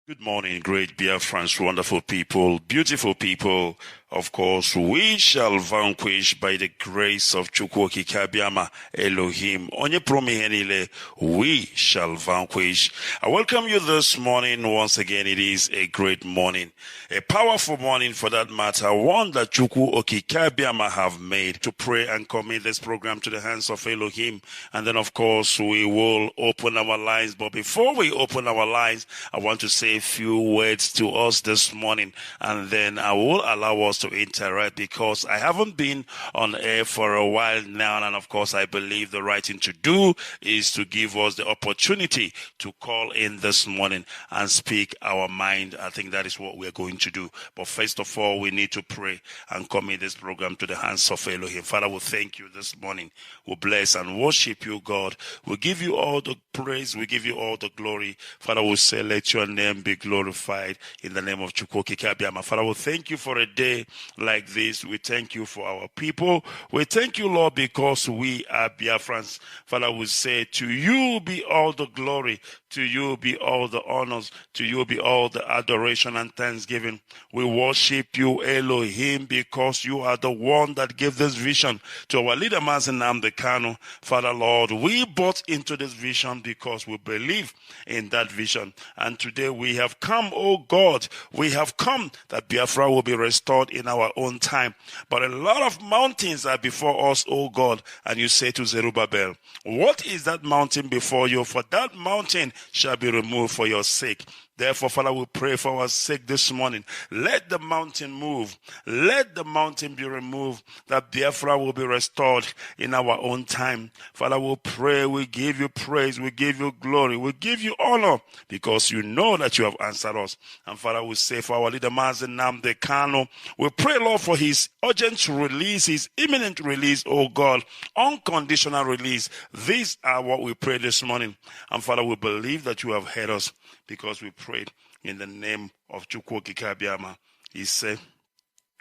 Good morning, great Biafrans, wonderful people, beautiful people. Of course, we shall vanquish by the grace of Chukwoki Kabiama Elohim. Onye promihenile, we shall vanquish. I welcome you this morning. Once again, it is a great morning, a powerful morning for that matter, one that Chukwoki Kabiama have made to pray and commit this program to the hands of Elohim. And then, of course, we will open our lines. But before we open our lines, I want to say a few words to us this morning, and then I will allow us to interact because I haven't been on air for a while now, and of course I believe the right thing to do is to give us the opportunity to call in this morning and speak our mind. I think that is what we're going to do. But first of all, we need to pray and commit this program to the hands of Elohim. Father, we thank you this morning. We bless and worship you, God. We give you all the praise. We give you all the glory. Father, we say, let your name be glorified in the name of Chukwoki Kabiama. Father, we thank you for a day like this. We thank you for our people. We thank you, Lord, because we are Biafrans. Father, we say, to you be all the glory. To you be all the honors. To you be all the adoration and thanksgiving. We worship you, Elohim, because you are the one that gave this vision to our leader, Mazi Nnamdi Kanu. Father, Lord, we bought into this vision because we believe in that vision. And today we have come, oh God, we have come that Biafra will be restored in our own time. But a lot of mountains are before us, oh God. And you say to Zerubbabel, what is that mountain before you? For that mountain shall be removed for your sake. Therefore, Father, we pray for our sake this morning. Let the mountain move. Let the mountain be removed, that Biafra will be restored in our own time. Father, we pray, we give you praise, we give you glory, we give you honor, because you know that you have answered us. And Father, we say for our leader, Mazi Nnamdi Kanu, we pray, Lord, for his urgent release, his imminent release, oh God, unconditional release. These are what we pray this morning. And Father, we believe that you have heard us, because we prayed in the name of Chukwoki Kabiama. He said,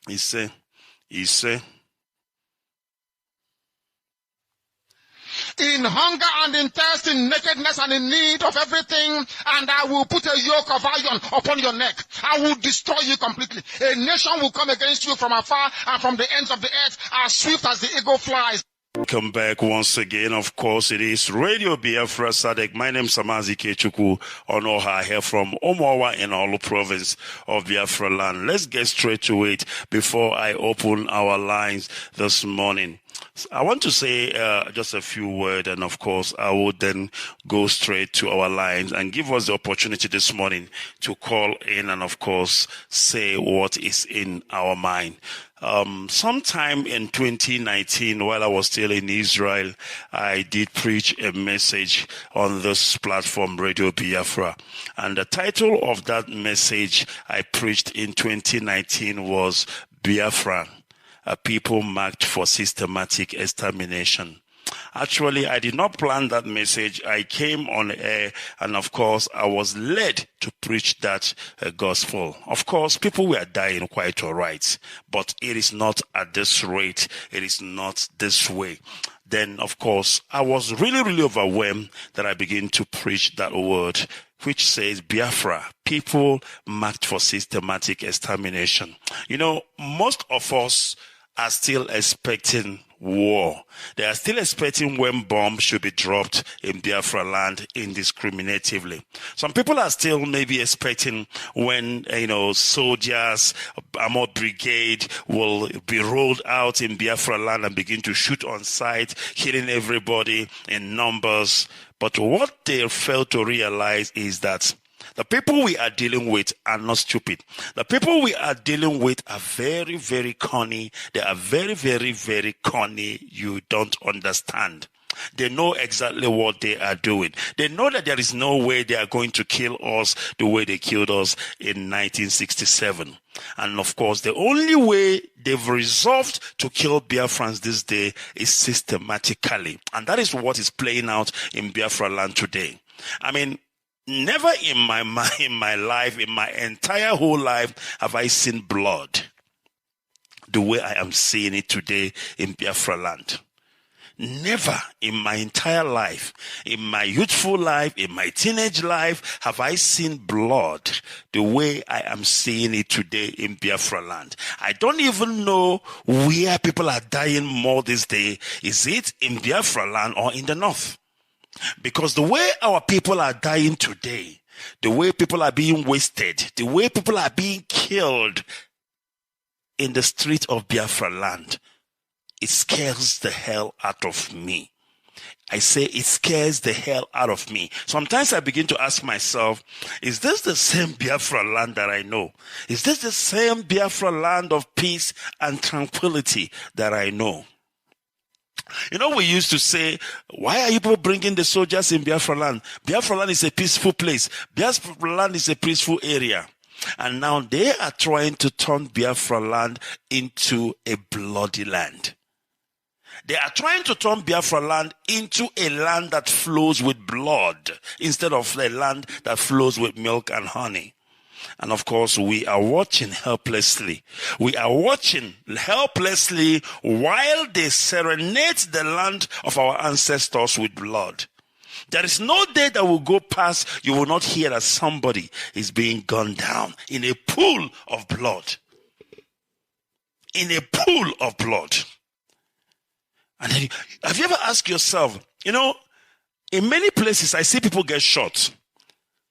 in hunger and in thirst, in nakedness and in need of everything, and I will put a yoke of iron upon your neck. I will destroy you completely. A nation will come against you from afar and from the ends of the earth, as swift as the eagle flies. Welcome back once again. Of course, it is Radio Biafra Sadek. My name is Mazi Kechukwu Onoha here from Omowa in Olu province of Biafra land. Let's get straight to it before I open our lines this morning. I want to say just a few words, and of course, I would then go straight to our lines and give us the opportunity this morning to call in and, of course, say what is in our mind. Sometime in 2019, while I was still in Israel, I did preach a message on this platform, Radio Biafra. And the title of that message I preached in 2019 was Biafra, a people marked for systematic extermination. Actually, I did not plan that message. I came on air, and of course, I was led to preach that gospel. Of course, people were dying quite all right, but it is not at this rate. It is not this way. Then, of course, I was really overwhelmed that I began to preach that word, which says Biafra, people marked for systematic extermination. You know, most of us are still expecting war. They are still expecting when bombs should be dropped in Biafra land indiscriminatively. Some people are still maybe expecting when, soldiers, armored brigade will be rolled out in Biafra land and begin to shoot on sight, killing everybody in numbers. But what they fail to realize is that the people we are dealing with are not stupid. The people we are dealing with are very, very cunning. They are very, very, very cunning. You don't understand. They know exactly what they are doing. They know that there is no way they are going to kill us the way they killed us in 1967. And of course, the only way they've resolved to kill Biafrans this day is systematically. And that is what is playing out in Biafra land today. I mean, never in my life, in my entire whole life, have I seen blood the way I am seeing it today in Biafra land. Never in my entire life, in my youthful life, in my teenage life, have I seen blood the way I am seeing it today in Biafra land. I don't even know where people are dying more this day. Is it in Biafra land or in the north? Because the way our people are dying today, the way people are being wasted, the way people are being killed in the street of Biafra land, it scares the hell out of me. I say it scares the hell out of me. Sometimes I begin to ask myself, is this the same Biafra land that I know? Is this the same Biafra land of peace and tranquility that I know? You know, we used to say, why are you people bringing the soldiers in Biafra land? Biafra land is a peaceful place. Biafra land is a peaceful area. And now they are trying to turn Biafra land into a bloody land. They are trying to turn Biafra land into a land that flows with blood instead of a land that flows with milk and honey. And of course, we are watching helplessly. We are watching helplessly while they serenade the land of our ancestors with blood. There is no day that will go past you will not hear that somebody is being gunned down in a pool of blood. In a pool of blood. And then, have you ever asked yourself, you know, in many places I see people get shot.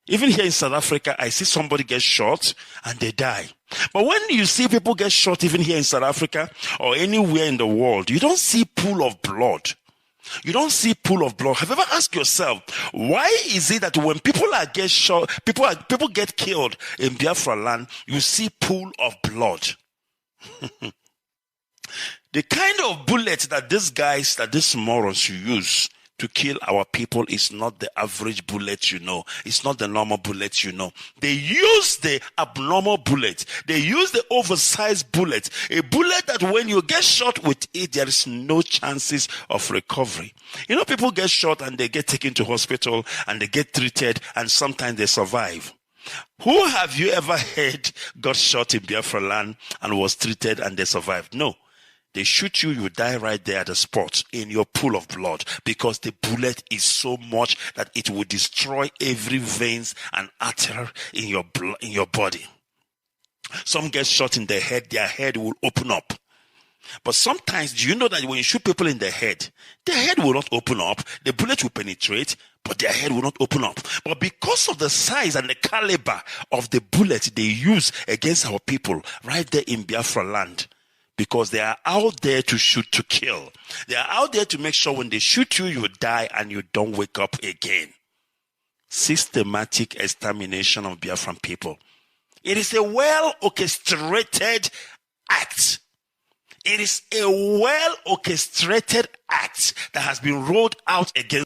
Even here in South Africa, I see somebody get shot and they die. But when you see people get shot, even here in South Africa or anywhere in the world, you don't see pool of blood. You don't see pool of blood. Have you ever asked yourself, why is it that when people are get shot, people get killed in Biafra land, you see pool of blood? The kind of bullet that these morons use to kill our people is not the average bullet you know. It's not the normal bullet you know. They use the abnormal bullet. They use the oversized bullet. A bullet that when you get shot with it, there is no chances of recovery. You know, people get shot and they get taken to hospital and they get treated and sometimes they survive. Who have you ever heard got shot in Biafra land and was treated and they survived? No. They shoot you, you die right there at the spot in your pool of blood because the bullet is so much that it will destroy every veins and artery in your body. Some get shot in the head, their head will open up. But sometimes, do you know that when you shoot people in the head, their head will not open up, the bullet will penetrate, but their head will not open up. But because of the size and the caliber of the bullet they use against our people right there in Biafra land, because they are out there to shoot to kill. They are out there to make sure when they shoot you, you die and you don't wake up again. Systematic extermination of Biafran people. It is a well-orchestrated act. It is a well-orchestrated act that has been rolled out against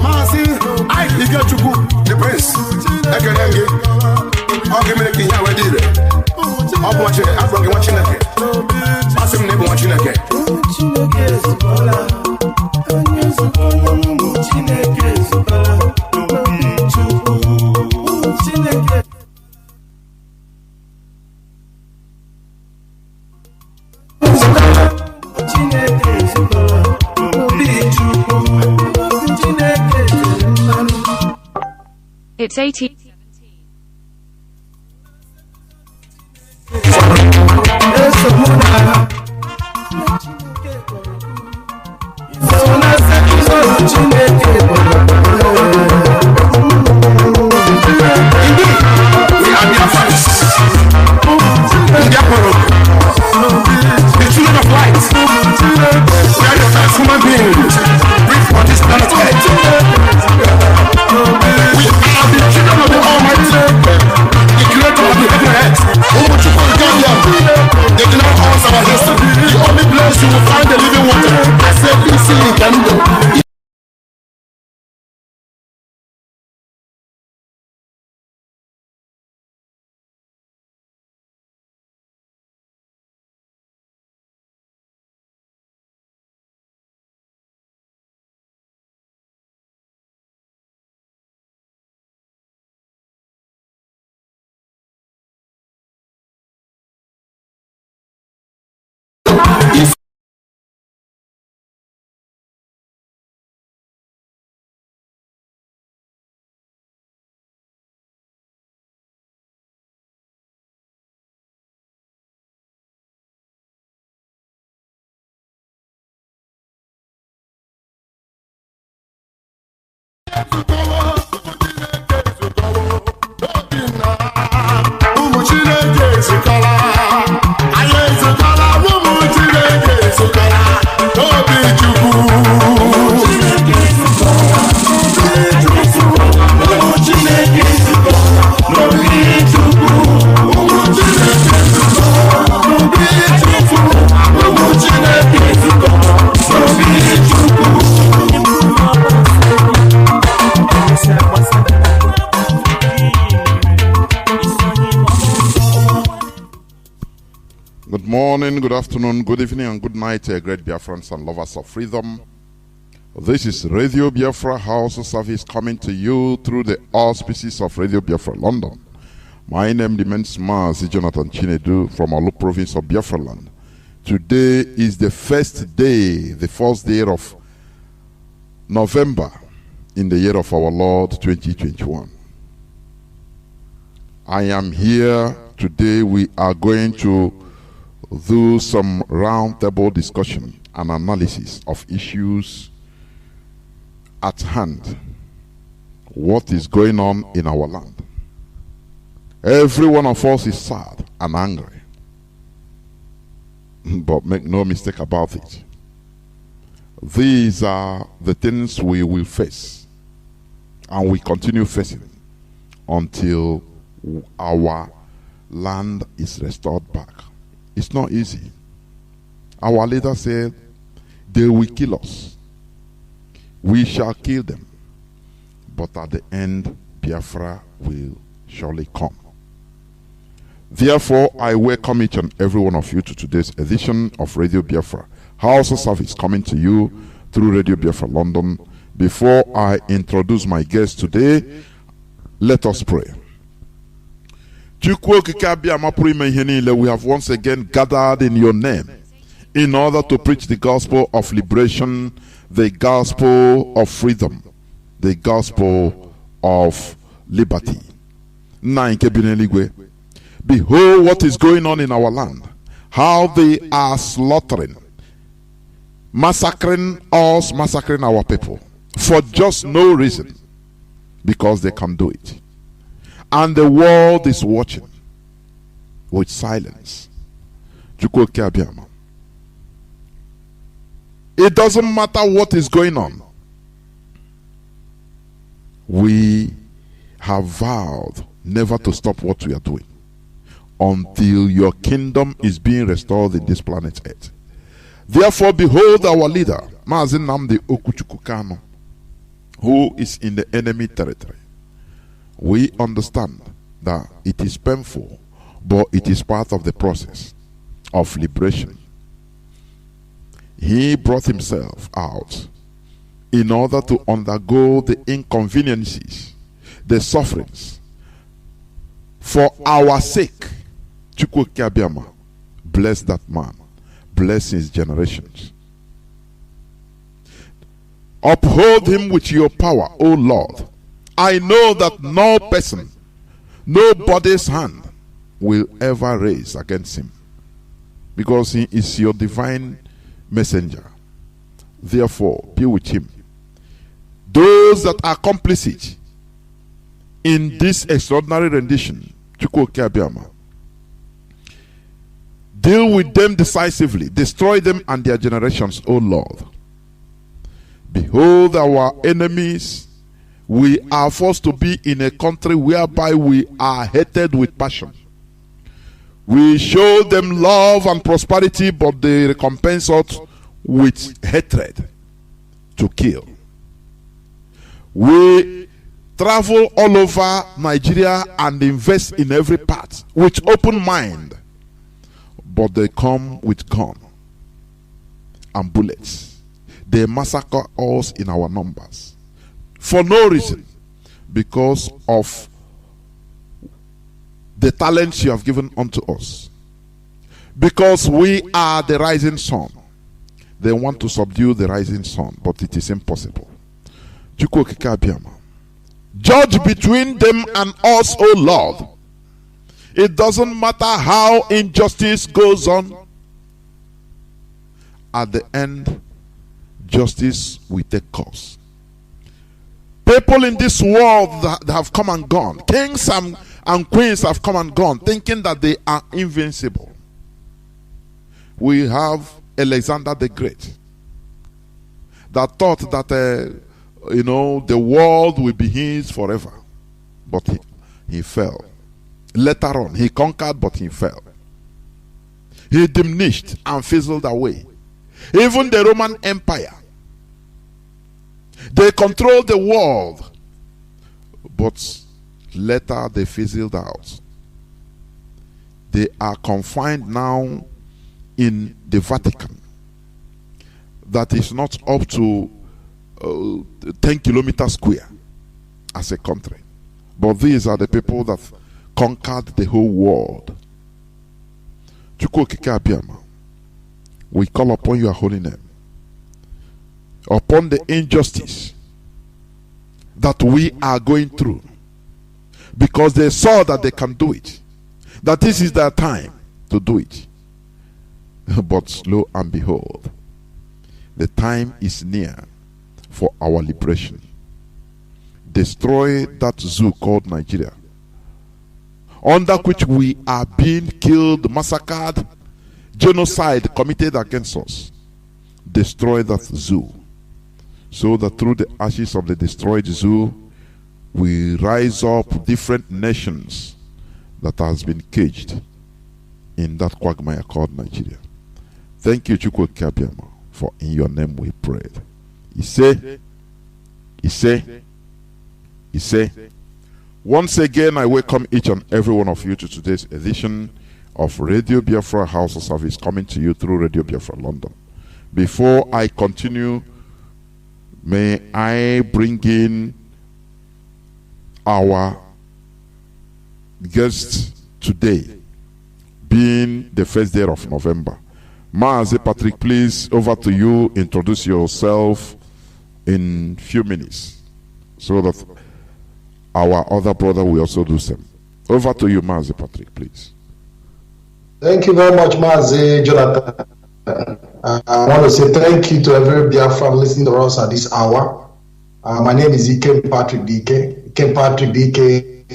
Mazi, the prince. It's 18. They do not answer our history. Good morning, good afternoon, good evening, and good night, great Biafrans and lovers of freedom. This is Radio Biafra HAUSA-SERVICE coming to you through the auspices of Radio Biafra London. My name remains Mazi Chinedu from Alu province of Biafra land. Today is the first day of November in the year of our Lord 2021. I am here today. We are going to do some round-table discussion and analysis of issues at hand. What is going on in our land? Every one of us is sad and angry. But make no mistake about it. These are the things we will face. And we continue facing until our land is restored back. It's not easy. Our leader said, they will kill us. We shall kill them. But at the end, Biafra will surely come. Therefore, I welcome each and every one of you to today's edition of Radio Biafra HAUSA-SERVICE, coming to you through Radio Biafra London. Before I introduce my guest today, let us pray. We have once again gathered in your name in order to preach the gospel of liberation, the gospel of freedom, the gospel of liberty. Behold what is going on in our land, how they are slaughtering, massacring us, massacring our people for just no reason, because they can do it. And the world is watching with silence. It doesn't matter what is going on. We have vowed never to stop what we are doing until your kingdom is being restored in this planet Earth. Therefore, behold our leader, Mazi Nnamdi Kanu, who is in the enemy territory. We understand that it is painful, but it is part of the process of liberation. He brought himself out in order to undergo the inconveniences, the sufferings, for our sake. Bless that man, bless his generations. Uphold him with your power, O Lord. I know that no person, nobody's hand will ever raise against him, because he is your divine messenger. Therefore, be with him. Those that are complicit in this extraordinary rendition, deal with them decisively, destroy them and their generations, O Lord. Behold our enemies. We are forced to be in a country whereby we are hated with passion. We show them love and prosperity, but they recompense us with hatred to kill. We travel all over Nigeria and invest in every part with open mind, but they come with gun and bullets. They massacre us in our numbers for no reason, because of the talents you have given unto us. Because we are the rising sun. They want to subdue the rising sun, but it is impossible. Judge between them and us, O Lord. It doesn't matter how injustice goes on. At the end, justice will take course. People in this world that have come and gone, kings and queens have come and gone, thinking that they are invincible. We have Alexander the Great that thought that the world will be his forever, but he fell. Later on, he conquered, but he fell. He diminished and fizzled away. Even the Roman Empire, they controlled the world, but later they fizzled out. They are confined now in the Vatican, that is not up to 10 kilometers square as a country. But these are the people that conquered the whole world. We call upon your holy name, upon the injustice that we are going through, because they saw that they can do it, that this is their time to do it. But lo and behold, the time is near for our liberation. Destroy that zoo called Nigeria, under which we are being killed, massacred, genocide committed against us. Destroy that zoo, so that through the ashes of the destroyed zoo, we rise up different nations that has been caged in that quagmire called Nigeria. Thank you, Chukwu Kabiama, for in your name we prayed. He say. Once again, I welcome each and every one of you to today's edition of Radio Biafra HAUSA-SERVICE, coming to you through Radio Biafra London. Before I continue, may I bring in our guest today, being the first day of November. Mazi Patrick, please, over to you. Introduce yourself in few minutes, so that our other brother will also do same. Over to you, Mazi Patrick, please. Thank you very much, Mazi Jonathan. I want to say thank you to every Biafra listening to us at this hour. My name is Ikem Patrick DK. Ikem Patrick DK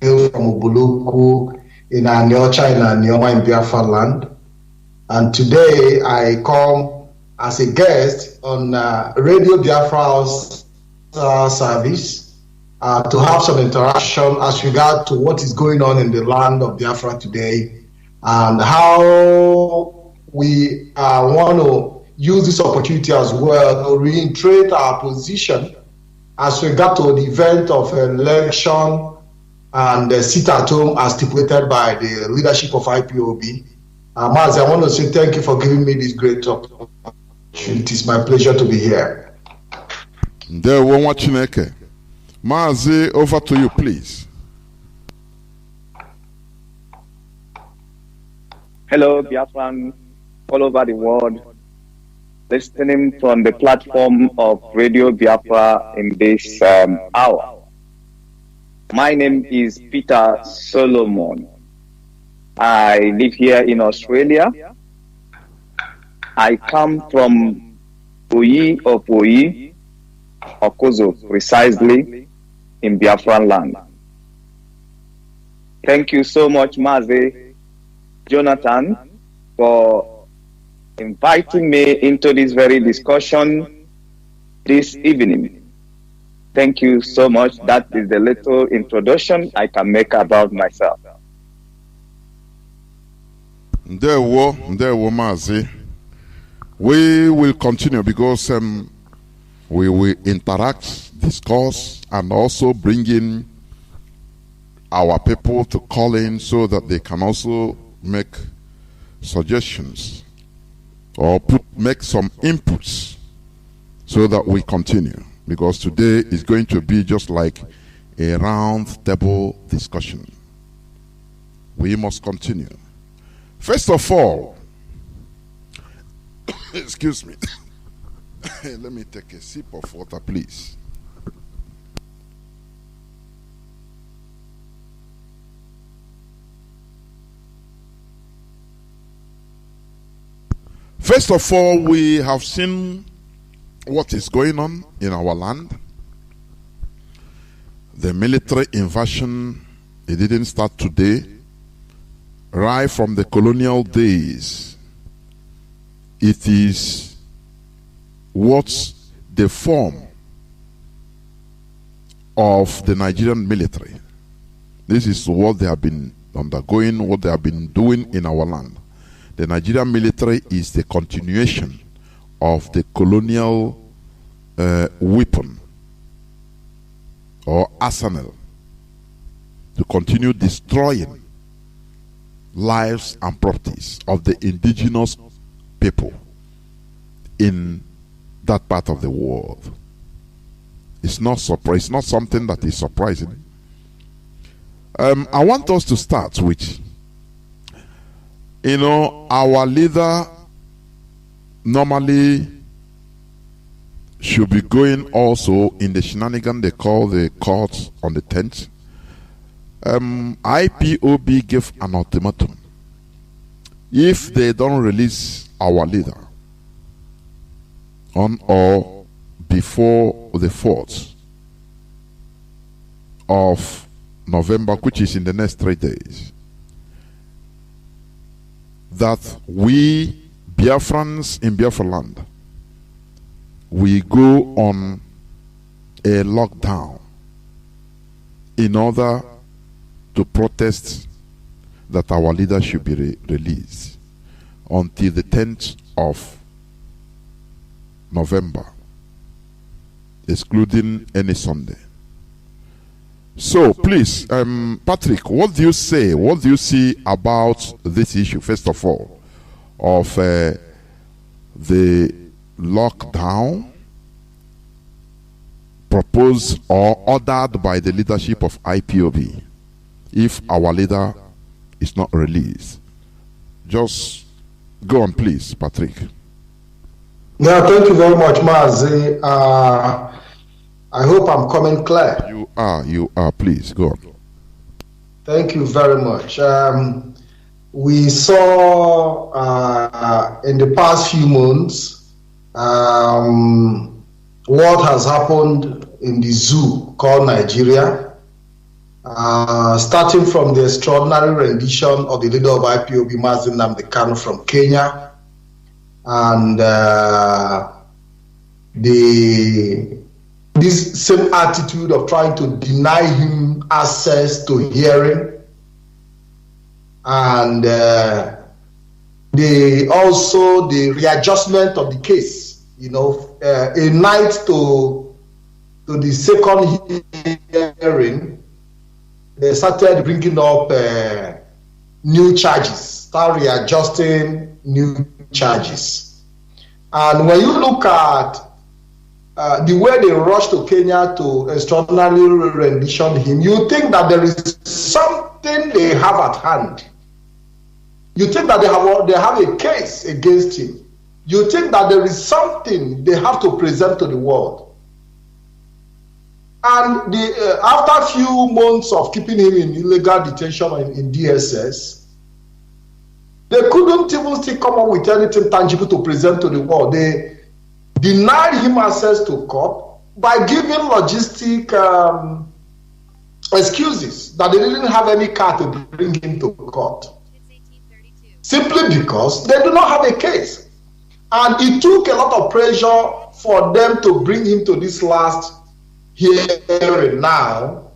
hails from Ubuluku in Aniocha in Anioma in Biafra land. And today I come as a guest on Radio Biafra HAUSA-SERVICE to have some interaction as regard to what is going on in the land of Biafra today, and how we want to use this opportunity as well to reiterate our position as regard to the event of election and sit at home as stipulated by the leadership of IPOB. Mazi, I want to say thank you for giving me this great opportunity. It is my pleasure to be here. Mazi, over to you, please. Hello, Biafran, all over the world, listening from the platform of Radio Biafra in this hour. My name is Peter Solomon. I live here in Australia. I come from Oyi of Oyi, Okozo, precisely in Biafran land. Thank you so much, Mazi Jonathan, for inviting me into this very discussion this evening. Thank you so much. That is the little introduction I can make about myself. Mazi. We will continue because we will interact, discuss, and also bring in our people to call in so that they can also make suggestions or make some inputs so that we continue, because today is going to be just like a round table discussion. We must continue. First of all, excuse me, let me take a sip of water, please. First of all, we have seen what is going on in our land. The military invasion, it didn't start today. Right from the colonial days, it is what's the form of the Nigerian military. This is what they have been undergoing, what they have been doing in our land. The Nigerian military is the continuation of the colonial weapon or arsenal to continue destroying lives and properties of the indigenous people in that part of the world. It's not something that is surprising. I want us to start with, our leader normally should be going also in the shenanigan they call the court on the 10th. IPOB gave an ultimatum. If they don't release our leader on or before the 4th of November, which is in the next 3 days, that we Biafrans in Biafra land, we go on a lockdown in order to protest that our leader should be released until the 10th of November, excluding any Sunday. So please, Patrick, what do you say? What do you see about this issue, first of all, of the lockdown proposed or ordered by the leadership of IPOB if our leader is not released? Just go on, please, Patrick. Yeah, thank you very much, Mazi. I hope I'm coming clear. You are. Please, go on. Thank you very much. We saw in the past few months what has happened in the zoo called Nigeria, starting from the extraordinary rendition of the leader of IPOB, Mazi Nnamdi Kanu from Kenya, and this same attitude of trying to deny him access to hearing, and the readjustment of the case, a night to the second hearing, they started bringing up new charges, start readjusting new charges. And when you look at the way they rushed to Kenya to extraordinarily rendition him, you think that there is something they have at hand. You think that they have a case against him. You think that there is something they have to present to the world. And after a few months of keeping him in illegal detention in DSS, they couldn't even still come up with anything tangible to present to the world. They denied him access to court by giving logistic excuses that they didn't have any car to bring him to court. Simply because they do not have a case. And it took a lot of pressure for them to bring him to this last hearing now,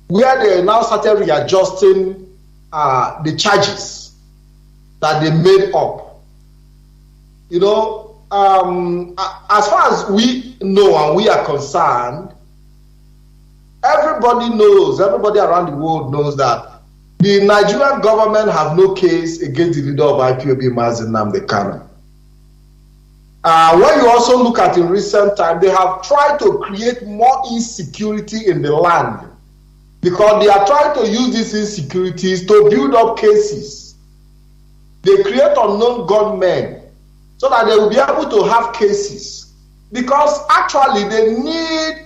where they now started readjusting the charges that they made up. As far as we know and we are concerned, everybody around the world knows that the Nigerian government have no case against the leader of IPOB, Mazi Nnamdi Kanu. When you also look at in recent time, they have tried to create more insecurity in the land because they are trying to use these insecurities to build up cases. They create unknown gunmen so that they will be able to have cases, because actually they need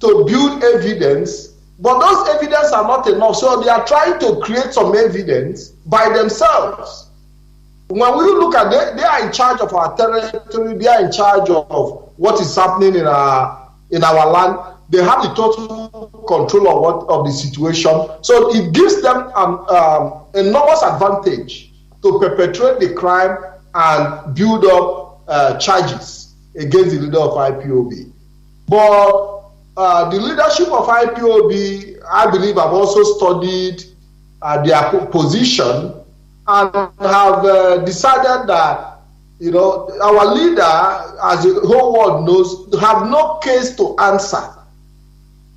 to build evidence, but those evidence are not enough, so they are trying to create some evidence by themselves. When we look at they are in charge of our territory, they are in charge of what is happening in our land. they have the total control of the situation. So it gives them an enormous advantage to perpetrate the crime and build up charges against the leader of IPOB. But the leadership of IPOB, I believe, have also studied their position and have decided that, you know, our leader, as the whole world knows, have no case to answer.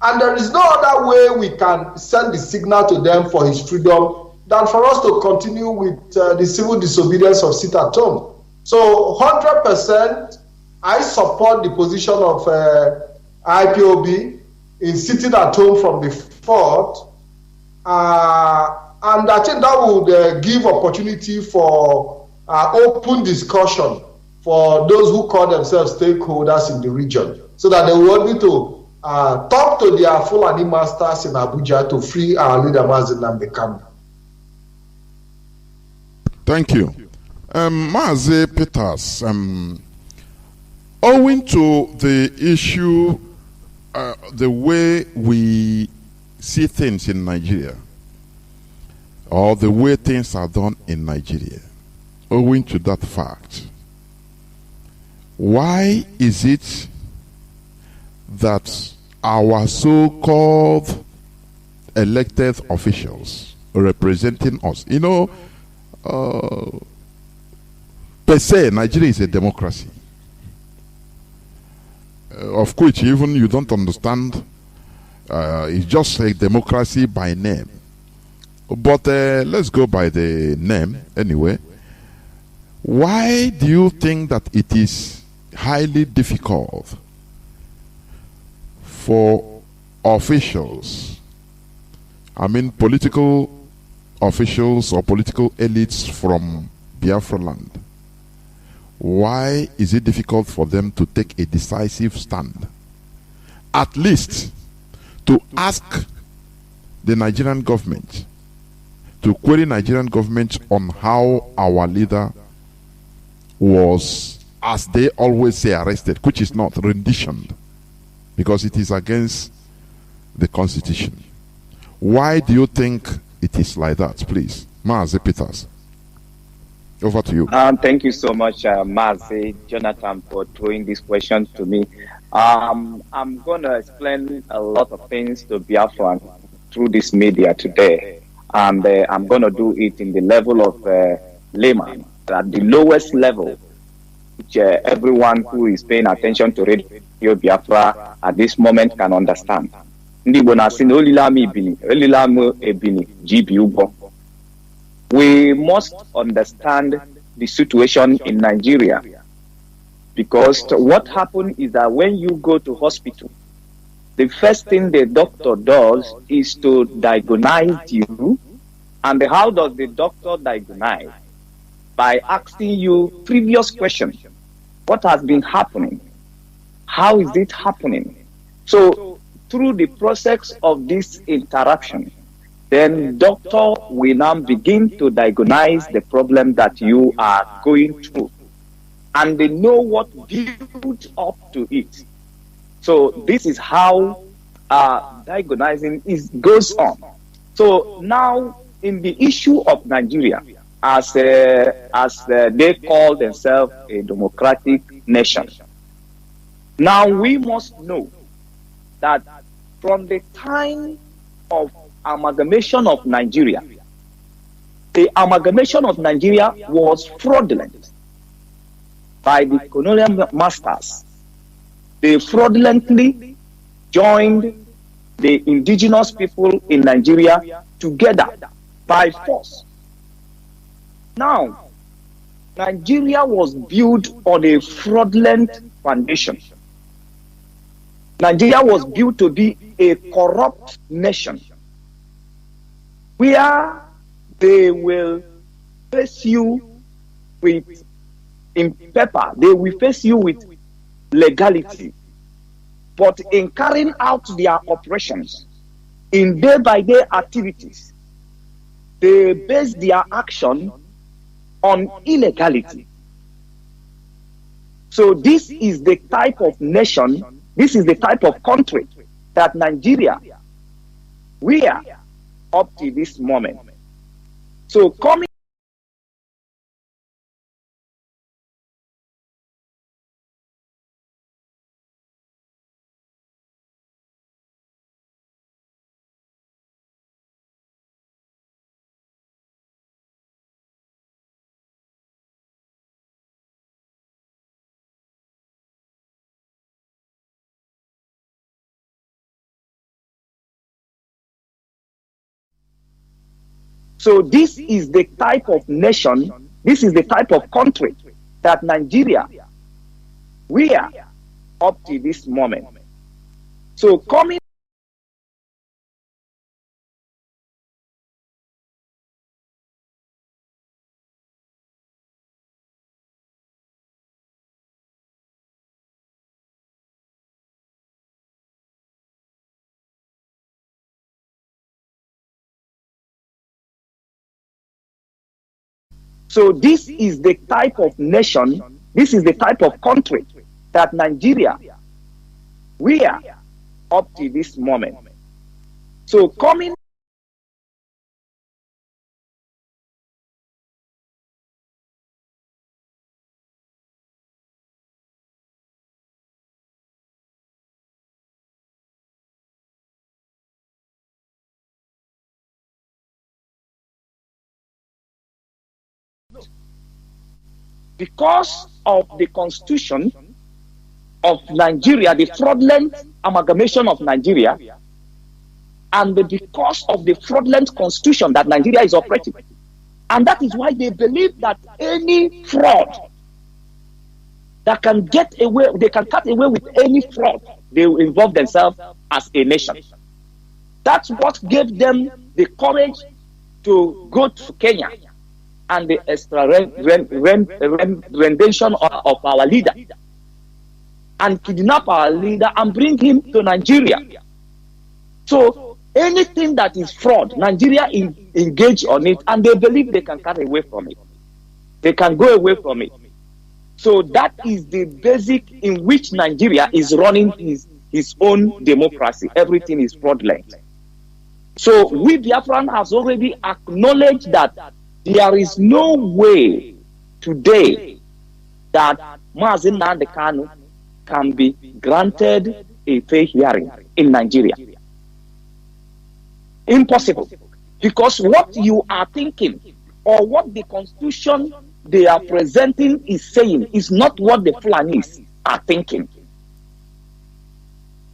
And there is no other way we can send the signal to them for his freedom than for us to continue with the civil disobedience of sit at home. So 100%, I support the position of IPOB in sitting at home from the fort. And I think that would give opportunity for open discussion for those who call themselves stakeholders in the region, so that they will be able to talk to their Fulani masters in Abuja to free our leader Mazi Nnamdi Kanu. Thank you. Mazi Peters, owing to the issue, the way we see things in Nigeria, or the way things are done in Nigeria, owing to that fact, why is it that our so-called elected officials representing us, you know, per se, Nigeria is a democracy, of which even you don't understand, it's just a democracy by name. But let's go by the name anyway. Why do you think that it is highly difficult for officials, I mean political officials or political elites from Biafra land, why is it difficult for them to take a decisive stand? At least to ask the Nigerian government, to query Nigerian government on how our leader was, as they always say, arrested, which is not rendition, because it is against the constitution. Why do you think it is like that, please? Mazi Peters, over to you. Thank you so much, Mazi, Jonathan, for throwing this question to me. I'm going to explain a lot of things to Biafra through this media today, and I'm going to do it in the level of layman, at the lowest level, which everyone who is paying attention to Radio Biafra at this moment can understand. We must understand the situation in Nigeria, because what happens is that when you go to hospital, the first thing the doctor does is to diagnose you. And how does the doctor diagnose? By asking you previous questions. What has been happening? How is it happening? So through the process of this interaction, then doctor will now begin to diagnose the problem that you are going through. And they know what builds up to it. So this is how diagnosing goes on. So now in the issue of Nigeria, as they call themselves a democratic nation, now we must know that from the time of amalgamation of Nigeria, the amalgamation of Nigeria was fraudulent by the colonial masters. They fraudulently joined the indigenous people in Nigeria together by force. Now, Nigeria was built on a fraudulent foundation. Nigeria was built to be a corrupt nation, where they will face you with, in paper, they will face you with legality. But in carrying out their operations, in day-by-day activities, they base their action on illegality. So this is the type of nation, this is the type of country that Nigeria, we are up to this moment. So coming So this is the type of nation, this is the type of country that Nigeria, we are up to this moment. So coming So this is the type of nation, this is the type of country that Nigeria, we are up to this moment. So coming because of the constitution of Nigeria, the fraudulent amalgamation of Nigeria, and because of the fraudulent constitution that Nigeria is operating. And that is why they believe that any fraud that can get away, they can cut away with any fraud, they will involve themselves as a nation. That's what gave them the courage to go to Kenya and the extra rendition of our leader and kidnap our leader and bring him to Nigeria. So anything that is fraud, Nigeria engage on it, and they believe they can cut away from it. They can go away from it. So that is the basic in which Nigeria is running his own democracy. Everything is fraudulent. So we Biafran has already acknowledged that there is no way today that Mazi Nnamdi Kanu can be granted a fair hearing in Nigeria. Impossible. Because what you are thinking or what the constitution they are presenting is saying is not what the Fulanis are thinking.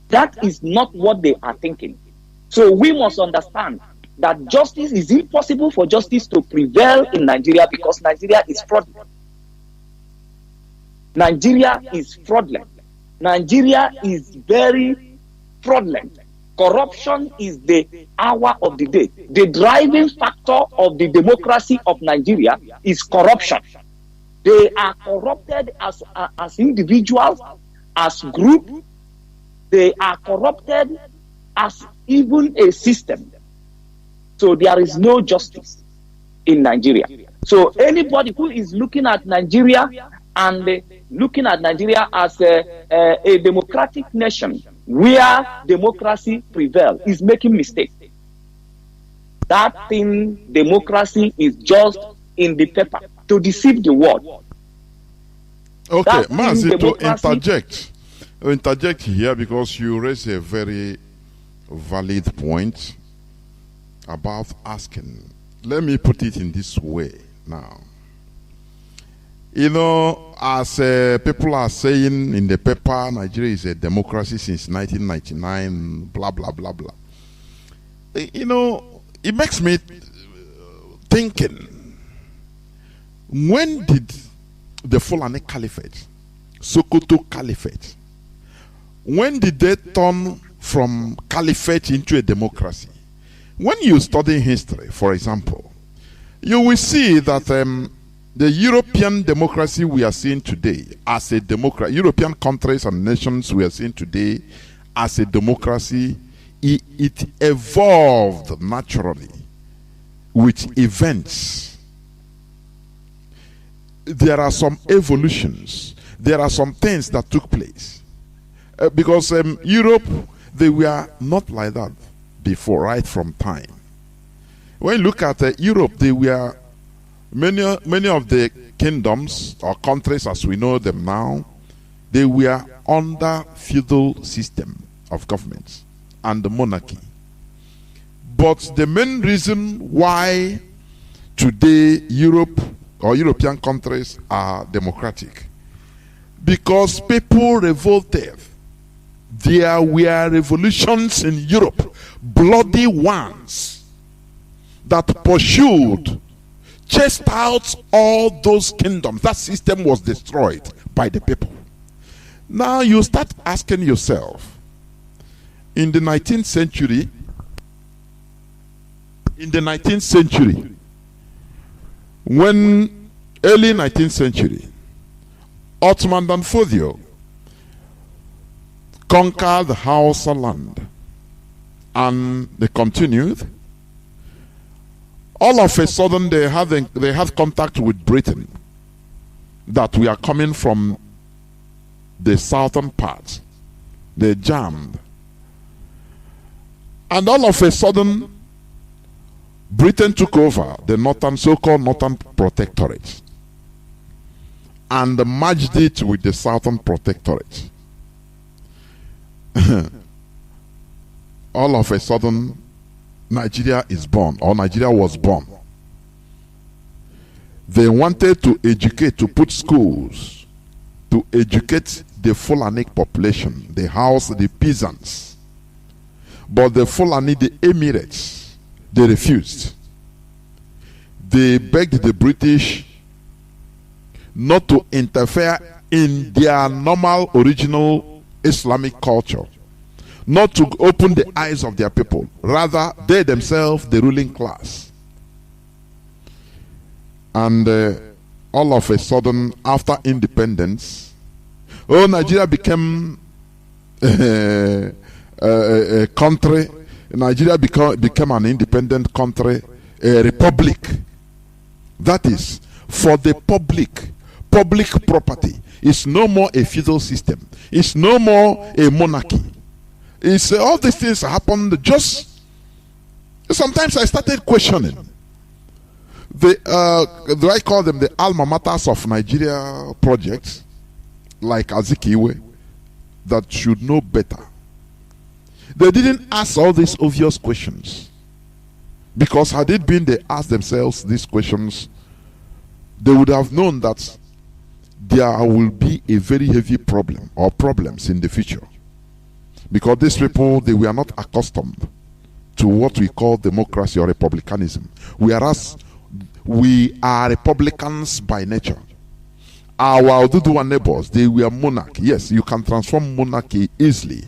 That is not what they are thinking. So we must understand that justice is impossible for justice to prevail in Nigeria because Nigeria is fraudulent. Nigeria is fraudulent. Nigeria is very fraudulent. Corruption is the hour of the day. The driving factor of the democracy of Nigeria is corruption. They are corrupted as individuals, as groups. They are corrupted as even a system. So there is no justice in Nigeria. So anybody who is looking at Nigeria and looking at Nigeria as a democratic nation where democracy prevails is making mistakes. That thing, democracy, is just in the paper to deceive the world. Okay, Mazi, to interject here because you raise a very valid point about asking. Let me put it in this way now. You know, as people are saying in the paper, Nigeria is a democracy since 1999, blah, blah, blah, blah. You know, it makes me thinking, when did the Fulani Caliphate, Sokoto Caliphate, when did they turn from caliphate into a democracy? When you study history, for example, you will see that the European democracy we are seeing today as a democracy, European countries and nations we are seeing today as a democracy, it evolved naturally with events. There are some evolutions. There are some things that took place. Because Europe, they were not like that before, right from time. When you look at Europe, they were many of the kingdoms or countries as we know them now, they were under feudal system of government and the monarchy. But the main reason why today Europe or European countries are democratic, because people revolted. There were revolutions in Europe, bloody ones, that pursued, chased out all those kingdoms. That system was destroyed by the people. Now you start asking yourself, in the 19th century, when early 19th century, Ottoman Dan Fodio conquered the Hausa land, and they continued. All of a sudden, they had contact with Britain, that we are coming from the southern part. They jammed, and all of a sudden, Britain took over the so-called Northern Protectorate and merged it with the Southern Protectorate. All of a sudden, Nigeria is born, or Nigeria was born. They wanted to educate, to put schools, to educate the Fulani population, the peasants. But the Fulani, the Emirates, they refused. They begged the British not to interfere in their normal, original Islamic culture, not to open the eyes of their people. Rather, they themselves, the ruling class. And all of a sudden, after independence, Nigeria became a country. Nigeria became an independent country, a republic. That is, for the public property. It's no more a feudal system. It's no more a monarchy. It's all these things happened just. Sometimes I started questioning do I call them the alma maters of Nigeria projects, like Azikiwe, that should know better. They didn't ask all these obvious questions, because had it been they asked themselves these questions, they would have known that there will be a very heavy problem or problems in the future, because these people, they were not accustomed to what we call democracy or republicanism, whereas we are Republicans by nature. Our Oduduwa neighbors, they were monarchy. Yes, you can transform monarchy easily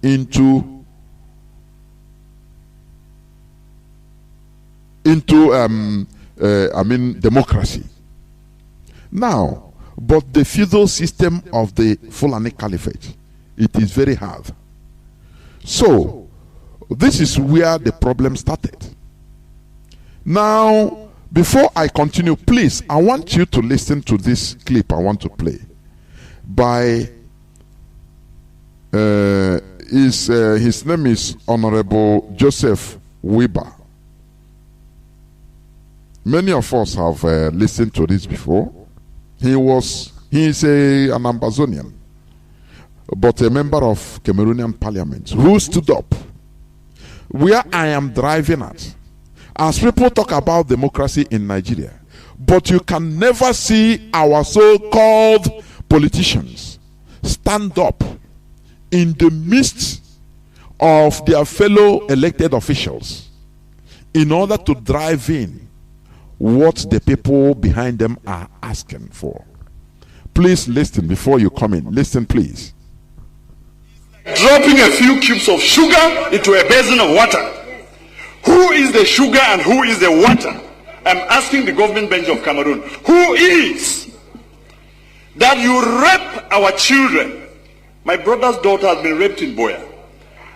into democracy. Now, but the feudal system of the Fulani Caliphate, it is very hard. So, this is where the problem started. Now, before I continue, please, I want you to listen to this clip I want to play by his name is Honorable Joseph Weber. Many of us have listened to this before. He is an Ambazonian, but a member of Cameroonian Parliament, who stood up where I am driving at. As people talk about democracy in Nigeria, but you can never see our so-called politicians stand up in the midst of their fellow elected officials in order to drive in what the people behind them are asking for. Please listen before you come in. Listen, please. Dropping a few cubes of sugar into a basin of water. Who is the sugar and who is the water? I'm asking the government bench of Cameroon. Who is that you rape our children? My brother's daughter has been raped in Boya.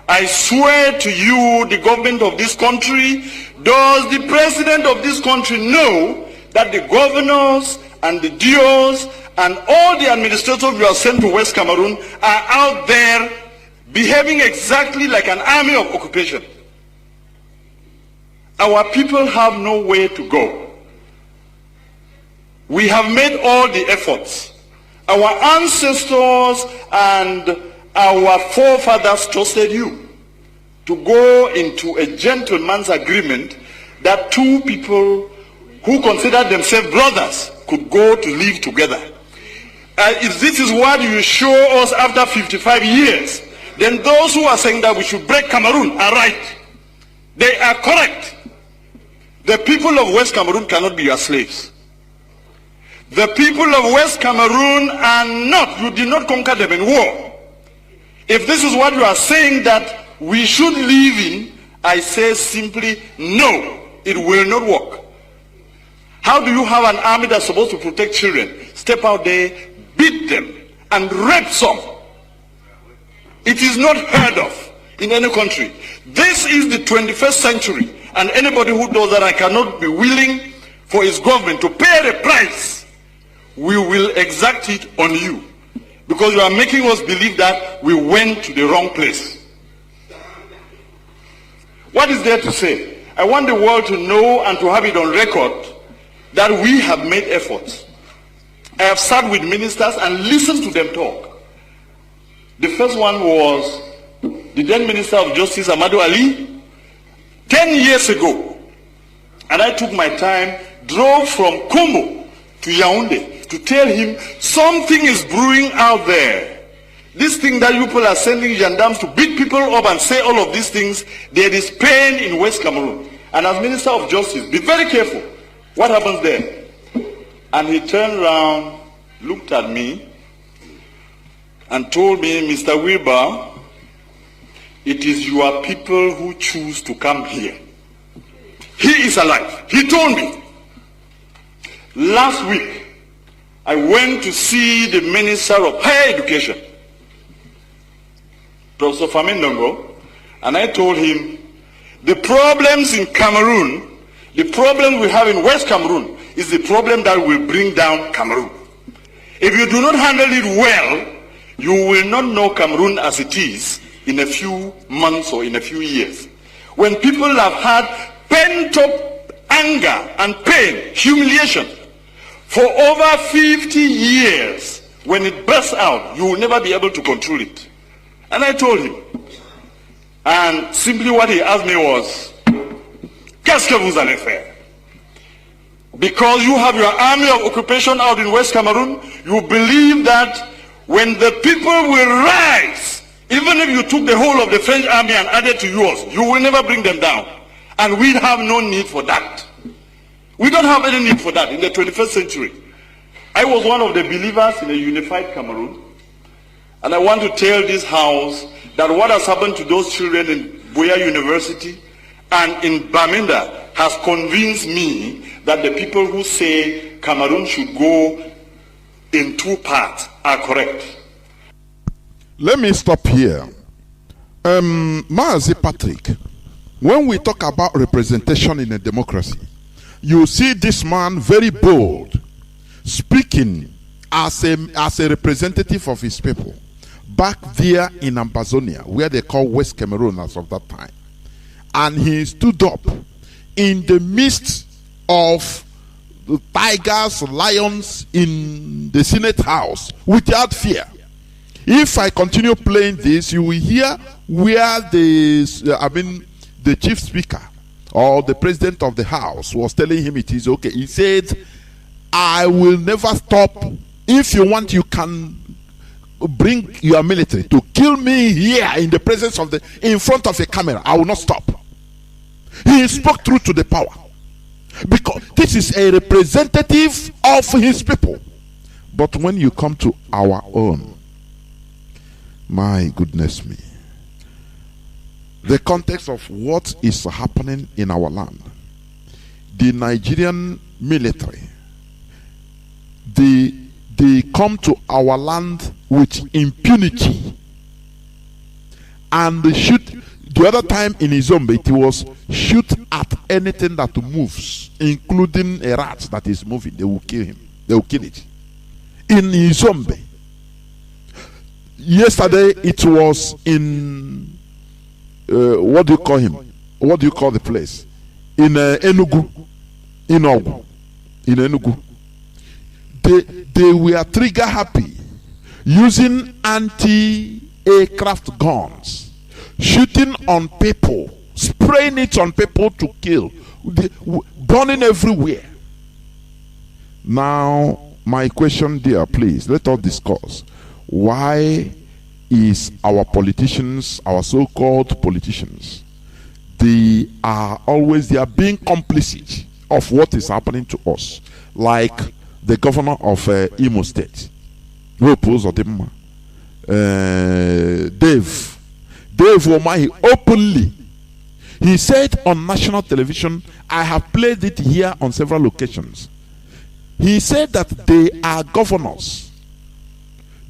I swear to you, the government of this country, does the president of this country know that the governors and the DOs and all the administrators who are sent to West Cameroon are out there behaving exactly like an army of occupation. Our people have nowhere to go. We have made all the efforts. Our ancestors and our forefathers trusted you to go into a gentleman's agreement that two people who considered themselves brothers could go to live together. If this is what you show us after 55 years, then those who are saying that we should break Cameroon are right. They are correct. The people of West Cameroon cannot be your slaves. The people of West Cameroon are not, you did not conquer them in war. If this is what you are saying that we should live in, I say simply no, it will not work. How do you have an army that's supposed to protect children, step out there, beat them, and rape some? It is not heard of in any country. This is the 21st century, and anybody who does that, I cannot be willing for his government to pay the price. We will exact it on you, because you are making us believe that we went to the wrong place. What is there to say? I want the world to know and to have it on record that we have made efforts. I have sat with ministers and listened to them talk. The first one was the then Minister of Justice, Amadou Ali, 10 years ago. And I took my time, drove from Kombo to Yaoundé to tell him something is brewing out there. This thing that you people are sending gendarmes to beat people up and say all of these things, there is pain in West Cameroon. And as Minister of Justice, be very careful. What happens there? And he turned around, looked at me, and told me, Mr. Wilbur, it is your people who choose to come here. He is alive. He told me. Last week, I went to see the Minister of Higher Education, Professor Famindongo, and I told him, the problems in Cameroon, the problem we have in West Cameroon is the problem that will bring down Cameroon. If you do not handle it well, you will not know Cameroon as it is in a few months or in a few years. When people have had pent-up anger and pain, humiliation, for over 50 years, when it bursts out, you will never be able to control it. And I told him, and simply what he asked me was, qu'est-ce que vous allez faire? Because you have your army of occupation out in West Cameroon, you believe that when the people will rise, even if you took the whole of the French army and added to yours, you will never bring them down. And we have no need for that. We don't have any need for that in the 21st century. I was one of the believers in a unified Cameroon. And I want to tell this house that what has happened to those children in Buea University and in Bamenda has convinced me that the people who say Cameroon should go in two parts are correct. Let me stop here. Mazi Patrick, when we talk about representation in a democracy, you see this man very bold, speaking as a representative of his people back there in Ambazonia, where they call West Cameroon as of that time. And he stood up in the midst of the tigers, lions in the Senate House without fear. If I continue playing this, you will hear where the chief speaker or the president of the House was telling him it is okay. He said, I will never stop. If you want, you can bring your military to kill me here in the presence of in front of a camera. I will not stop. He spoke truth to the power, because this is a representative of his people. But when you come to our own, my goodness me, the context of what is happening in our land, the Nigerian military, they come to our land with impunity and shoot. The other time in Izombe, it was shoot at anything that moves, including a rat that is moving. They will kill him. They will kill it. In Izombe, Yesterday it was in what do you call him? What do you call the place? In Enugu, in Enugu. They were trigger happy, using anti-aircraft guns, shooting on people, spraying it on people to kill, burning everywhere. Now, my question, dear, please, let us discuss. Why is our politicians, our so-called politicians, they are being complicit of what is happening to us? Like the governor of Imo State, Dave Omahi, openly, he said on national television, I have played it here on several occasions. He said that they are governors.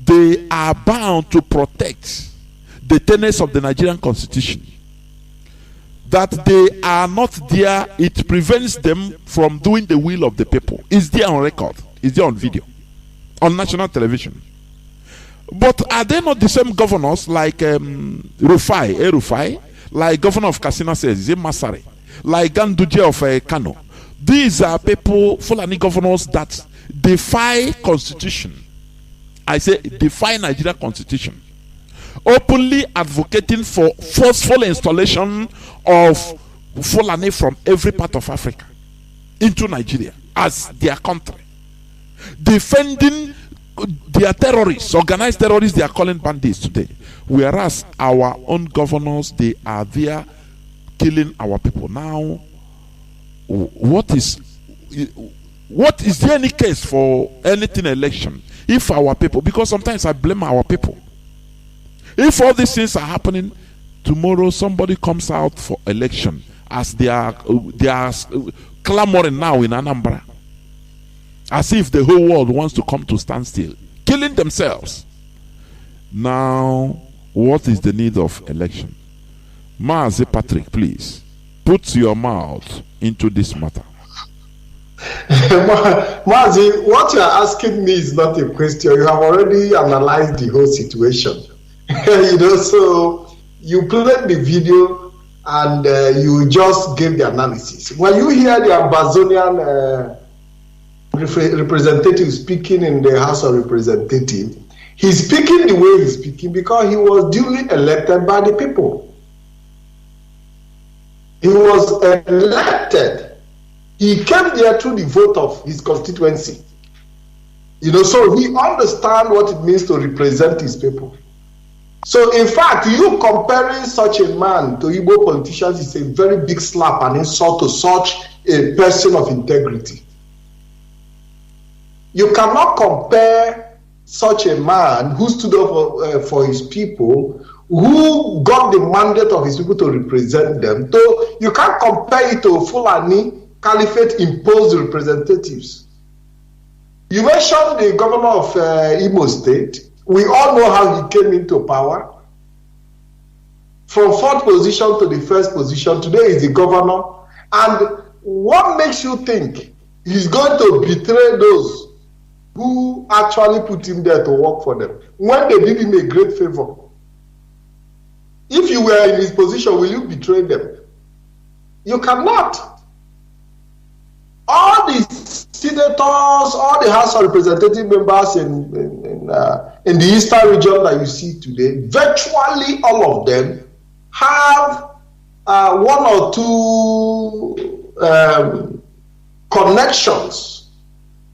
They are bound to protect the tenets of the Nigerian constitution. That they are not there, it prevents them from doing the will of the people. It's there on record. It's there on video. On national television. But are they not the same governors like Rufai, like governor of Katsina says, Masari, like Ganduje of Kanu? These are people, Fulani governors that defy constitution. I say defy Nigeria constitution. Openly advocating for forceful installation of Fulani from every part of Africa into Nigeria as their country. Defending their terrorists, organized terrorists, they are calling bandits today. Whereas our own governors, they are there killing our people. Now, what is there any case for anything election if our people, because sometimes I blame our people, if all these things are happening, tomorrow somebody comes out for election as they are clamoring now in Anambra, as if the whole world wants to come to standstill, killing themselves. Now, what is the need of election? Mazi Patrick, please put your mouth into this matter. Mazi, what you are asking me is not a question. You have already analyzed the whole situation. So you played the video and you just gave the analysis. When you hear the Amazonian representative speaking in the House of Representatives, he's speaking the way he's speaking because he was duly elected by the people. He was elected. He came there through the vote of his constituency. So he understands what it means to represent his people. So in fact, you comparing such a man to Igbo politicians is a very big slap and insult to such a person of integrity. You cannot compare such a man who stood up for his people, who got the mandate of his people to represent them. So you can't compare it to Fulani Caliphate imposed representatives. You mentioned the governor of Imo State. We all know how he came into power. From fourth position to the first position, today is the governor. And what makes you think he's going to betray those who actually put him there to work for them when they did him a great favor? If you were in his position, will you betray them? You cannot. All the senators, all the House of Representative members in the eastern region that you see today, virtually all of them have one or two connections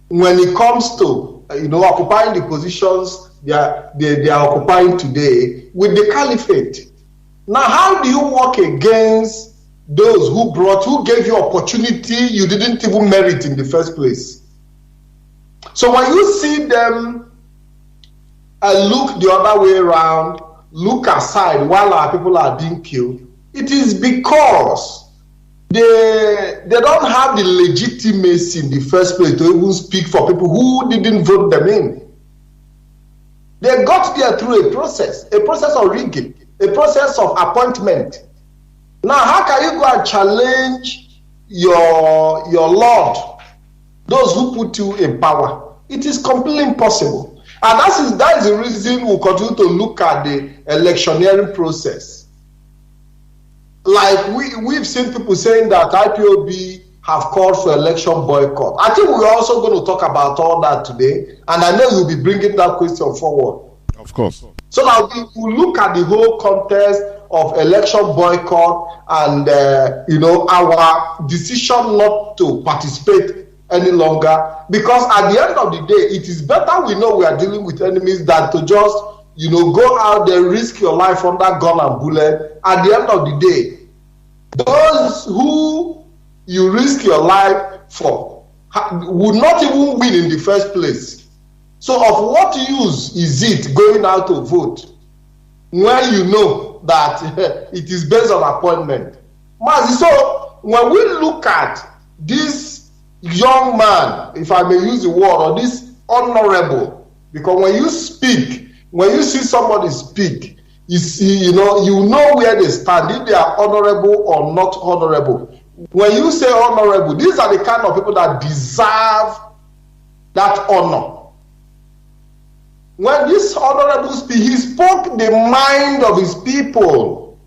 when it comes to occupying the positions they are occupying today with the caliphate. Now, how do you work against those who gave you opportunity you didn't even merit in the first place? So when you see them look the other way around, look aside while our people are being killed, it is because they don't have the legitimacy in the first place to even speak for people who didn't vote them in. They got there through a process of rigging, a process of appointment. Now, how can you go and challenge your Lord, those who put you in power? It is completely impossible. And that is the reason we'll continue to look at the electioneering process. Like we've seen people saying that IPOB have called for election boycott. I think we're also going to talk about all that today, and I know you'll be bringing that question forward. Of course. So that we will look at the whole context of election boycott and our decision not to participate any longer. Because at the end of the day, it is better we know we are dealing with enemies than to just go out there, risk your life under gun and bullet. At the end of the day, those who you risk your life for would not even win in the first place. So of what use is it going out to vote when you know that it is based on appointment? Mazi, so when we look at this young man, if I may use the word, or this honorable, because when you speak, when you see somebody speak, you know where they stand, if they are honorable or not honorable. When you say honorable, these are the kind of people that deserve that honor. When this honorable speak, he spoke the mind of his people.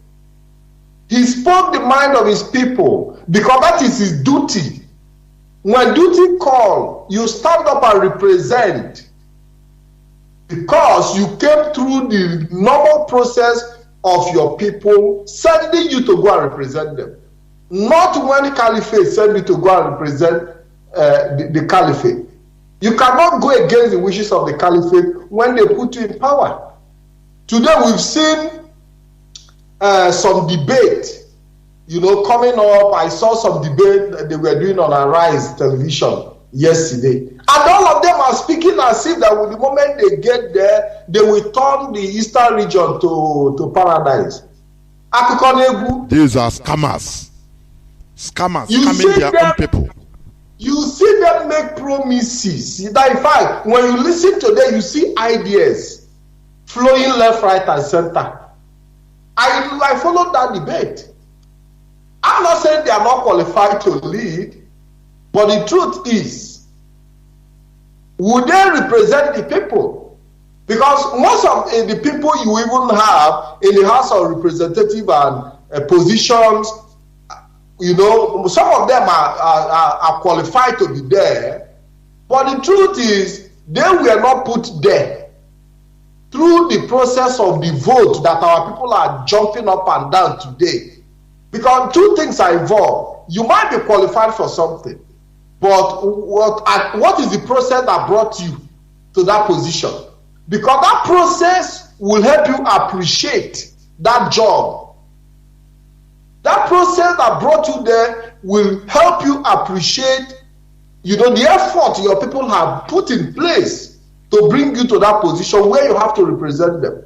He spoke the mind of his people because that is his duty. When duty call, you stand up and represent because you came through the normal process of your people sending you to go and represent them. Not when Caliphate send you to go and represent the Caliphate. You cannot go against the wishes of the Caliphate when they put you in power. Today we've seen some debate, coming up. I saw some debate that they were doing on Arise television yesterday. And all of them are speaking as if that with the moment they get there, they will turn the eastern region to paradise. These are scammers. Scammers scamming their own people. You see them make promises. That in fact, when you listen to them, you see ideas flowing left, right, and center. I followed that debate. I'm not saying they are not qualified to lead, but the truth is, would they represent the people? Because most of the people you even have in the House of Representatives and positions, some of them are qualified to be there, but the truth is they were not put there through the process of the vote that our people are jumping up and down today. Because two things are involved. You might be qualified for something, but what is the process that brought you to that position? Because that process will help you appreciate that job. That process that brought you there will help you appreciate, the effort your people have put in place to bring you to that position where you have to represent them.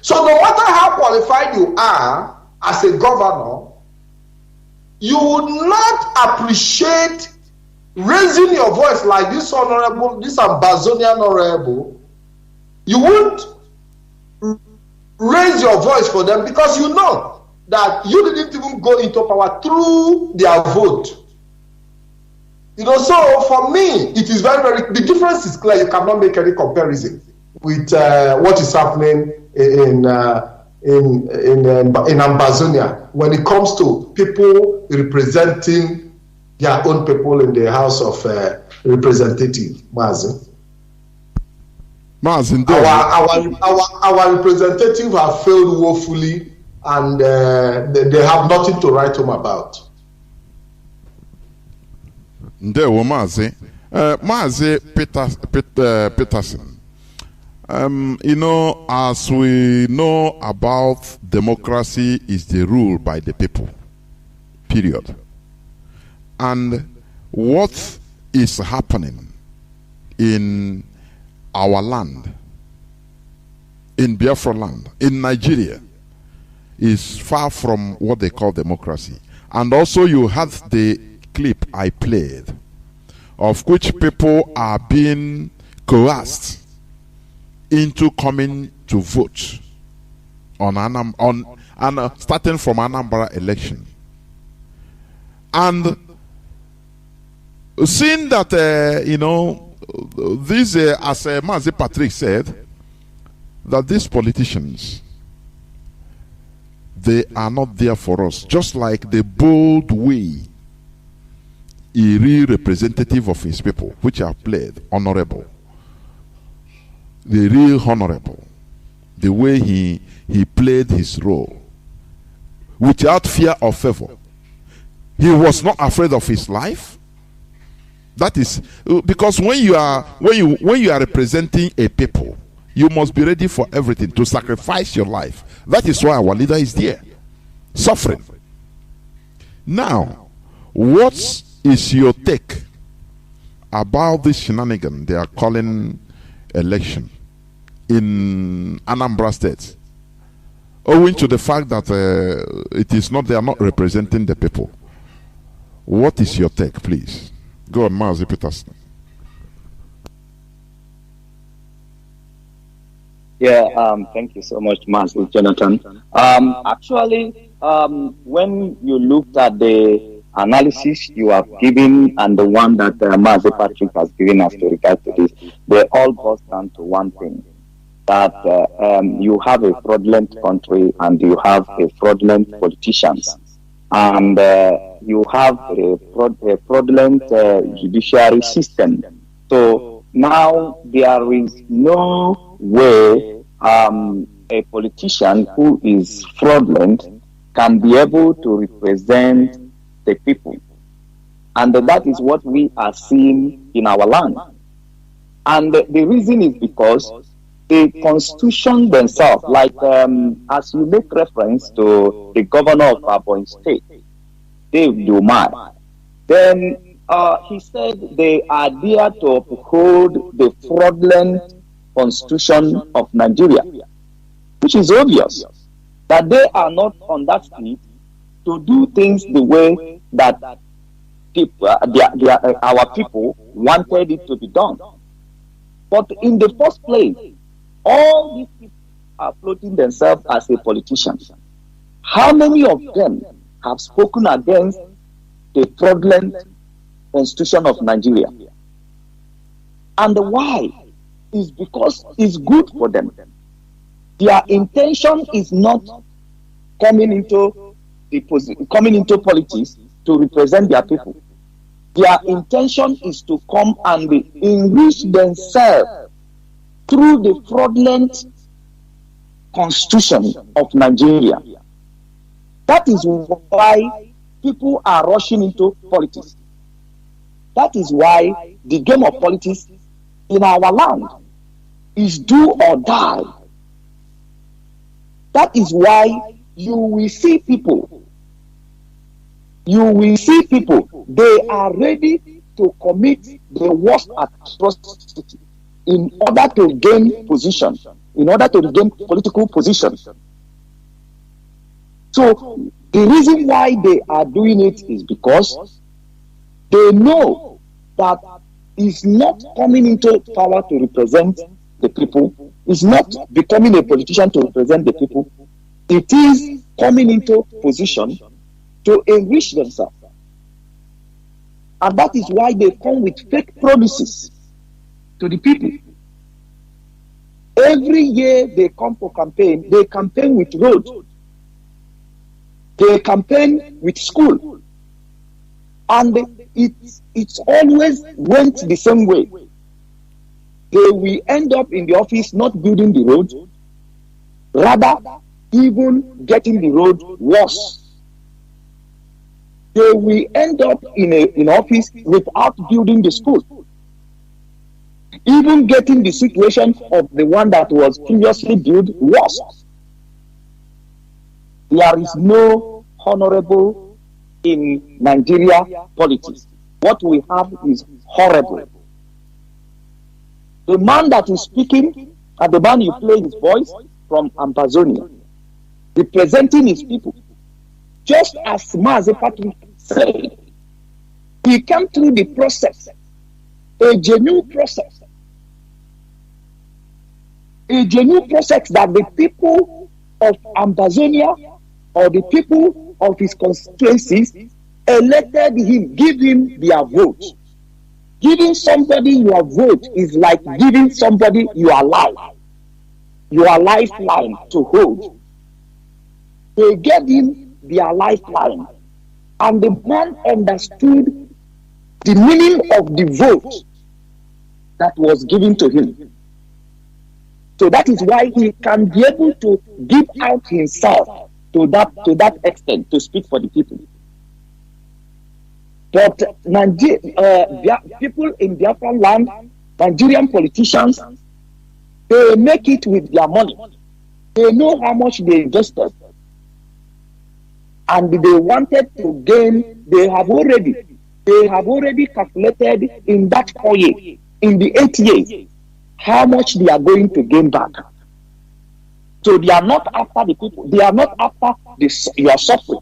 So no matter how qualified you are as a governor, you would not appreciate raising your voice like this honorable, this Ambazonian honorable. You won't raise your voice for them because you know that you didn't even go into power through their vote. So for me, it is very, very, the difference is clear. You cannot make any comparison with what is happening in Ambazonia when it comes to people representing their own people in the House of Representatives. Mazi. Our representatives have failed woefully. And they have nothing to write home about. Ndewo Mazi. Mazi Peterson. As we know about democracy is the rule by the people. Period. And what is happening in our land, in Biafra land, in Nigeria, is far from what they call democracy. And also you had the clip I played of which people are being coerced into coming to vote on starting from Anambra election. And seeing that These, as Mazi Patrick said, that these politicians, they are not there for us. Just like the bold way a real representative of his people, which are played honorable, the real honorable, the way he played his role without fear or favor. He was not afraid of his life. That is because when you are representing a people, you must be ready for everything, to sacrifice your life. That is why our leader is there, suffering. Now, what is your take about this shenanigan they are calling election in Anambra State, owing to the fact that they are not representing the people? What is your take, please? Go on, Mazi Peterson. Yeah, thank you so much, Mazi Jonathan. Actually, when you looked at the analysis you have given and the one that Mazi Patrick has given us to regard to this, they all boil down to one thing, that you have a fraudulent country and you have a fraudulent politicians, and you have a fraudulent judiciary system. So now there is no way a politician who is fraudulent can be able to represent the people. And that is what we are seeing in our land. And the reason is because the constitution themselves, like as you make reference to the governor of Abon State, Dave Dumar, then he said they are there to uphold the fraudulent constitution of Nigeria, which is obvious that they are not on that seat to do things the way that people, our people wanted it to be done. But in the first place, all these people are floating themselves as a politician. How many of them have spoken against the fraudulent constitution of Nigeria? And why? Is because it's good for them. Their intention is not coming into politics to represent their people. Their intention is to come and enrich themselves through the fraudulent constitution of Nigeria. That is why people are rushing into politics. That is why the game of politics in our land is do or die. That is why you will see people, they are ready to commit the worst atrocity in order to gain position, in order to gain political position. So the reason why they are doing it is because they know that is not coming into power to represent the people, is not becoming a politician to represent the people. It is coming into position to enrich themselves. And that is why they come with fake promises to the people. Every year they come for campaign, they campaign with road, they campaign with school, and it's always went the same way. They will end up in the office not building the road, rather even getting the road worse. They will end up in office without building the school, even getting the situation of the one that was previously built worse. There is no honorable in Nigeria politics. What we have is horrible. The man that is speaking, and the man you play his voice from Amazonia, representing his people, just as Mazi Patrick said, he came through the process, a genuine process that the people of Amazonia or the people of his constituencies elected him, give him their vote. Giving somebody your vote is like giving somebody your life, your lifeline to hold. They gave him their lifeline, and the man understood the meaning of the vote that was given to him. So that is why he can be able to give out himself to that extent to speak for the people. But people in Biafra land, Nigerian politicians, they make it with their money. They know how much they invested, and they wanted to gain. They have already calculated in that 4 years, in the 8 years, how much they are going to gain back. So they are not after the people. They are not after your suffering.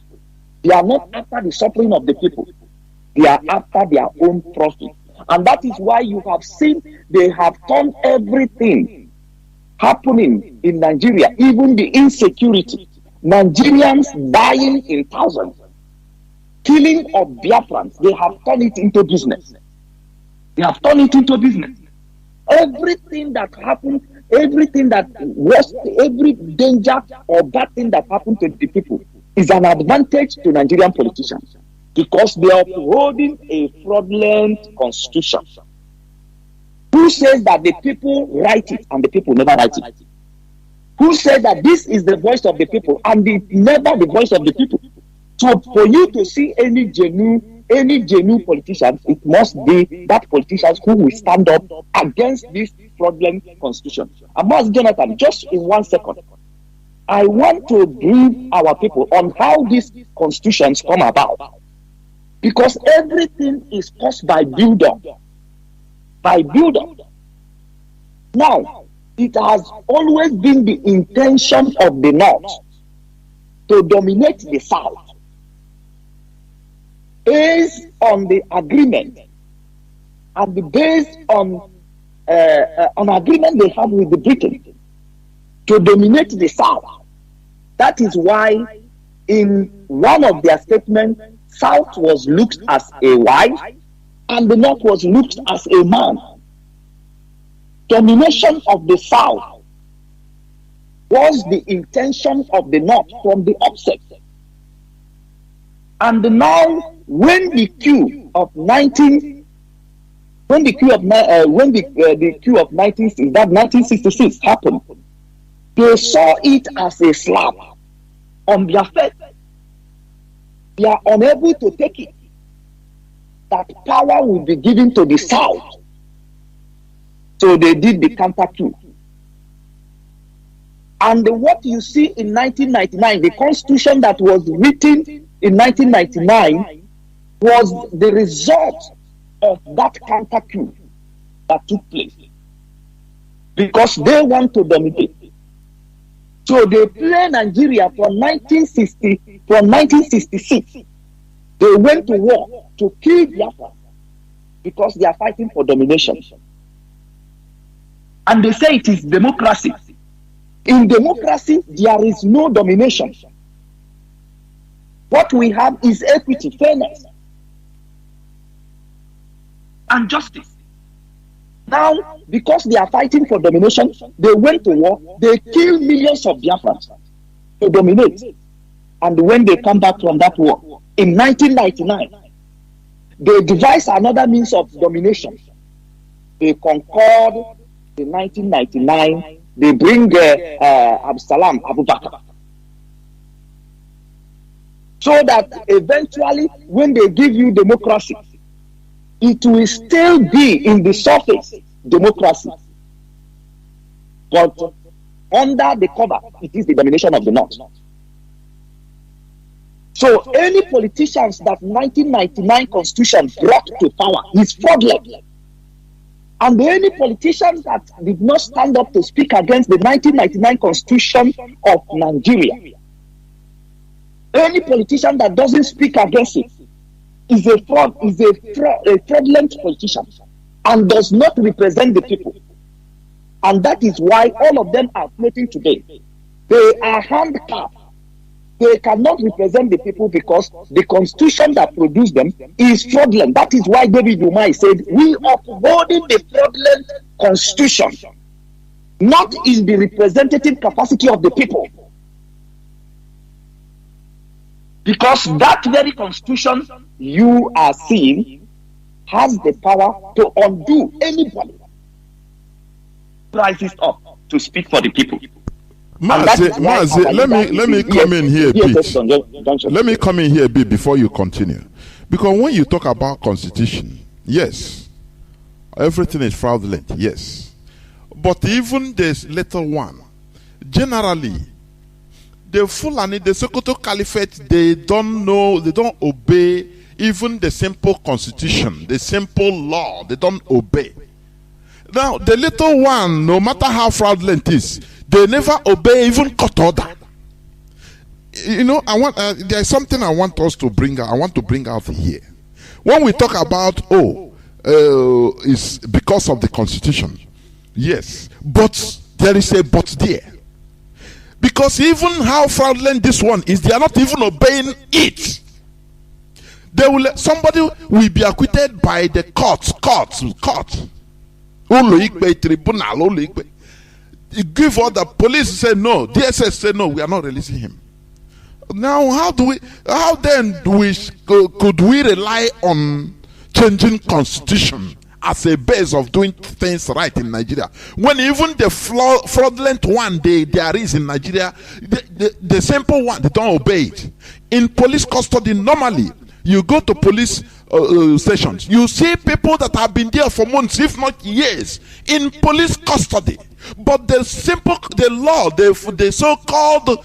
They are not after the suffering of the people. They are after their own profit. And that is why you have seen they have turned everything happening in Nigeria, even the insecurity. Nigerians dying in thousands, killing of Biafrans, they have turned it into business. They have turned it into business. Everything that happened, everything that was, every danger or bad thing that happened to the people is an advantage to Nigerian politicians, because they are upholding a fraudulent constitution. Who says that the people write it and the people never write it? Who said that this is the voice of the people and it's never the voice of the people? So for you to see any genuine politician, it must be that politicians who will stand up against this fraudulent constitution. Mazi Jonathan, just in 1 second, I want to brief our people on how these constitutions come about. Because everything is caused by build-up. By build-up. Now, it has always been the intention of the North to dominate the South, based on the agreement and based on an agreement they have with the Britain to dominate the South. That is why in one of their statements, South was looked as a wife and the North was looked as a man. Domination of the South was the intention of the North from the outset. And now, when the coup of 1966 happened, they saw it as a slap on their face. They are unable to take it. That power will be given to the South. So they did the counter coup. And what you see in 1999, the constitution that was written in 1999 was the result of that counter coup that took place. Because they want to dominate. So they play Nigeria from 1966. They went to war to kill Biafra because they are fighting for domination. And they say it is democracy. In democracy, there is no domination. What we have is equity, fairness, and justice. Now, because they are fighting for domination, they went to war, they killed millions of Biafrans to dominate. And when they come back from that war, in 1999, they devised another means of domination. They conquered in 1999, they bring Absalam Abu Bakr. So that eventually, when they give you democracy, it will still be in the surface democracy. But under the cover, it is the domination of the North. So any politicians that 1999 Constitution brought to power is fraudulent. And any politicians that did not stand up to speak against the 1999 Constitution of Nigeria, any politician that doesn't speak against it is a fraudulent politician and does not represent the people. And that is why all of them are floating today. They are handicapped They cannot represent the people because the constitution that produced them is fraudulent. That is why David Umai said, we upholding the fraudulent constitution, not in the representative capacity of the people. Because that very constitution you are seeing has the power to undo anybody who rises up to speak for the people. Mazi, let me come in here a bit. Let me come in here a bit before you continue. Because when you talk about constitution, yes, everything is fraudulent, yes. But even this little one, generally, the Fulani, the Sokoto Caliphate, they don't know, they don't obey even the simple constitution, the simple law, they don't obey. Now, the little one, no matter how fraudulent it is, they never obey even court order. You know, there's something I want us to bring out. I want to bring out here. When we talk about, it's because of the constitution. Yes, but there is a but there. Because even how fraudulent this one is, they are not even obeying it. Somebody will be acquitted by the court. Tribunal. You give order, police say no, DSS say no, we are not releasing him. Now, how then could we rely on changing constitution as a base of doing things right in Nigeria, when even the fraudulent one there is in Nigeria, the simple one, they don't obey it. In police custody, normally you go to police stations, you see people that have been there for months, if not years, in police custody. But the law, the so-called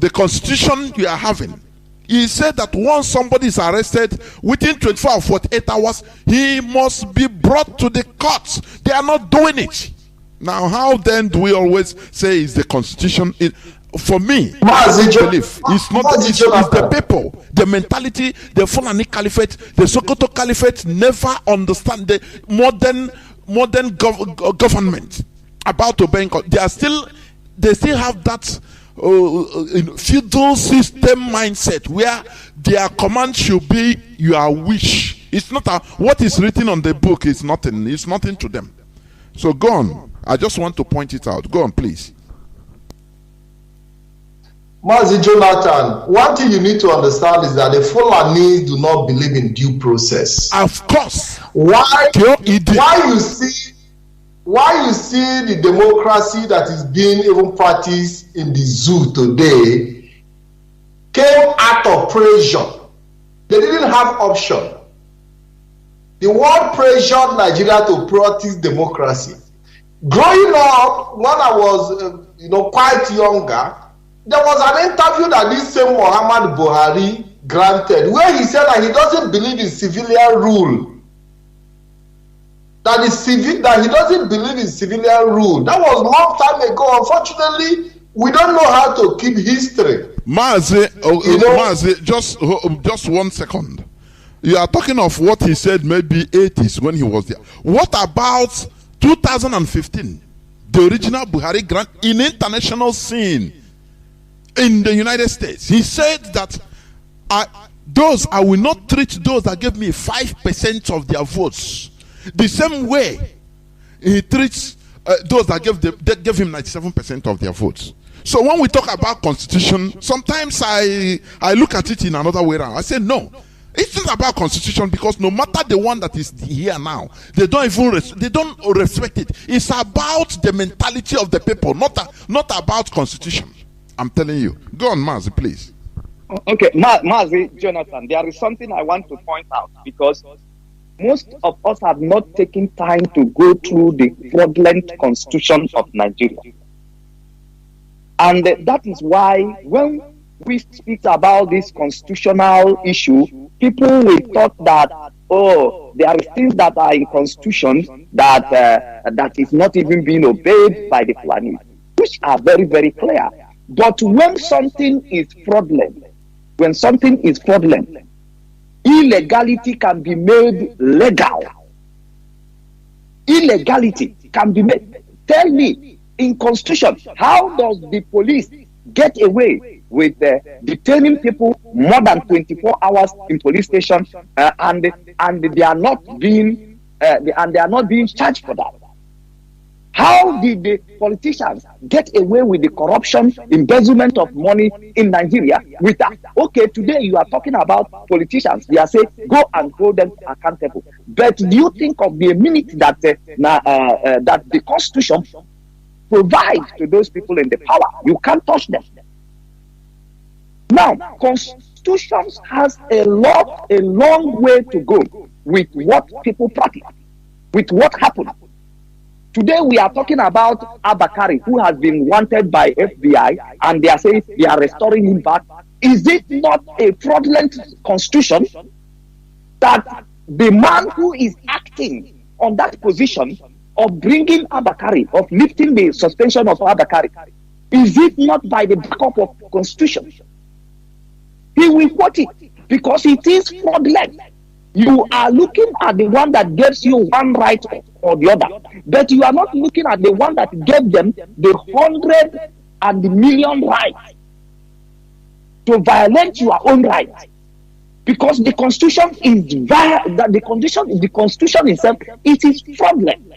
the constitution you are having, he said that once somebody is arrested, within 24 or 48 hours, he must be brought to the courts. They are not doing it. Now, how then do we always say is the constitution? For me, Mazi, belief it's the people, the mentality, the Fulani Caliphate, the Sokoto Caliphate never understand the modern government about obeying. They still have that feudal system mindset where their command should be your wish. It's not what is written on the book is nothing. It's nothing to them. So go on. I just want to point it out. Go on, please. Mazi Jonathan, one thing you need to understand is that the Fulani do not believe in due process. Of course. Why you see the democracy that is being even practiced in the zoo today came out of pressure. They didn't have option. The world pressured Nigeria to practice democracy. Growing up, when I was quite younger, there was an interview that this same Muhammad Buhari granted, where he said that he doesn't believe in civilian rule. That he doesn't believe in civilian rule. That was a long time ago. Unfortunately, we don't know how to keep history. Mazi, just 1 second. You are talking of what he said maybe 80s when he was there. What about 2015? The original Buhari grant in international scene in the United States. He said that I will not treat those that gave me 5% of their votes the same way he treats those that gave him 97% of their votes. So when we talk about constitution, sometimes I look at it in another way around. I say no, it's not about constitution, because no matter the one that is here now, they don't respect it. It's about the mentality of the people, not about constitution. I'm telling you. Go on, Mazi, please. Okay, Mazi, Jonathan, there is something I want to point out, because most of us have not taken time to go through the fraudulent constitution of Nigeria. And that is why when we speak about this constitutional issue, people will thought that, there are things that are in constitution that is not even being obeyed by the Fulani, which are very, very clear. But when something is fraudulent, illegality can be made legal. Illegality can be made. Tell me, in constitution, how does the police get away with detaining people more than 24 hours in police station, and they are not being charged for that? How did the politicians get away with the corruption, embezzlement of money in Nigeria? With that, okay, today you are talking about politicians. They are saying go and hold them accountable. But do you think of the minute that that the Constitution provides to those people in the power? You can't touch them. Now, Constitution has a long way to go with what people practice, with what happened. Today we are talking about Abakari, who has been wanted by FBI, and they are saying they are restoring him back. Is it not a fraudulent constitution that the man who is acting on that position of bringing Abakari, of lifting the suspension of Abakari, is it not by the backup of constitution? He will quote it because it is fraudulent. You are looking at the one that gives you one right or the other, but you are not looking at the one that gave them the 100 and the million rights to violate your own rights. Because the Constitution is the Constitution itself, it is fraudulent.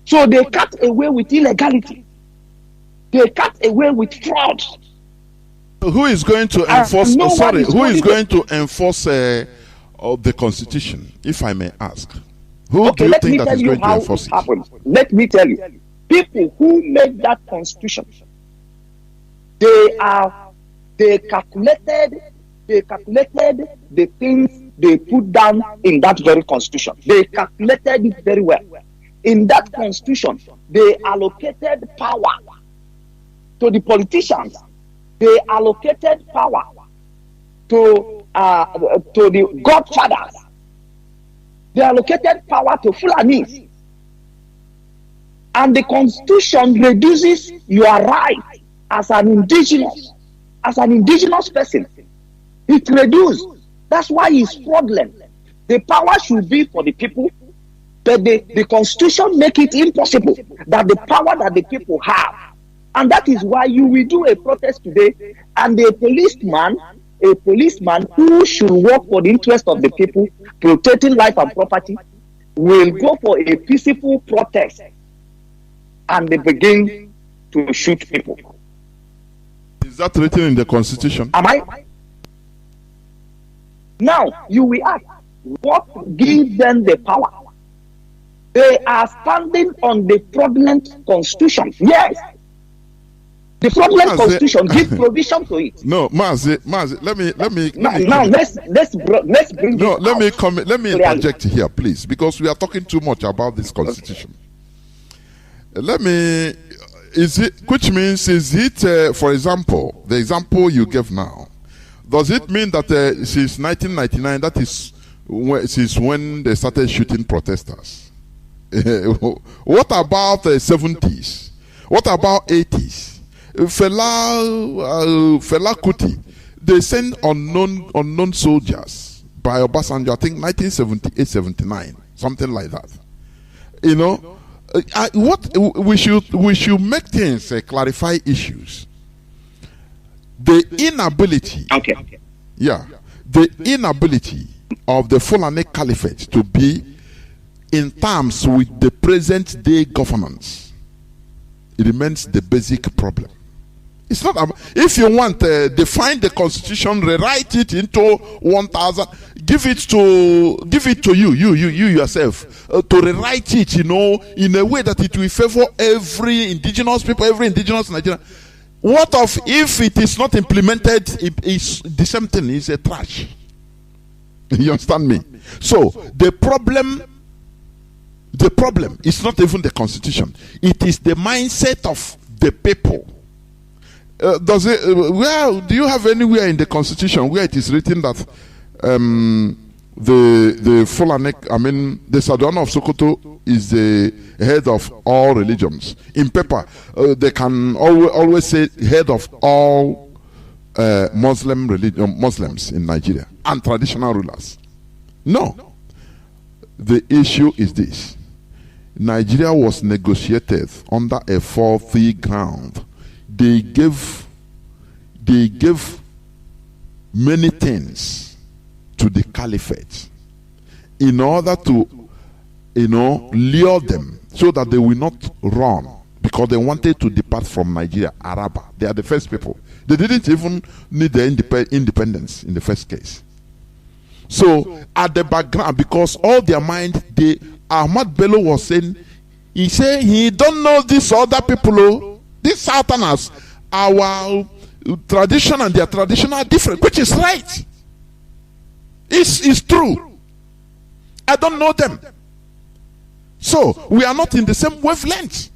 So they cut away with illegality. They cut away with fraud. Who is going to enforce? Who is going to enforce the Constitution, if I may ask? Who do you think that is going to enforce it? Let me tell you, people who made that Constitution, they calculated the things they put down in that very Constitution. They calculated it very well. In that Constitution, they allocated power to the politicians. They allocated power to the godfathers. They allocated power to Fulanis. And the Constitution reduces your right as an indigenous person. It reduces. That's why it's fraudulent. The power should be for the people, but the Constitution make it impossible that the power that the people have. And that is why you will do a protest today, and a policeman who should work for the interest of the people, protecting life and property, will go for a peaceful protest, and they begin to shoot people. Is that written in the Constitution? Am I? Now, you will ask, what gives them the power? They are standing on the fraudulent Constitution. Yes. The fraudulent Constitution gives provision to it. No, Mazi, let me interject here, please, because we are talking too much about this Constitution. Which means, is it, for example, the example you gave now, does it mean that since 1999, that is since when they started shooting protesters? What about the 70s? What about 80s? Fela Kuti, they sent unknown soldiers by Obasanjo, I think 1978, 79, something like that. You know, what we should make things clarify issues. The inability, the inability of the Fulani Caliphate to be in terms with the present day governance, it remains the basic problem. It's not if you want define the Constitution, rewrite it into 1,000, give it to you yourself to rewrite it, you know, in a way that it will favor every indigenous people, every indigenous Nigerian. What of if it is not implemented? It is the same thing. It's a trash. You understand me? So the problem is not even the Constitution. It is the mindset of the people. Do you have anywhere in the Constitution where it is written that the Fulani, the Sadwana of Sokoto is the head of all religions? In paper, they can always say head of all Muslims in Nigeria and traditional rulers. No. The issue is this. Nigeria was negotiated under a faulty ground. They gave they gave many things to the caliphate in order to, lure them so that they will not run, because they wanted to depart from Nigeria. Araba, they are the first people. They didn't even need the independence in the first case. So at the background, because all their mind, Ahmad Bello was saying, he said he don't know these other people, these Southerners, our tradition and their tradition are different, which is right. It's true. I don't know them. So we are not in the same wavelength.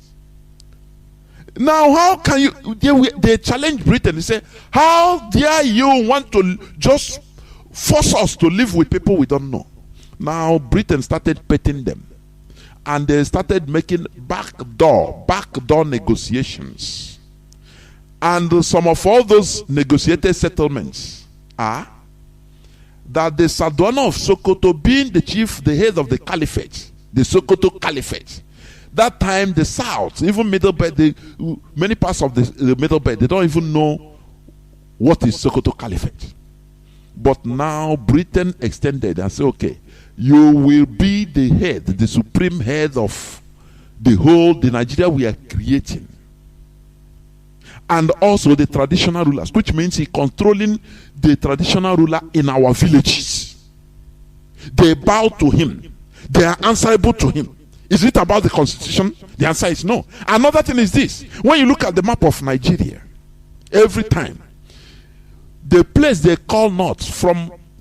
Now, how can you? They challenge Britain. They say, how dare you want to just force us to live with people we don't know? Now, Britain started petting them, and they started making backdoor negotiations. And some of all those negotiated settlements are that the Sadwana of Sokoto, being the head of the caliphate, the Sokoto Caliphate. That time, the South, even Middle Belt, many parts of the Middle Belt, they don't even know what is Sokoto Caliphate. But now Britain extended and said, okay, you will be the head, the supreme head of the Nigeria we are creating. And also the traditional rulers, which means he controlling the traditional ruler in our villages. They bow to him. They are answerable to him. Is it about the constitution? The answer is no. Another thing is this. When you look at the map of Nigeria, every time, the place they call north,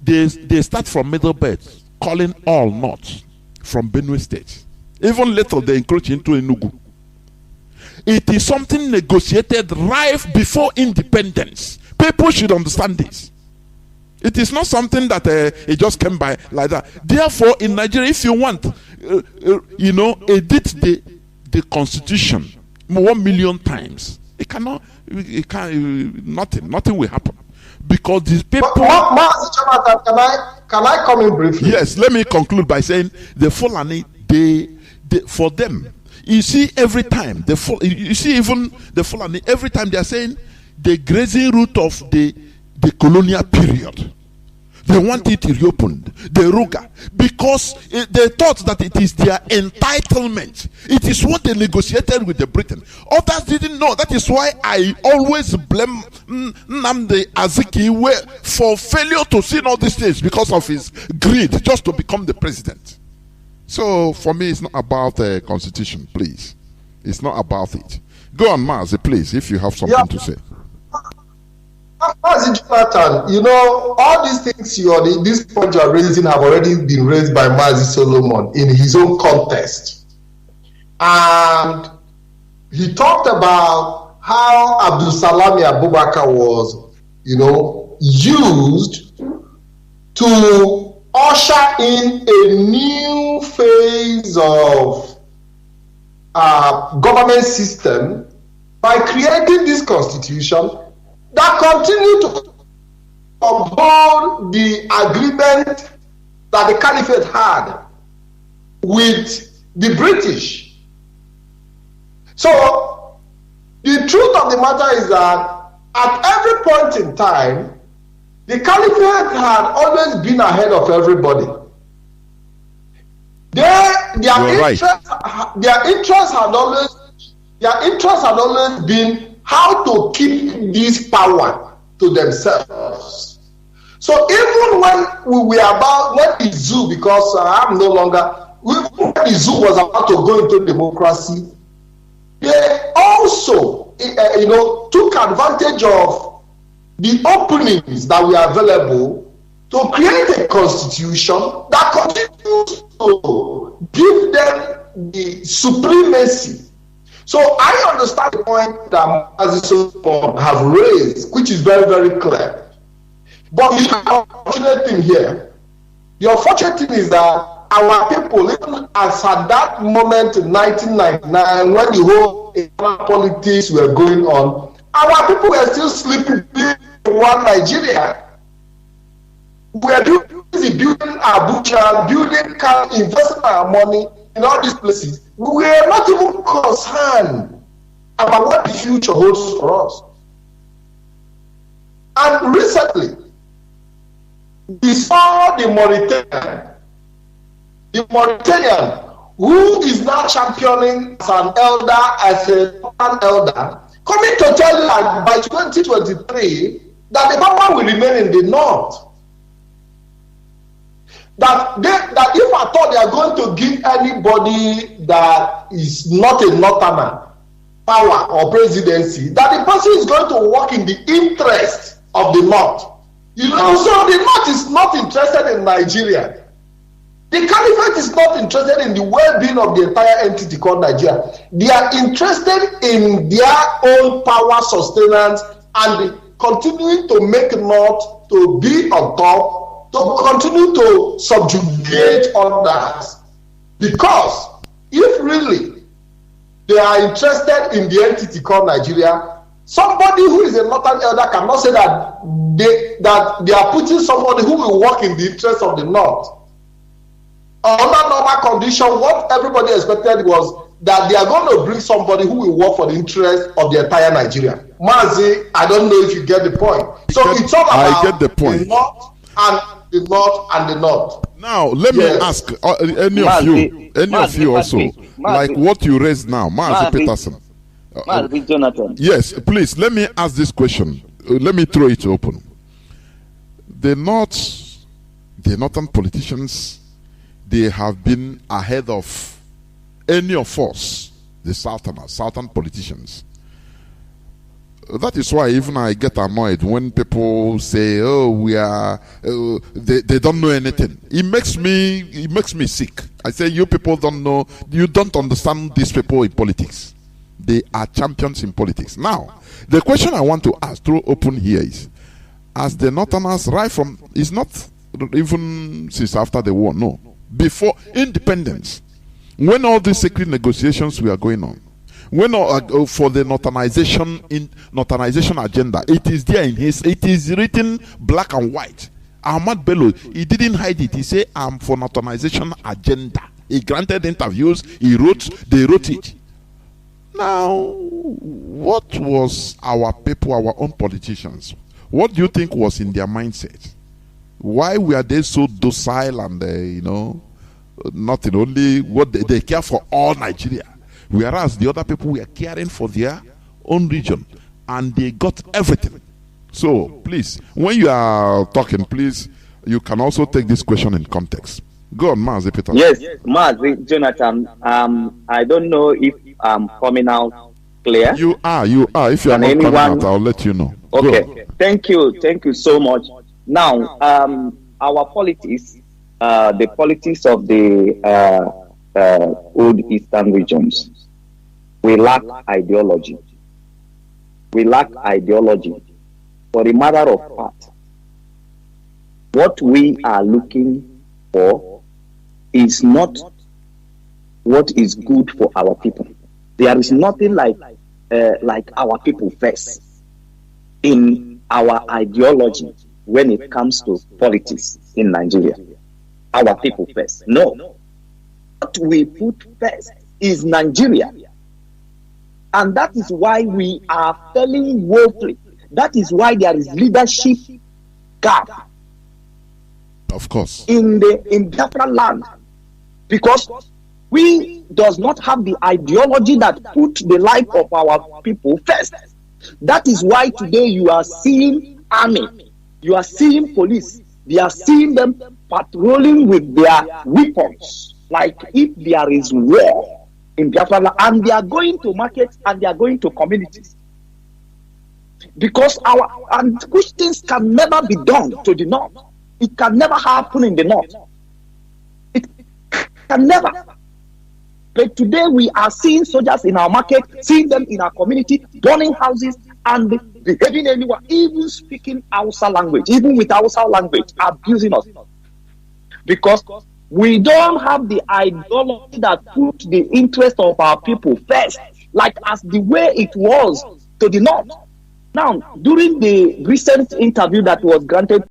they start from Middle Belt, calling all north from Benue State. Even later they encroach into Enugu. It is something negotiated right before independence. People should understand this. It is not something that it just came by like that. Therefore, in Nigeria, if you want, edit the constitution 1 million times, nothing will happen, because these people. Can I come in briefly? Yes, let me conclude by saying the Fulani, for them, you see, every time even the Fulani, every time they are saying the grazing route of the colonial period, they want it reopened, the Ruga, because they thought that it is their entitlement. It is what they negotiated with the Britain. Others didn't know. That is why I always blame Nnamdi Azikiwe for failure to see all these things, because of his greed just to become the president. So for me, it's not about the constitution, please. It's not about it. Go on, Mazi, please, if you have something to say. Mazi Jonathan, all these things this point you are raising have already been raised by Mazi Solomon in his own context. And he talked about how Abdul Salami Abubakar was, used to usher in a new phase of government system by creating this constitution that continue to uphold the agreement that the Caliphate had with the British. So, the truth of the matter is that at every point in time, the Caliphate had always been ahead of everybody. Their interest had always been how to keep this power to themselves. So even when the zoo, because I'm no longer, when the zoo was about to go into democracy, they also, took advantage of the openings that were available to create a constitution that continues to give them the supremacy. So I understand the point that Mazi have raised, which is very, very clear. But the unfortunate thing here, is that our people, even as at that moment in 1999, when the whole politics were going on, our people were still sleeping in one Nigeria. We are busy building Abuja, investing our money in all these places. We are not even concerned about what the future holds for us. And recently, we saw the Mauritanian who is now championing as an elder, coming to tell you that by 2023 that the power will remain in the north. That if I thought they are going to give anybody that is not a northerner power or presidency, that the person is going to work in the interest of the north. You know, so the north is not interested in Nigeria. The caliphate is not interested in the well-being of the entire entity called Nigeria. They are interested in their own power sustenance and continuing to make north to be on top, to continue to subjugate others. Because if really they are interested in the entity called Nigeria, somebody who is a northern elder cannot say that they are putting somebody who will work in the interest of the north. Under normal condition, what everybody expected was that they are going to bring somebody who will work for the interest of the entire Nigeria. Mazi, I don't know if you get the point. So it's all about I get the point. The north and the north and the north. Now, let me ask any of you also, like what you raised now, Mazi Peterson. Mazi Jonathan. Yes, please, let me ask this question. Let me throw it open. The northern politicians, they have been ahead of any of us, the southern politicians. That is why even I get annoyed when people say, "Oh, they don't know anything." It makes me sick. I say, "You people don't know. You don't understand these people in politics. They are champions in politics." Now, the question I want to ask, throw open here, is: as the Northerners, right from, is not even since after the war, no, before independence, when all these secret negotiations were going on, when for the Northernization agenda, it is there it is written black and white. Ahmad Bello, he didn't hide it. He said, "I'm for Northernization agenda." He granted interviews. They wrote it. Now, what was our people, our own politicians? What do you think was in their mindset? Why were they so docile and nothing, only what they care for all Nigeria, whereas the other people were caring for their own region and they got everything? So please, when you are talking, please, you can also take this question in context. Go on, Mazi Peter. Yes, Mazi Jonathan. I don't know if I'm coming out clear. You are. If you are not coming out, I'll let you know. Okay. Go. Thank you so much. Now, our politics, the politics of the old eastern regions, we lack ideology. For the matter of fact, what we are looking for is not what is good for our people. There is nothing like our people first in our ideology when it comes to politics in Nigeria. Our people first. No. What we put first is Nigeria. And that is why we are failing woefully. That is why there is leadership gap. Of course. In Biafra land. Because we does not have the ideology that put the life of our people first. That is why today you are seeing army, you are seeing police, they are seeing them patrolling with their weapons, like if there is war in Biafra, and they are going to markets and they are going to communities. Because which things can never be done to the north. It can never happen in the north. It can never. But today we are seeing soldiers in our market, seeing them in our community, burning houses and behaving anywhere, even speaking Hausa language, even with Hausa language, abusing us. Because we don't have the ideology that put the interest of our people first, like as the way it was to the north. Now, during the recent interview that was granted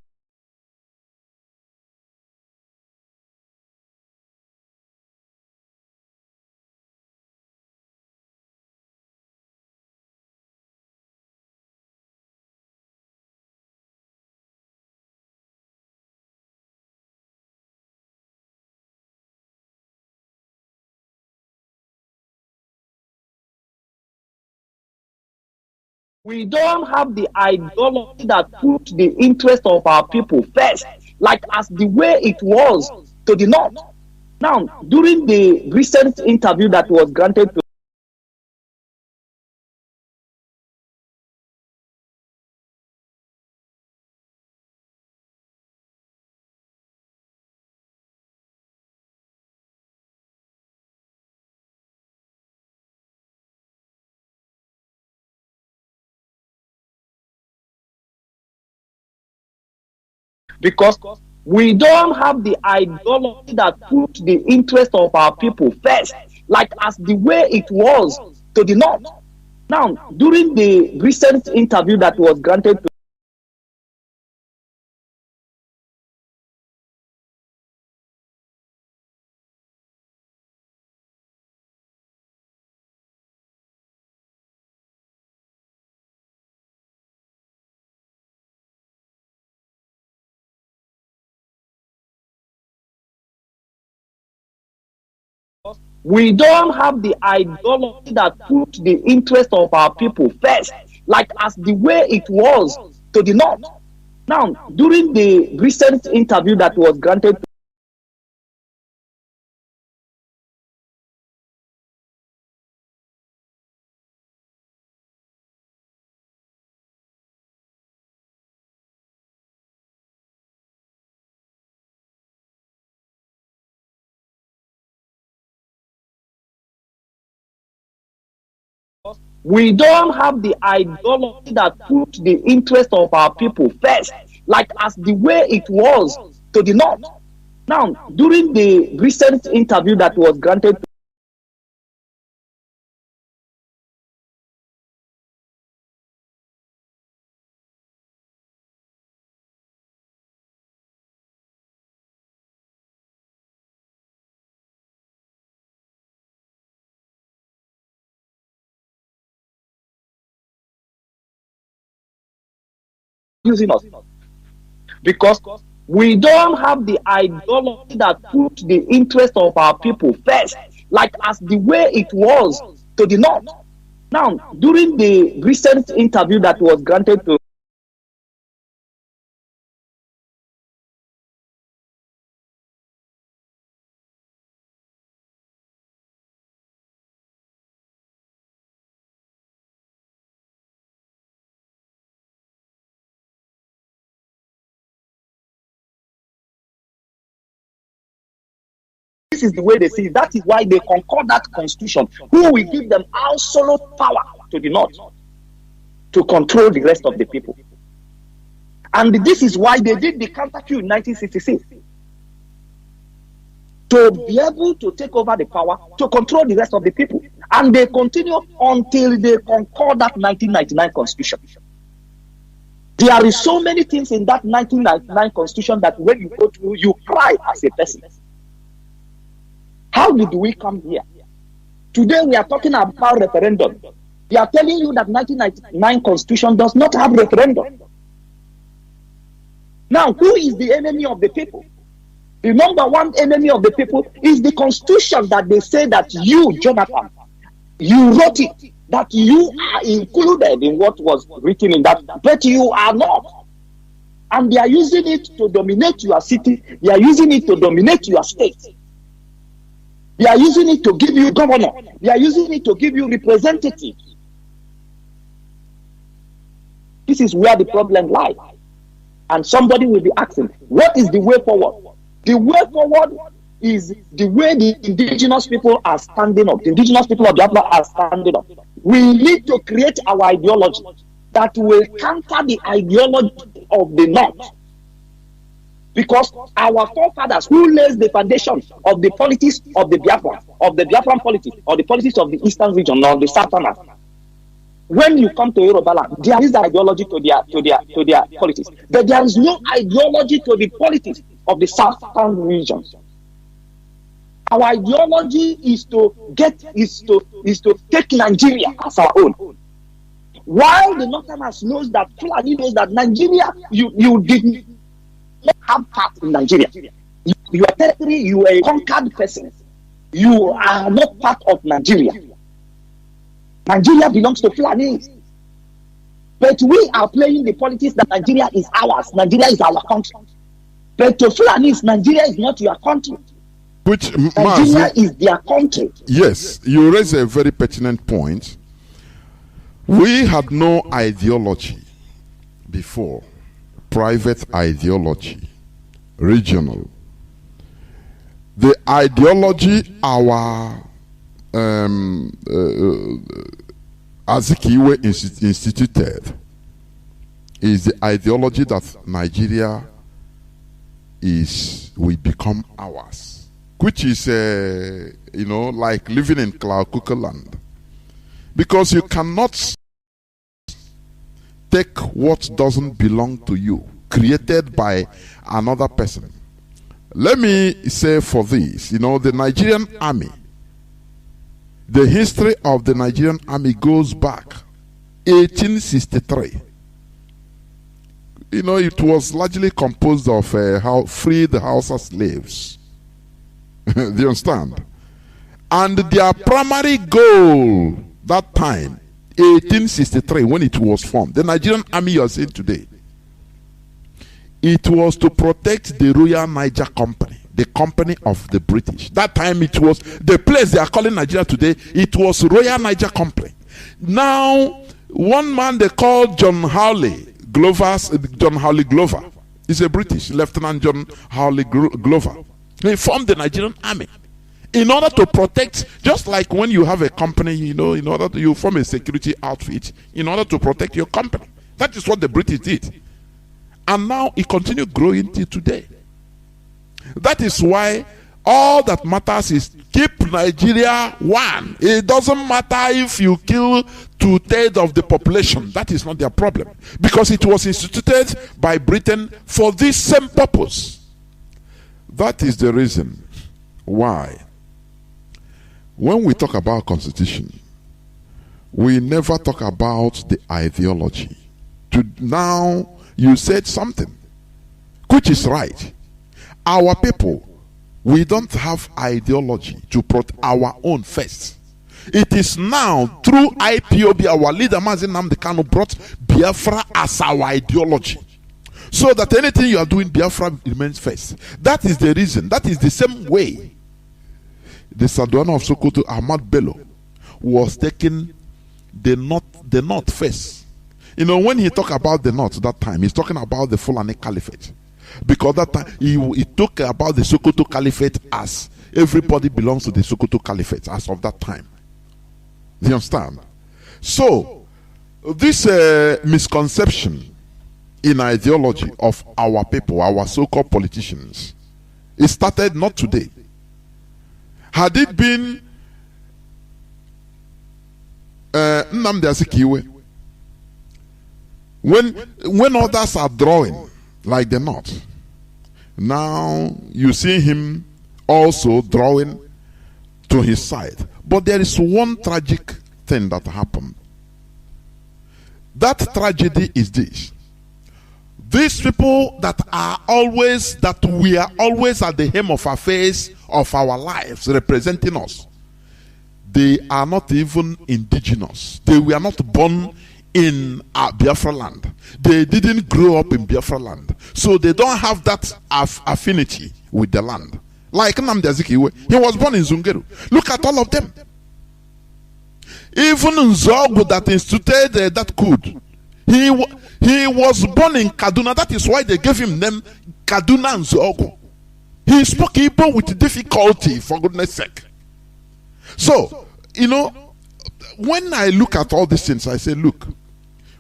We don't have the ideology that put the interest of our people first, like as the way it was to the north. Now, during the recent interview that was granted to because we don't have the ideology that put the interest of our people first, like as the way it was to the north. Now, during the recent interview that was granted to we don't have the ideology that put the interest of our people first, like as the way it was to the north. Now, during the recent interview that was granted to we don't have the ideology that put the interest of our people first, like as the way it was to the north. Now, during the recent interview that was granted to using us, because we don't have the ideology that put the interest of our people first, like as the way it was to the north. Now, during the recent interview that was granted to this is the way they see it. That is why they concord that constitution, who will give them absolute power to the north to control the rest of the people. And this is why they did the counter coup in 1966, to be able to take over the power to control the rest of the people. And they continue until they concord that 1999 constitution. There is so many things in that 1999 constitution that when you go through, you cry as a person. How did we come here? Today we are talking about referendum. They are telling you that 1999 constitution does not have referendum. Now, who is the enemy of the people? The number one enemy of the people is the constitution that they say that you, Jonathan, you wrote it, that you are included in what was written in that, but you are not. And they are using it to dominate your city. They are using it to dominate your state. They are using it to give you governor. They are using it to give you representative. This is where the problem lies. And somebody will be asking, what is the way forward? The way forward is the way the indigenous people are standing up. The indigenous people of Biafra are standing up. We need to create our ideology that will counter the ideology of the North. Because our forefathers who laid the foundation of the politics of the Biafra, of the Biafran politics, or the politics of the Eastern region, or the Southerners, when you come to Yoruba land, there is ideology to their politics, but there is no ideology to the politics of the Southern region. Our ideology is to take Nigeria as our own. While the Northerners knows that Fulani knows that Nigeria, you did not have part in Nigeria. You are territory, you are a conquered person. You are not part of Nigeria. Nigeria belongs to Fulani. But we are playing the politics that Nigeria is ours. Nigeria is our country. But to Fulanis, Nigeria is not your country. Which Nigeria is their country. Yes, you raise a very pertinent point. We had no ideology before. Private ideology, regional. The ideology our Azikiwe instituted is the ideology that Nigeria will become ours, which is like living in cloud cuckoo land, because you cannot take what doesn't belong to you, created by another person. Let me say for this, the Nigerian army, the history of the Nigerian army goes back 1863. It was largely composed of how free the Hausa slaves. Do you understand? And their primary goal that time, 1863, when it was formed, the Nigerian army you are seeing today, it was to protect the Royal Niger Company, the company of the British. That time it was the place they are calling Nigeria today. It was Royal Niger Company. Now, one man they called John Hawley Glover. He's a British, Lieutenant John Hawley Glover. He formed the Nigerian army in order to protect, just like when you have a company, in order to, you form a security outfit in order to protect your company. That is what the British did. And now it continues growing till today. That is why all that matters is keep Nigeria one. It doesn't matter if you kill 2/3 of the population. That is not their problem, because it was instituted by Britain for this same purpose. That is the reason why when we talk about constitution, we never talk about the ideology. Now you said something which is right. Our people, we don't have ideology to protect our own first. It is now through IPOB, our leader Mazi Nnamdi Kanu brought Biafra as our ideology, so that anything you are doing, Biafra remains first. That is the reason. That is the same way the Sadwana of Sokoto, Ahmad Bello, was taking the north first. When he talked about the north that time, he's talking about the Fulani Caliphate. Because that time he talked about the Sokoto Caliphate as everybody belongs to the Sokoto Caliphate as of that time. Do you understand? So, this misconception in ideology of our people, our so-called politicians, it started not today. Had it been Nnamdi Azikiwe, when others are drawing like the North, now you see him also drawing to his side. But there is one tragic thing that happened. That tragedy is this: these people that we are always at the hem of affairs of our lives, representing us, they are not even indigenous. They were not born in Biafra land. They didn't grow up in Biafra land, so they don't have that affinity with the land. Like Nnamdi Azikiwe, he was born in Zungeru. Look at all of them. Even Nzogu that instituted that code, he was born in Kaduna. That is why they gave him name Kaduna Nzogu. He spoke Igbo with difficulty, for goodness sake. So, when I look at all these things, I say, look,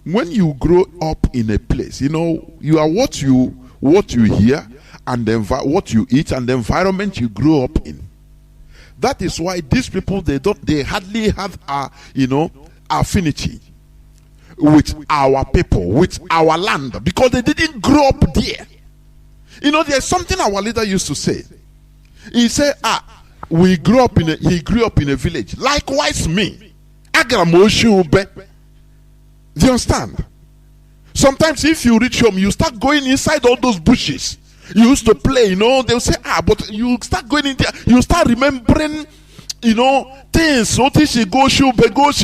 when you grow up in a place, you are what you hear, and then what you eat, and the environment you grow up in. That is why these people, they hardly have affinity with our people, with our land, because they didn't grow up there. There's something our leader used to say. He said, he grew up in a village. Likewise me. Do you understand? Sometimes if you reach home, you start going inside all those bushes. You used to play, they'll say, but you start going in there, you start remembering, things.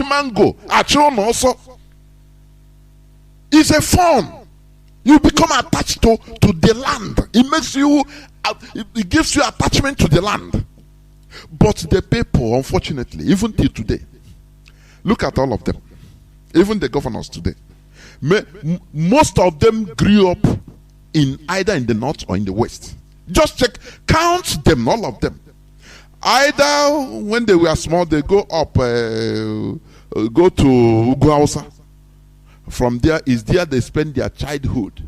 Mango, also. It's a form. You become attached to the land. It makes you, it gives you attachment to the land. But the people, unfortunately, even till today, look at all of them. Even the governors today. Most of them grew up in either in the north or in the west. Just check, count them, all of them. Either when they were small, they go up, go to HAUSA. From there is there they spend their childhood.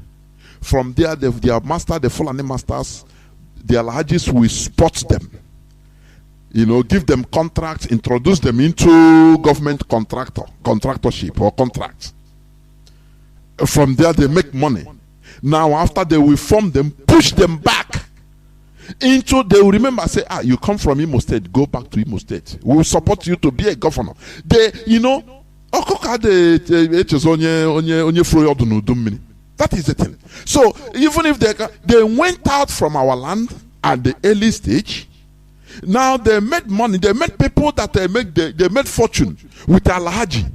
From there, their master, the Fulani masters, the Alhajis will spot them. You know, give them contracts, introduce them into government contractorship or contracts. From there, they make money. Now, after they will form them, push them back into, they will remember, say, you come from Imo State, go back to Imo State. We will support you to be a governor. They, you know, that is the thing. So, even if they went out from our land at the early stage, now they made money, they made people that they made fortune with Alhaji.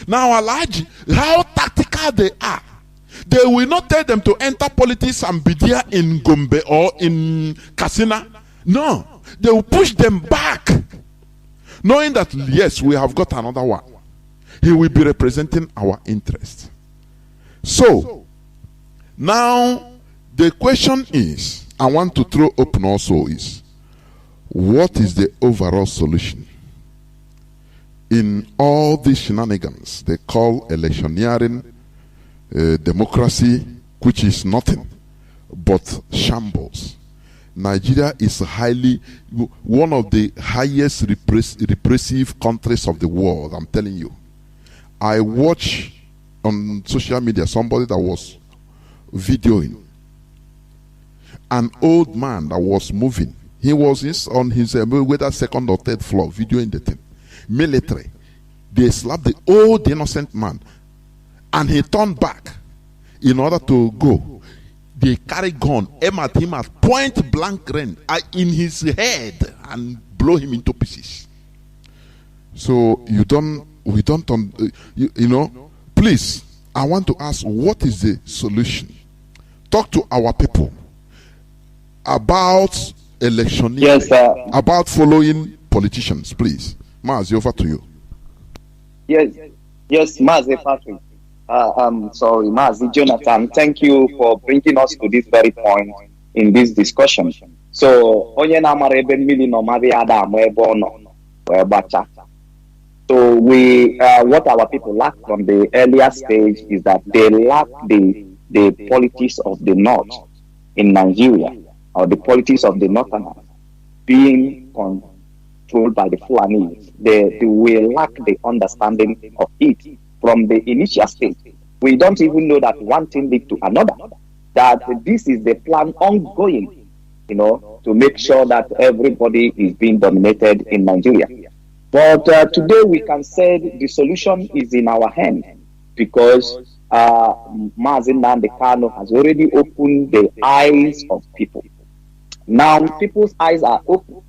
Now Alhaji, how tactical they are. They will not tell them to enter politics and be there in Gombe or in Katsina. No, they will push them back. Knowing that, yes, we have got another one. He will be representing our interest. So, now the question is, I want to throw open also is, what is the overall solution in all these shenanigans they call electioneering, democracy, which is nothing but shambles? Nigeria is one of the highest repressive countries of the world. I'm telling you. I watch on social media somebody that was videoing an old man that was moving. He was on his whether second or third floor videoing the thing. Military. They slapped the old innocent man and he turned back in order to go. They carried gun, aim at him at point blank range in his head and blow him into pieces. So you know, please, I want to ask, what is the solution? Talk to our people about electioneering, about following politicians, please. Mazi, over to you. Yes, Mazi Patrick. Sorry, Mazi Jonathan. Thank you for bringing us to this very point in this discussion. So, so what our people lack from the earlier stage is that they lack the politics of the North in Nigeria, or the politics of the Northerners being controlled by the Fulanis. They will lack the understanding of it from the initial stage. We don't even know that one thing leads to another, that this is the plan ongoing, you know, to make sure that everybody is being dominated in Nigeria. But today we can say the solution is in our hand, because Mazi Nnamdi Kanu has already opened the eyes of people. Now people's eyes are open.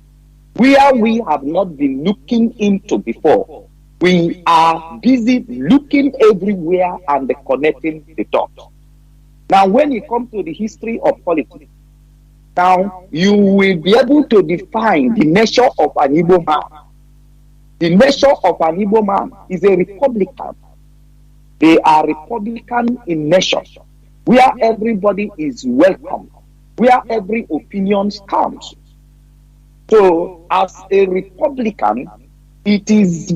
Where we have not been looking into before, we are busy looking everywhere and connecting the dots. Now when you come to the history of politics, now you will be able to define the nature of an Igbo man. The nature of an Igbo man is a Republican. They are Republican in nature, where everybody is welcome, where every opinion counts. So, as a Republican, it is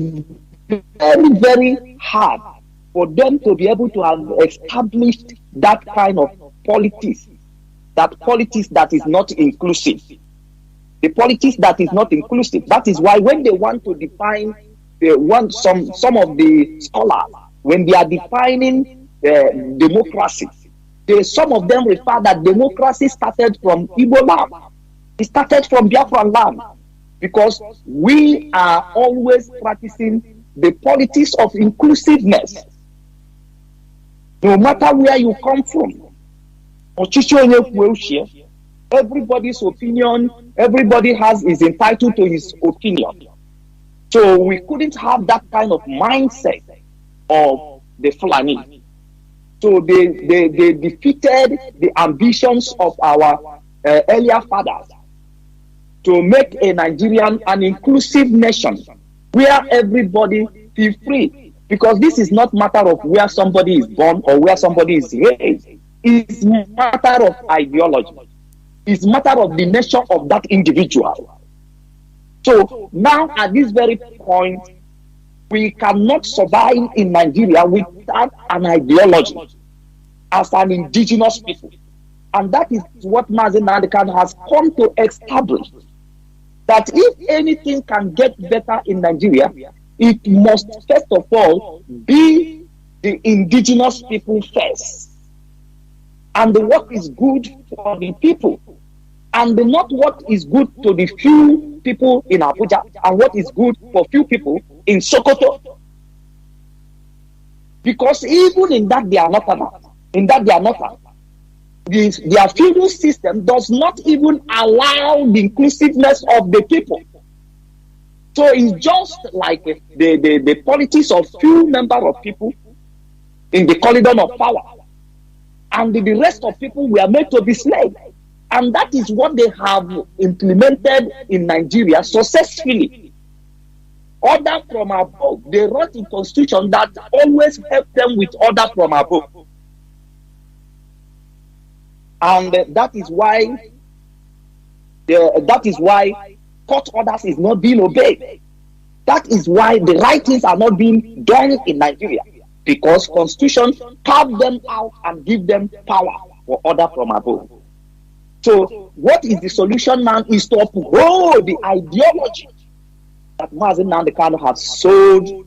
very, very hard for them to be able to have established that kind of politics that is not inclusive. The politics that is not inclusive. That is why when they want to define, some of the scholars, when they are defining democracy, some of them refer that democracy started from Igbo land. It started from Biafra land, because we are always practicing the politics of inclusiveness. No matter where you come from, everybody's opinion, everybody is entitled to his opinion. So we couldn't have that kind of mindset of the Fulani. So they defeated the ambitions of our earlier fathers to make a Nigerian an inclusive nation where everybody feel free. Because this is not matter of where somebody is born or where somebody is raised. It's matter of ideology. It's matter of the nature of that individual. So now at this very point, we cannot survive in Nigeria without an ideology as an indigenous people. And that is what Mazi Nnamdi has come to establish. That if anything can get better in Nigeria, it must first of all be the indigenous people first. And what is good for the people. And not what is good to the few people in Abuja and what is good for few people in Sokoto. Because even in that they are not enough. In that they are not enough. Their feudal system does not even allow the inclusiveness of the people. So it's just like the politics of few number of people in the corridor of power. And the rest of people were made to be slaves. And that is what they have implemented in Nigeria successfully. Order from above. They wrote a constitution that always helped them with order from above. And that is why court orders is not being obeyed. That is why the right things are not being done in Nigeria. Because constitution carve them out and give them power for order from above. So what is the solution now is to uphold the ideology that Mazi Nnamdi has sold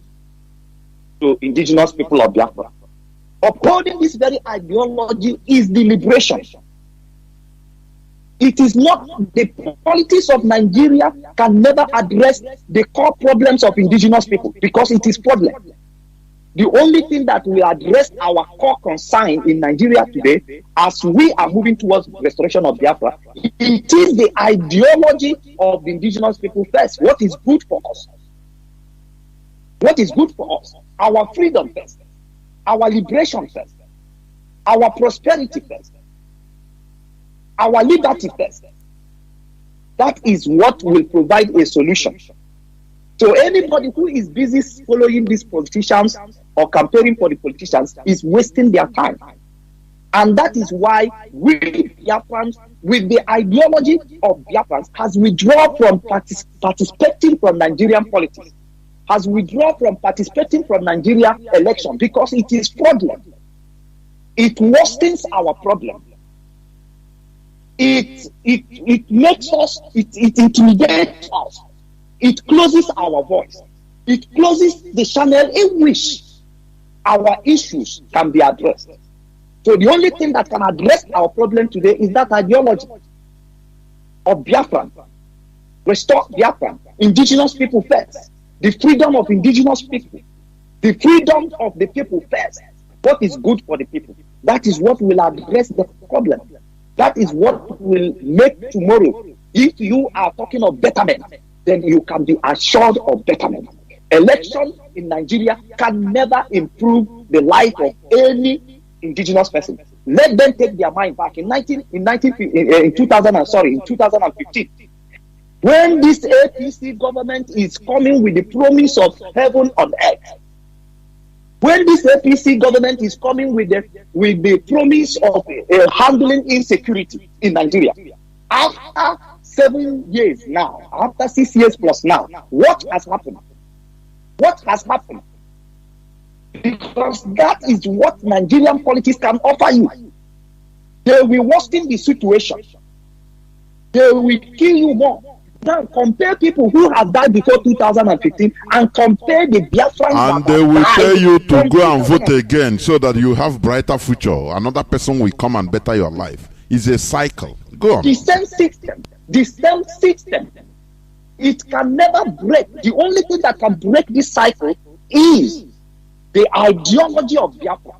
to indigenous people of Biafra. Upholding this very ideology is the liberation. It is not the politics of Nigeria can never address the core problems of indigenous people because it is problem. The only thing that will address our core concern in Nigeria today, as we are moving towards restoration of Biafra, it is the ideology of the indigenous people first. What is good for us? What is good for us? Our freedom first, our liberation first, our prosperity first, our liberty first. That is what will provide a solution. So anybody who is busy following these politicians or campaigning for the politicians is wasting their time. And that is why we Biafrans, with the ideology of Biafrans, has withdrawn from participating from Nigerian politics, has withdrawn from participating from Nigeria election because it is fraudulent. It worsens our problem. It makes us, it intimidates us. It closes our voice. It closes the channel in which our issues can be addressed. So the only thing that can address our problem today is that ideology of Biafra. Restore Biafra. Indigenous people first. The freedom of indigenous people. The freedom of the people first. What is good for the people? That is what will address the problem. That is what will make tomorrow. If you are talking of betterment, then you can be assured of betterment. Election in Nigeria can never improve the life of any indigenous person. Let them take their mind back. In 2015, when this APC government is coming with the promise of heaven on earth, when this APC government is coming with the promise of handling insecurity in Nigeria, after 7 years now, after 6 years plus now, what has happened? What has happened? Because that is what Nigerian politics can offer you. They will worsen the situation. They will kill you more. Now compare people who have died before 2015 and compare the Biafrans. And they will tell you to go and vote again so that you have brighter future. Another person will come and better your life. It's a cycle. Go on. The same system. It can never break. The only thing that can break this cycle is the ideology of Biafra.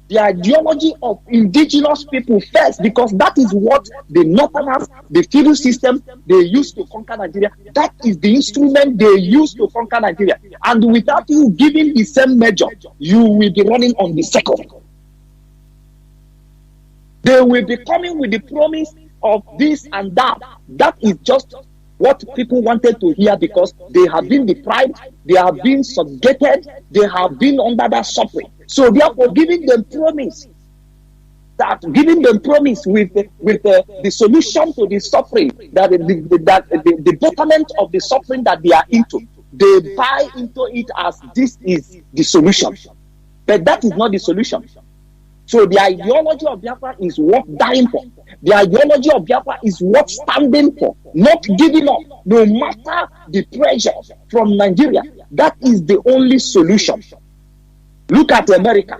The ideology of indigenous people first, because that is what the Northerners, the feudal system, they used to conquer Nigeria. That is the instrument they used to conquer Nigeria. And without you giving the same measure, you will be running on the second. They will be coming with the promise of this and that. That is just what people wanted to hear because they have been deprived, they have been subjugated, they have been under that suffering. So therefore, giving them promise with the solution to the suffering, the betterment of the suffering that they are into, they buy into it as this is the solution. But that is not the solution. So the ideology of Biafra is worth dying for. The ideology of Biafra is worth standing for, not giving up, no matter the pressure from Nigeria. That is the only solution. Look at America.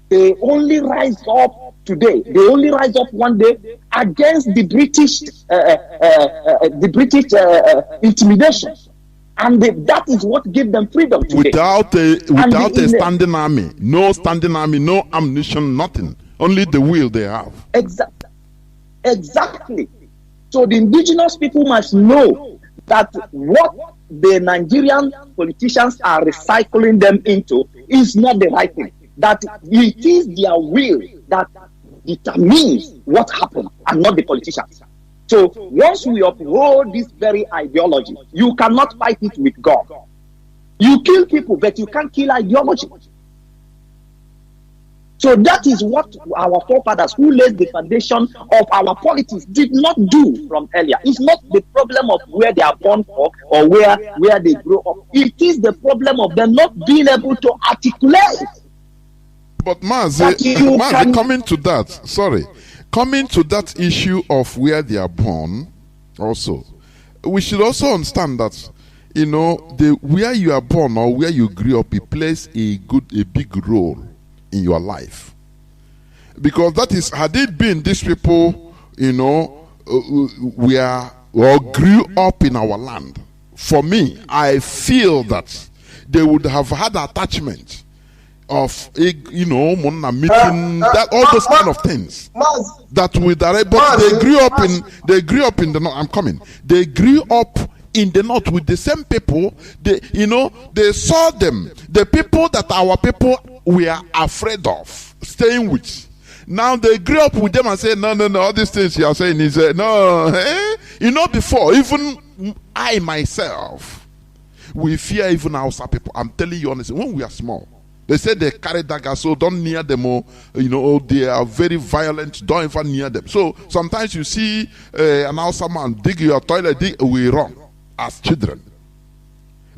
They only rise up today. They only rise up one day against the British intimidation. And that is what gave them freedom today. Without a standing army, no standing army, no ammunition, nothing. Only the will they have. Exactly. So the indigenous people must know that what the Nigerian politicians are recycling them into is not the right thing. That it is their will that determines what happened and not the politicians. So once we uphold this very ideology, you cannot fight it with God. You kill people, but you can't kill ideology. So that is what our forefathers who laid the foundation of our politics did not do from earlier. It's not the problem of where they are born from or where they grow up. It is the problem of them not being able to articulate. But Mazi, coming to that issue of where they are born, also, we should also understand that, where you are born or where you grew up, it plays a big role in your life. Because that is, had it been these people, grew up in our land, for me, I feel that they would have had attachment of meeting that all those kind of things that would direct, but they grew up in the north. I'm coming. They grew up in the north with the same people. They saw them, the people that our people were afraid of staying with. Now they grew up with them and say, no, all these things you are saying is no. Before, even I myself, we fear even Hausa people. I'm telling you honestly, when we are small, they say they carry daggers, so don't near them. They are very violent. Don't ever near them. So sometimes you see an Hausa man dig your toilet, we run as children.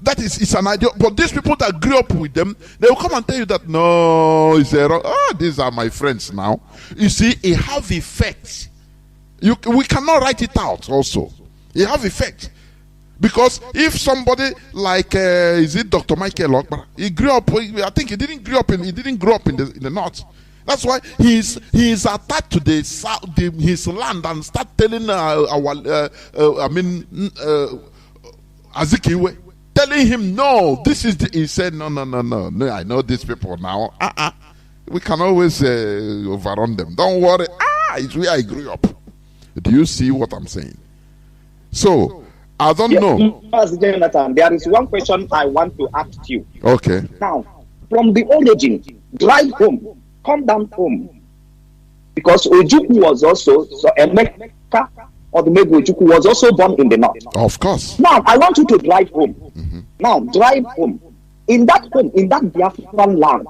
That is, it's an idea. But these people that grew up with them, they will come and tell you that no, it's a wrong. These are my friends now. You see, it have effects. We cannot write it out. Also, it have effect. Because if somebody like is it Dr. Michael Okpara, he grew up. I think he didn't grow up in the north. That's why he's attached to the south, his land, and start telling Azikiwe, telling him no. This is he said no. I know these people now. We can always overrun them. Don't worry. It's where I grew up. Do you see what I'm saying? So. I don't know. Jonathan, there is one question I want to ask you. Okay. Now, from the origin, drive home, come down home. Because Ojukwu was also, Emeka or the Megu Ojukwu was also born in the north. Of course. Now, I want you to drive home. Mm-hmm. Now, drive home. In that Biafran land,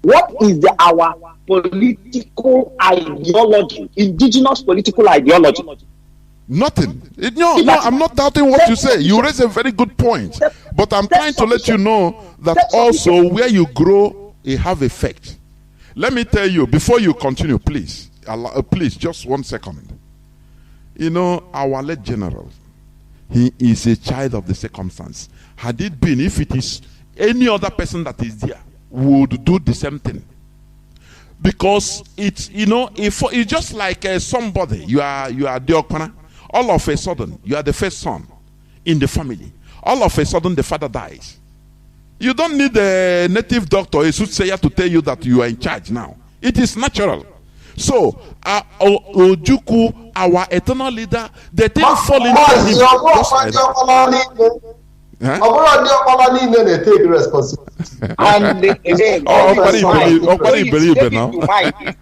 what is our political ideology, indigenous political ideology? Nothing. No, I'm not doubting what you say. You raise a very good point. But I'm trying to let you know that also where you grow, it have effect. Let me tell you, before you continue, please, just 1 second. Our late general, he is a child of the circumstance. Had it been, if it is any other person that is there, would do the same thing. Because it's, if it's just like somebody, you are Diokpana. All of a sudden, you are the first son in the family. All of a sudden, the father dies. You don't need a native doctor, a soothsayer, to tell you that you are in charge now. It is natural. So, Ojukwu, our eternal leader, they didn't fall into him. Just like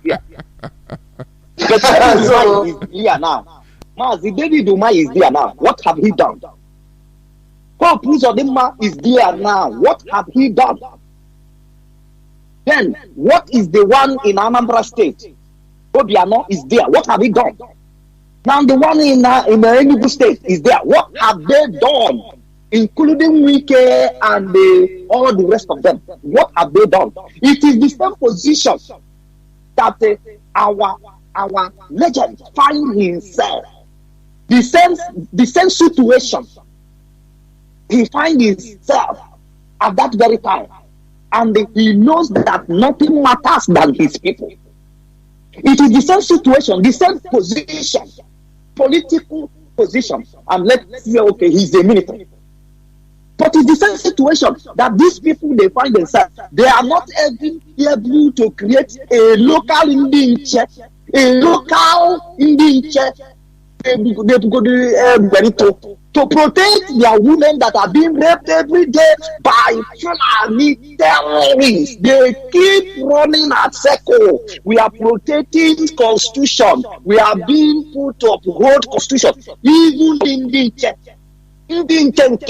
But David Umahi is here now. Mazi, David Umahi is there now. What have he done? Paul Uzodimma is there now. What have he done? Then, what is the one in Anambra State? Obiano is there. What have he done? Now, the one in Enugu State is there. What have they done? Including Wike and all the rest of them. What have they done? It is the same position that our legend find himself. The same situation. He finds himself at that very time. And he knows that nothing matters than his people. It is the same situation, the same position, political position. And let's say, okay, he's a military. But it's the same situation that these people, they find themselves. They are not even able to create a local Indian check, to protect their women that are being raped every day by Fulani terrorists. They keep running at circle. We are protecting Constitution. We are being put to uphold Constitution. Even Indian check. Indian check.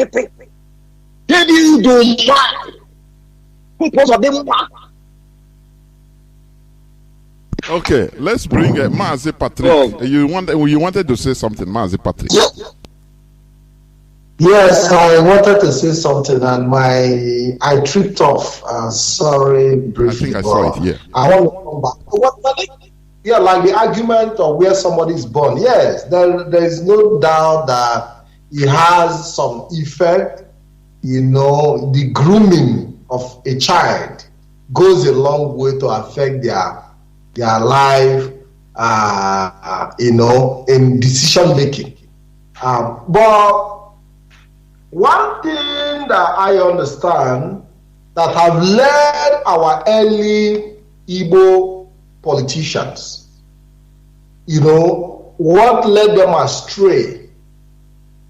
They didn't do why. Because of them. Okay, let's bring Mazi Patrick. Oh. You wanted to say something, Mazi Patrick. Yes, I wanted to say something and I tripped off. Sorry, briefly. I think I saw it, yeah. I want to come back. Yeah, like the argument of where somebody is born. Yes, there is no doubt that it has some effect. You know, the grooming of a child goes a long way to affect their life, you know, in decision making. But one thing that I understand that have led our early Igbo politicians, you know, what led them astray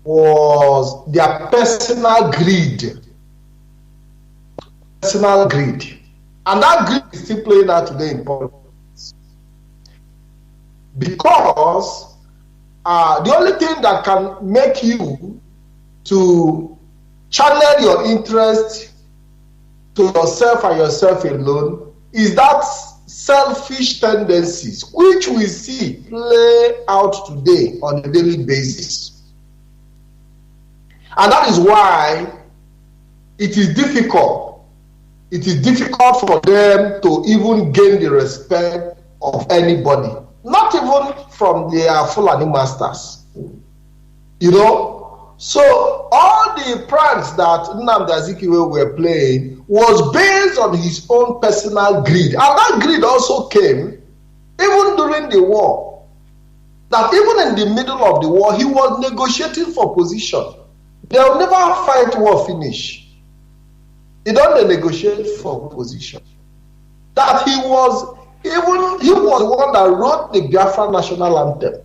was their personal greed. Personal greed. And that greed is still playing out today in politics. Because the only thing that can make you to channel your interest to yourself and yourself alone is that selfish tendencies which we see play out today on a daily basis. And that is why it is difficult. It is difficult for them to even gain the respect of anybody, not even from their Fulani masters. You know, so all the pranks that Nnamdi Azikiwe were playing was based on his own personal greed. And that greed also came even during the war. That even in the middle of the war, he was negotiating for position. They will never fight war finish. They don't negotiate for position. That he was the one that wrote the Biafra national anthem.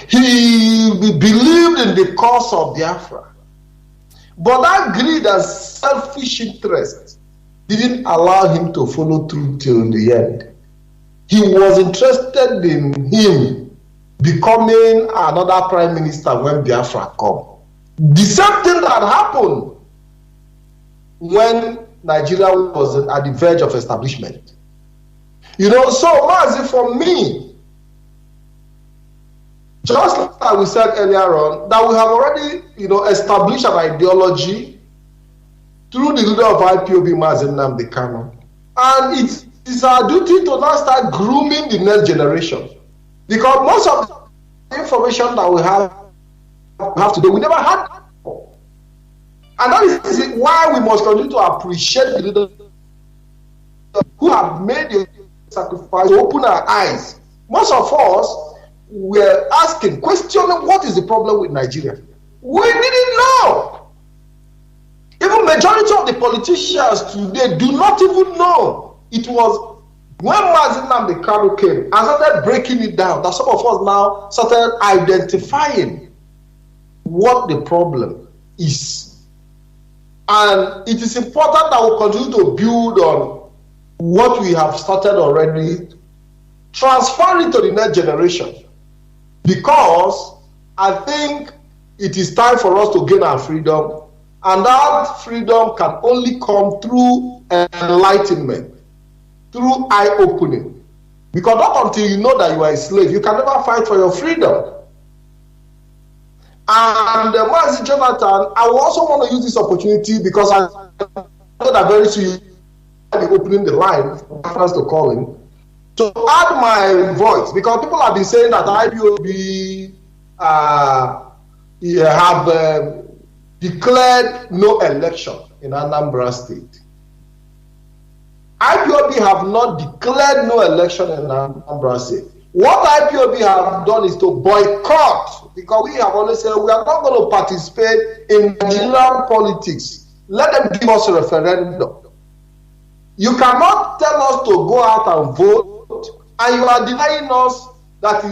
He believed in the cause of Biafra. But that greed and selfish interest didn't allow him to follow through till the end. He was interested in him becoming another prime minister when Biafra come. The same thing that happened when Nigeria was at the verge of establishment. You know, so Mazi, for me, just like we said earlier on, that we have already, you know, established an ideology through the leader of IPOB, Mazi Nnamdi Kanu. And it is our duty to now start grooming the next generation. Because most of the information that we have today, we never had before. And that is why we must continue to appreciate the leaders who have made the sacrifice to open our eyes. Most of us were asking, questioning what is the problem with Nigeria. We didn't know. Even majority of the politicians today do not even know. It was when Mazi Nnamdi Kanu came and started breaking it down that some of us now started identifying what the problem is. And it is important that we continue to build on what we have started already transfer it to the next generation, because I think it is time for us to gain our freedom, and that freedom can only come through enlightenment, through eye-opening. Because not until you know that you are a slave, you can never fight for your freedom. And Mazi Jonathan, I also want to use this opportunity, because I know that very soon you'll be opening the line for us to call in, to add my voice, because people have been saying that IPOB have declared no election in Anambra State. IPOB have not declared no election in Anambra State. What IPOB have done is to boycott, because we have always said we are not going to participate in Nigerian politics. Let them give us a referendum. You cannot tell us to go out and vote, and you are denying us that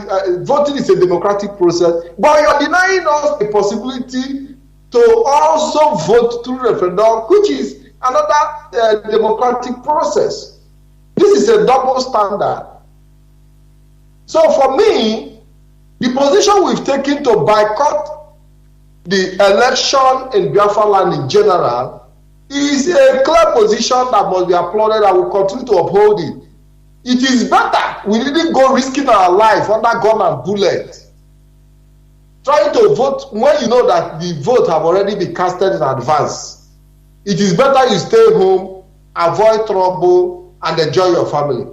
voting is a democratic process, but you are denying us the possibility to also vote through referendum, which is another democratic process. This is a double standard. So for me, the position we've taken to boycott the election in Biafra land in general is a clear position that must be applauded. I will continue to uphold it. It is better we didn't go risking our life under gun and bullet, trying to vote when you know that the vote have already been casted in advance. It is better you stay home, avoid trouble, and enjoy your family.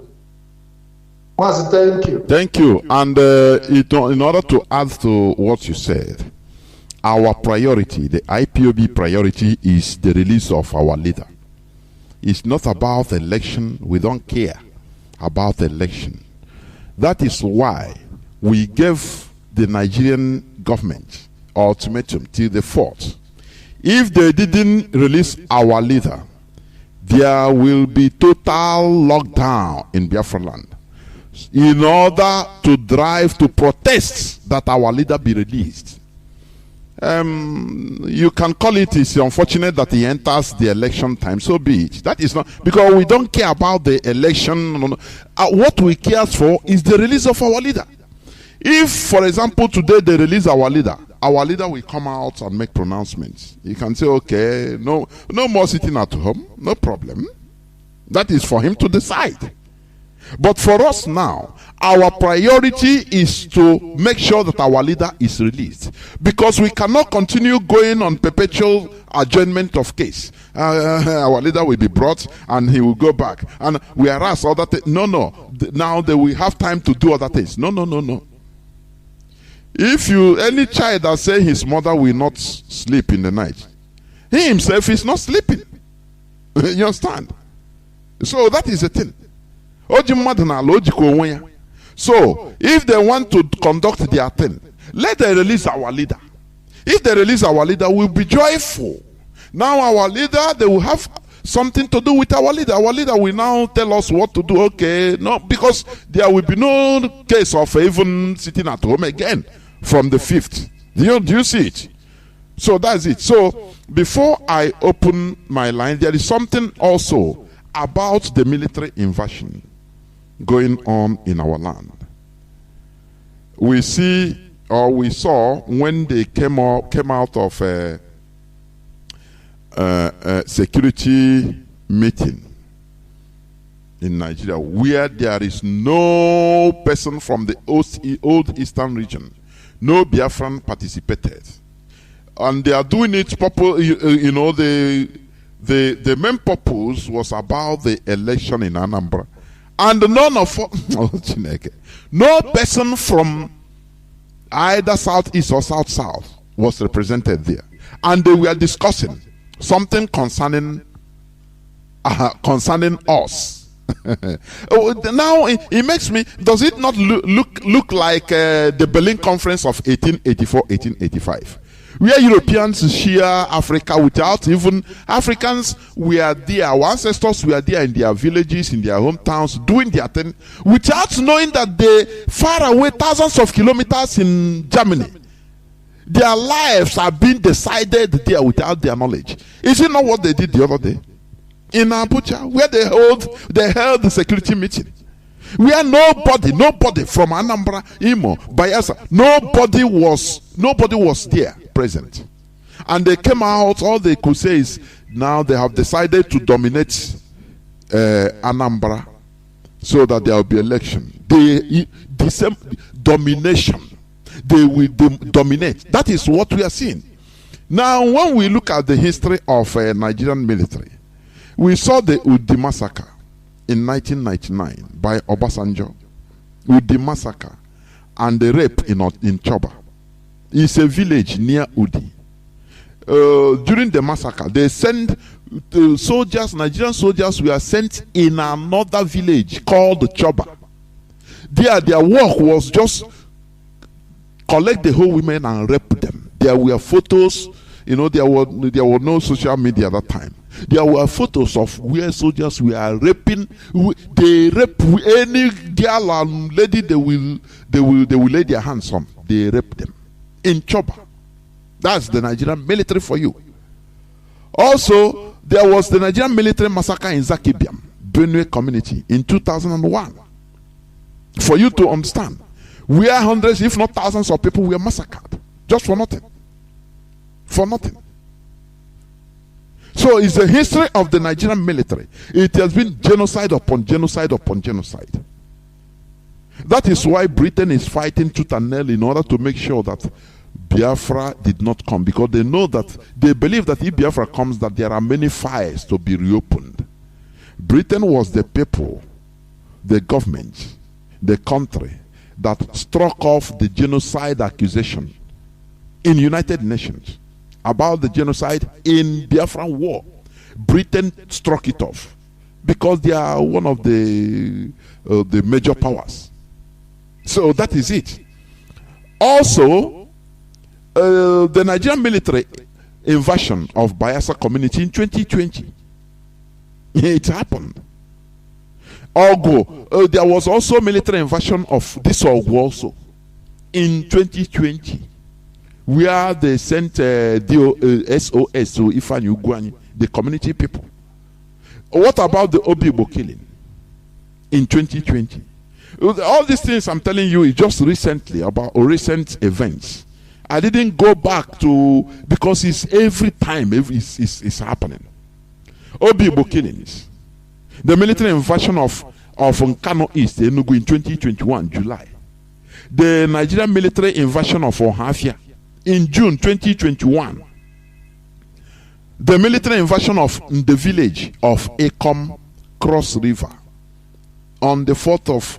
Mazi, thank you. Thank you. And in order to add to what you said, our priority, the IPOB priority, is the release of our leader. It's not about election. We don't care about election. That is why we gave the Nigerian government ultimatum till the 4th. If they didn't release our leader, there will be total lockdown in Biafra land, in order to drive to protest that our leader be released. You can call it's unfortunate that he enters the election time, so be it. That is not, because we don't care about the election. What we care for is the release of our leader. If, for example, today they release our leader will come out and make pronouncements. You can say, okay, no more sitting at home, no problem. That is for him to decide. But for us now, our priority is to make sure that our leader is released, because we cannot continue going on perpetual adjournment of case. Our leader will be brought and he will go back, and we harass other things. No. Now they will have time to do other things. No. If any child that say his mother will not sleep in the night, he himself is not sleeping. You understand? So that is the thing. So if they want to conduct their thing, let them release our leader. If they release our leader, we'll be joyful. Now our leader, they will have something to do with our leader. Our leader will now tell us what to do. Okay, no, because there will be no case of even sitting at home again from the 5th. Do you see it? So that's it. So before I open my line, there is something also about the military invasion going on in our land. We see, or we saw, when they came out of a security meeting in Nigeria, where there is no person from the old Eastern region, no Biafran participated, and they are doing it. The main purpose was about the election in Anambra. And no person from either southeast or south was represented there, and they were discussing something concerning us. Now it makes me. Does it not look like the Berlin Conference of 1884-1885? Where Europeans share Africa without even Africans were there. Our ancestors were there in their villages, in their hometowns, doing their thing without knowing that they far away, thousands of kilometers in Germany, their lives are being decided there without their knowledge. Is it not what they did the other day in Abuja, where they held the security meeting? Where nobody from Anambra, Imo, Bayelsa, nobody was there present. And they came out, all they could say is, now they have decided to dominate Anambra so that there will be election. The same domination. They will dominate. That is what we are seeing. Now, when we look at the history of Nigerian military, we saw the Udi massacre in 1999 by Obasanjo. Udi massacre and the rape in Choba. It's a village near Udi. During the massacre, they sent soldiers, Nigerian soldiers were sent in another village called Choba. Their work was just collect the whole women and rape them. There were photos, there were no social media at that time. There were photos of where soldiers were raping. They rape any girl and lady they will lay their hands on. They rape them in Choba. That's the Nigerian military for you. Also, there was the Nigerian military massacre in Zakibiam, Benue community in 2001. For you to understand, where hundreds, if not thousands of people were massacred just for nothing. For nothing. So it's the history of the Nigerian military. It has been genocide upon genocide upon genocide. That is why Britain is fighting tooth and nail in order to make sure that Biafra did not come, because they know that, they believe that if Biafra comes, that there are many fires to be reopened. Britain was the people, the government, the country that struck off the genocide accusation in United Nations about the genocide in Biafran war. Britain struck it off because they are one of the major powers. So that is it. Also, the Nigerian military invasion of Bayelsa community in 2020. It happened. Ogo, there was also military invasion of this Ogo also in 2020, where they sent SOS to Ifeanyi Ugwuanyi, the community people. What about the Obibo killing in 2020? All these things I'm telling you is just recently, about recent events. I didn't go back to, because it's every time, it's happening. Obibo killings. The military invasion of Kanu East, Enugu in 2021, July. The Nigerian military invasion of Ohafia in June 2021. The military invasion of the village of Ekom Cross River on the 4th of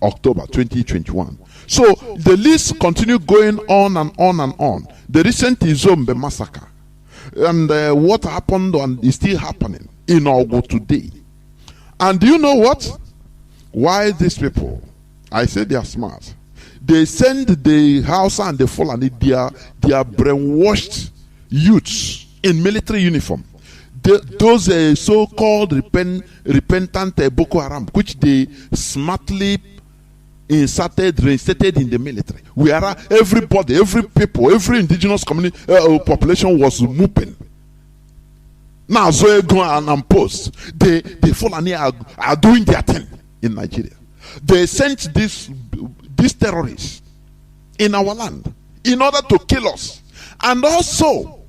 October 2021. So the list continued going on and on and on. The recent Izombe massacre, and what happened and is still happening in Ogo today. And do you know what? Why these people? I say they are smart. They send the Hausa and the Fulani, their brainwashed youths in military uniform. Those so-called repentant Boko Haram, which they smartly reinstated in the military. Everybody, every people, every indigenous community population was moving. Now Zoego and Ampost, the Fulani are doing their thing in Nigeria. They sent these terrorists in our land in order to kill us. And also,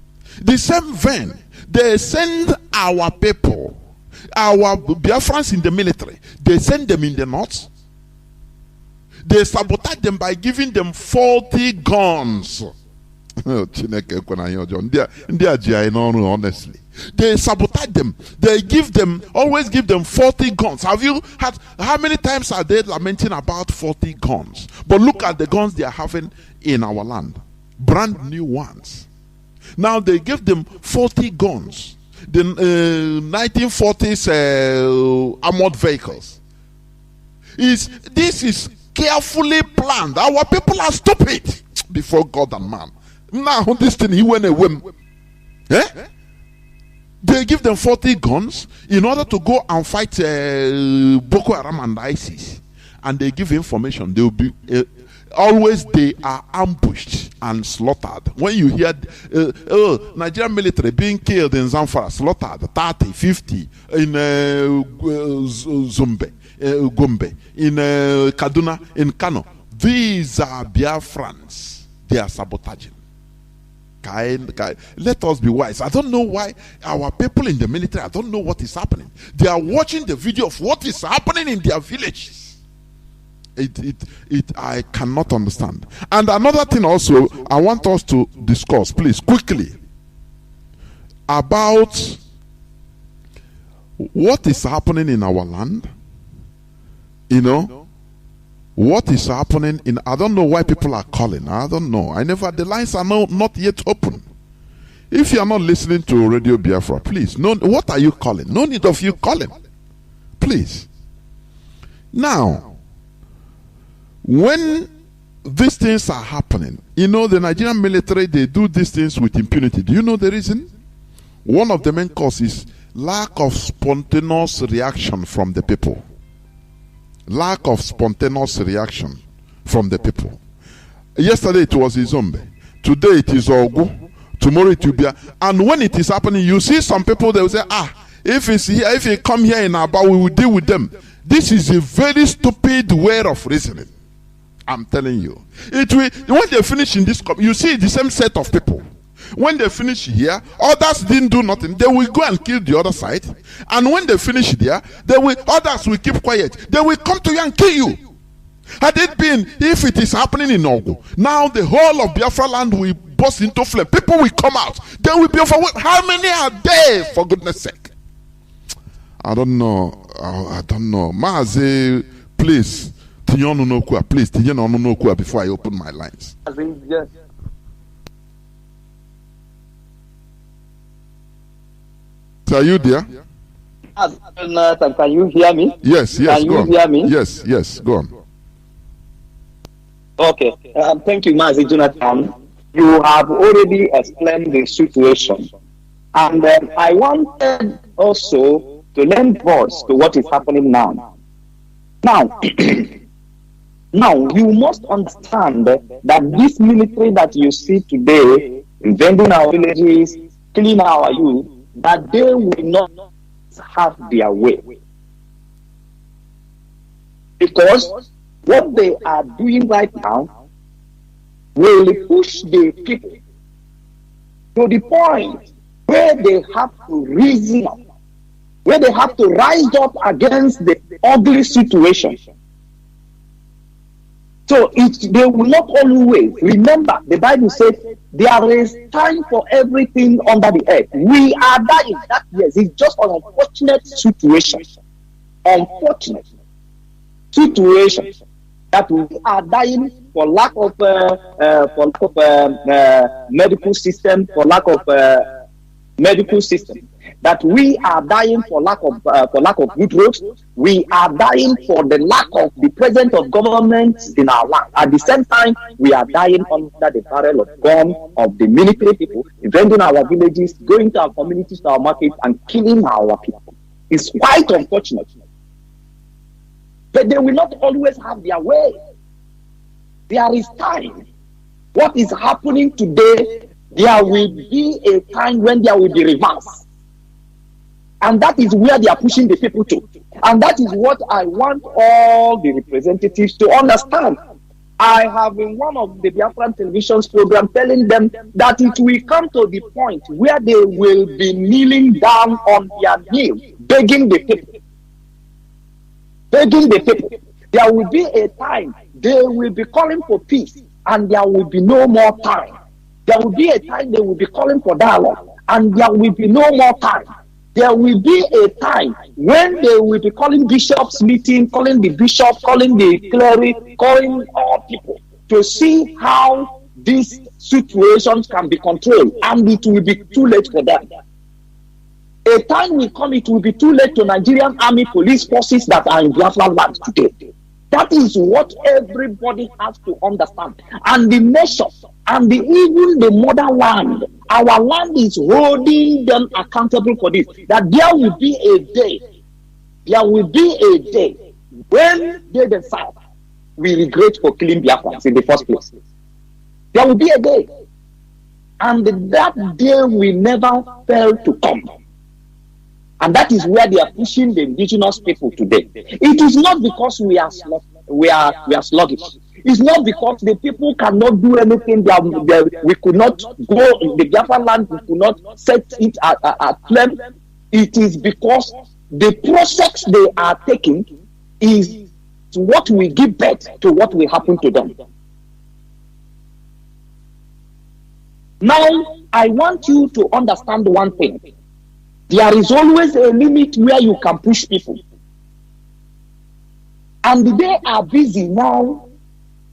the same vein, they send our people, our Biafrans in the military, they send them in the north. They sabotage them by giving them 40 guns. Honestly. They sabotage them. They always give them 40 guns. Have you had, how many times are they lamenting about 40 guns? But look at the guns they are having in our land. Brand new ones. Now they give them 40 guns. The 1940s armored vehicles. This is carefully planned. Our people are stupid before God and man. Now this thing, he went away. They give them 40 guns in order to go and fight Boko Haram and ISIS. And they give information. They will be always they are ambushed and slaughtered. When you hear Nigerian military being killed in Zamfara, slaughtered 30, 50 in Gombe, in Kaduna, in Kanu, these are Biafrans. They are sabotaging. Let us be wise. I don't know why our people in the military, I don't know what is happening. They are watching the video of what is happening in their villages. I cannot understand. And another thing also, I want us to discuss, please, quickly, about what is happening in our land. What is happening in, I don't know why people are calling. I don't know. The lines are not yet open. If you are not listening to Radio Biafra, please, what are you calling? No need of you calling. Please. Now, when these things are happening, the Nigerian military, they do these things with impunity. Do you know the reason? One of the main causes is lack of spontaneous reaction from the people. Lack of spontaneous reaction from the people. Yesterday it was Izombe. Today it is Ogu. Tomorrow it will be. And when it is happening, you see some people, they will say, if it's here, if you come here in Aba, we will deal with them. This is a very stupid way of reasoning. I'm telling you. When they finish in this, you see the same set of people. When they finish here, others didn't do nothing. They will go and kill the other side. And when they finish there, others will keep quiet. They will come to you and kill you. Had it been, if it is happening in Ogu, now the whole of Biafra land will burst into flame. People will come out. They will be overwhelmed. How many are there, for goodness sake? I don't know. Mazi, please. Please, before I open my lines. Are you there? Can you hear me? Yes, can go you on. Hear me? Yes, go on. Okay, thank you, Mazi Jonathan. You have already explained the situation. And I wanted also to lend voice to what is happening now. Now, you must understand that this military that you see today, invading our villages, killing our youth, that they will not have their way. Because what they are doing right now will push the people to the point where they have to reason up, where they have to rise up against the ugly situation. So they will not always remember. The Bible says there is time for everything under the earth. We are dying. That yes, it's just an unfortunate situation. Unfortunate situation that we are dying for lack of medical system, for lack of medical system. That we are dying for lack of good roads. We are dying for the lack of the presence of government in our land. At the same time, we are dying under the barrel of gun of the military people, invading our villages, going to our communities, to our markets, and killing our people. It's quite unfortunate. But they will not always have their way. There is time. What is happening today, there will be a time when there will be reverse. And that is where they are pushing the people to. And that is what I want all the representatives to understand. I have in one of the Biafran television's program telling them that it will come to the point where they will be kneeling down on their knees, begging the people. Begging the people. There will be a time they will be calling for peace, and there will be no more time. There will be a time they will be calling for dialogue, and there will be no more time. There will be a time when they will be calling bishops meeting, calling the bishop, calling the cleric, calling all people to see how these situations can be controlled, and it will be too late for them. A time will come, it will be too late to Nigerian army police forces that are in Biafra land today. That is what everybody has to understand. And the nation, and even the motherland, our land is holding them accountable for this. That there will be a day when they decide we regret for killing Biafrans in the first place. There will be a day, and that day will never fail to come. And that is where they are pushing the indigenous people today. It is not because we are sluggish. It's not because the people cannot do anything. We could not go in the Biafra land. We could not set it at flame. It is because the process they are taking is what will give birth to what will happen to them. Now, I want you to understand one thing. There is always a limit where you can push people. And they are busy now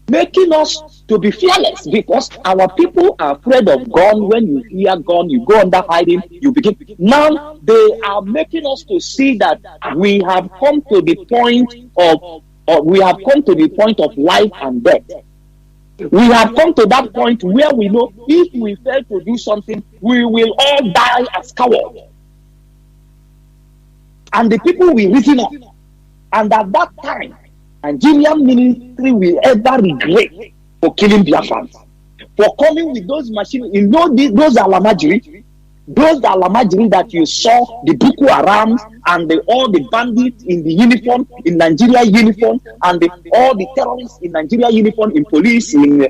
making us to be fearless because our people are afraid of gun. When you hear gun, you go under hiding, you begin. Now they are making us to see that we have come to the point of life and death. We have come to that point where we know if we fail to do something, we will all die as cowards. And the people will reason up. And at that time, Nigerian military will ever regret for killing Biafrans, for coming with those machines. You know, those Alamajiri that you saw, the Boko Harams and all the bandits in the uniform, in Nigeria uniform, and all the terrorists in Nigeria uniform, in police, in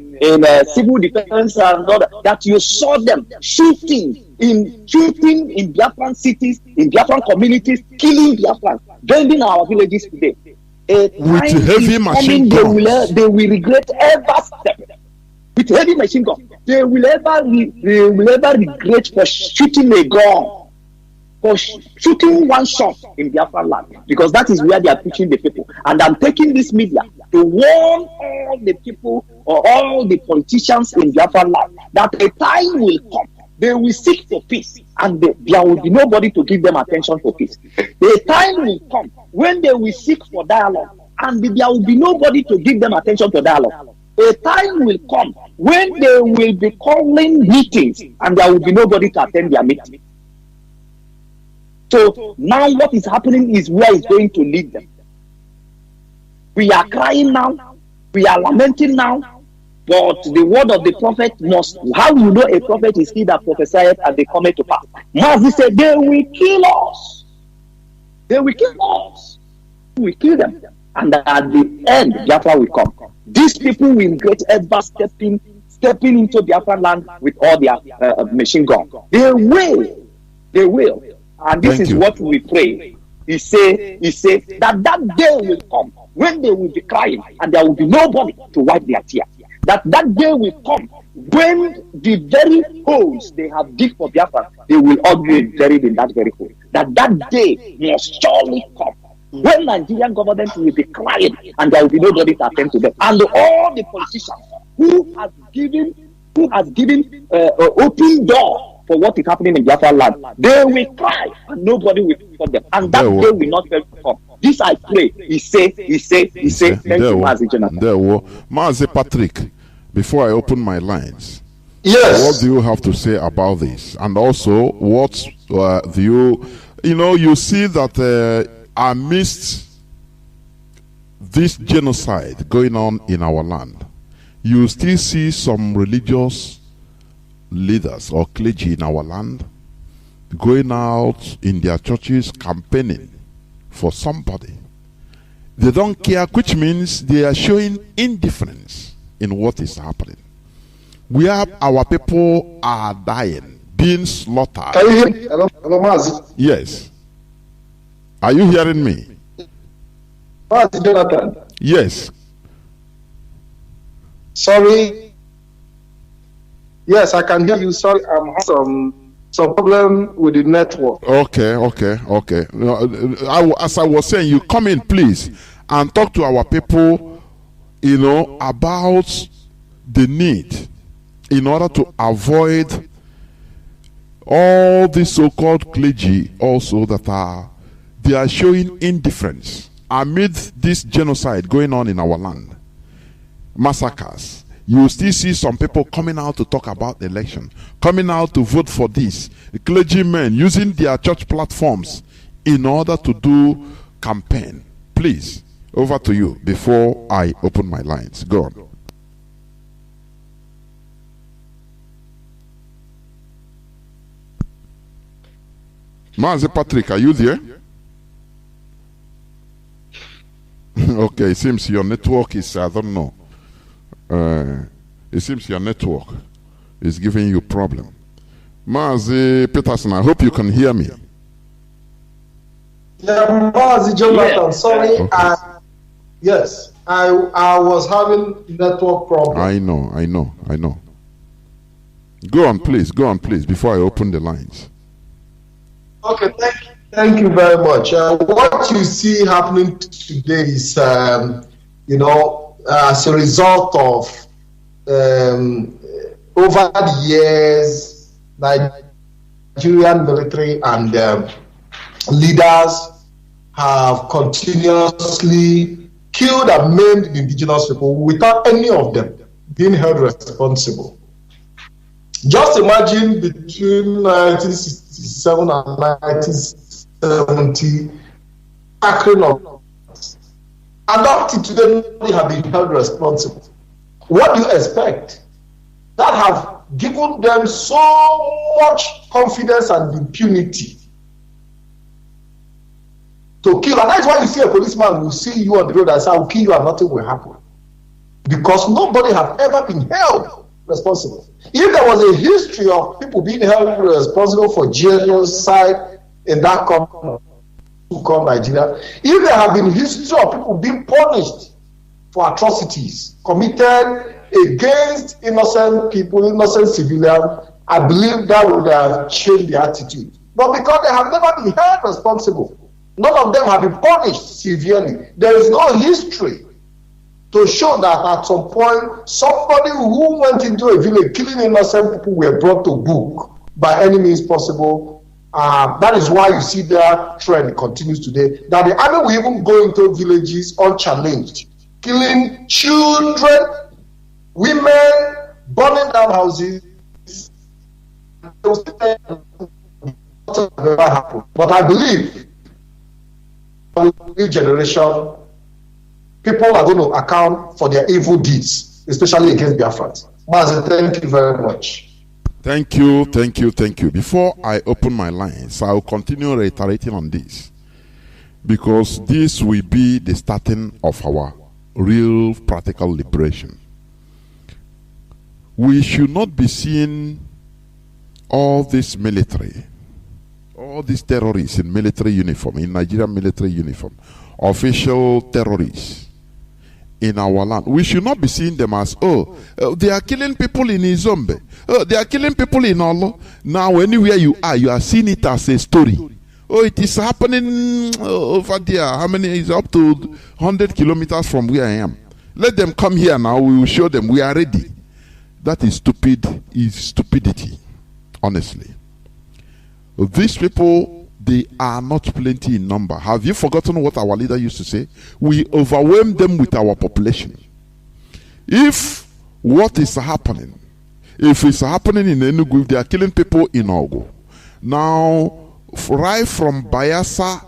civil defense, and all that you saw them shooting in Biafran cities, in Biafran communities, killing Biafrans, burning our villages today. With heavy machine guns. They will regret ever step. With heavy machine guns. They will ever regret for shooting a gun, for shooting one shot in Biafra land, because that is where they are pushing the people. And I'm taking this media to warn all the people or all the politicians in Biafra land that a time will come. They will seek for peace, and there will be nobody to give them attention for peace. The time will come when they will seek for dialogue, and there will be nobody to give them attention for dialogue. A time will come when they will be calling meetings, and there will be nobody to attend their meeting. So now what is happening is where it's going to lead them. We are crying now, we are lamenting now, but the word of the prophet must. How you know a prophet is he that prophesieth and they come to pass? Mazi said, they will kill us. They will kill us. We will kill them. And at the end, Biafra will come. These people will regret ever stepping into Biafra land with all their machine guns. They will. They will. And this is what we pray. He say that day will come when they will be crying and there will be nobody to wipe their tears. That day will come when the very holes they have dig for Biafra, they will all be buried in that very hole. That day must surely come when Nigerian government will be crying and there will be nobody to attend to them. And all the politicians who has given open door for what is happening in Biafra land, they will cry and nobody will support them. And that day will not fail to come. This I pray. He say. Thank you, Mazi Jonathan. Mazi Patrick, before I open my lines, yes, what do you have to say about this? And also, what do you see that amidst this genocide going on in our land, you still see some religious leaders or clergy in our land going out in their churches campaigning for somebody. They don't care, which means they are showing indifference in what is happening. We have our people are dying, being slaughtered. Can you hear me? Hello, Mazi. Yes. Are you hearing me? Mazi Jonathan. Yes. Sorry. Yes, I can hear you. Sorry, I'm having some problem with the network. Okay. As I was saying, you come in, please, and talk to our people, about the need in order to avoid all these so-called clergy also that they are showing indifference amid this genocide going on in our land, massacres. You still see some people coming out to talk about the election, coming out to vote for this. The clergymen using their church platforms in order to do campaign. Please, Over to you before I open my lines. Go on. Mazi Patrick, are you there? Okay, it seems your network is, I don't know. It seems your network is giving you problem. Mazi Peterson, I hope you can hear me. Yeah, Mazi Jonathan, Yeah. sorry. Okay. Yes, I was having network problem. I know. Go on, please, before I open the lines. Okay, thank you very much. What you see happening today is, as a result of over the years, Nigerian military and leaders have continuously killed and maimed the indigenous people without any of them being held responsible. Just imagine between 1967 and 1970, tackling of, and up to today, nobody have been held responsible. What do you expect? That have given them so much confidence and impunity to kill. And that's why you see a policeman will see you on the road and say, I will kill you and nothing will happen. Because nobody have ever been held responsible. If there was a history of people being held responsible for genocide in that country called Nigeria, if there have been history of people being punished for atrocities committed against innocent people, innocent civilians, I believe that would have changed the attitude. But because they have never been held responsible, none of them have been punished severely. There is no history to show that at some point, somebody who went into a village killing innocent people were brought to book by any means possible. That is why you see their trend continues today. That the army will even go into villages unchallenged, killing children, women, burning down houses. But I believe new generation, people are going to account for their evil deeds, especially against Biafrans. Mazi, thank you very much. Thank you. Before I open my lines, I will continue reiterating on this, because this will be the starting of our real practical liberation. We should not be seeing all this military, all these terrorists in military uniform, in Nigerian military uniform, official terrorists in our land. We should not be seeing them as, they are killing people in Izombe. They are killing people in Olo. Now, anywhere you are seeing it as a story. It is happening over there. How many is up to 100 kilometers from where I am? Let them come here now. We will show them we are ready. That is stupidity, honestly. These people, they are not plenty in number. Have you forgotten what our leader used to say? We overwhelm them with our population. If what is happening, if it's happening in Enugu, if they are killing people in Ogo, now right from Bayelsa,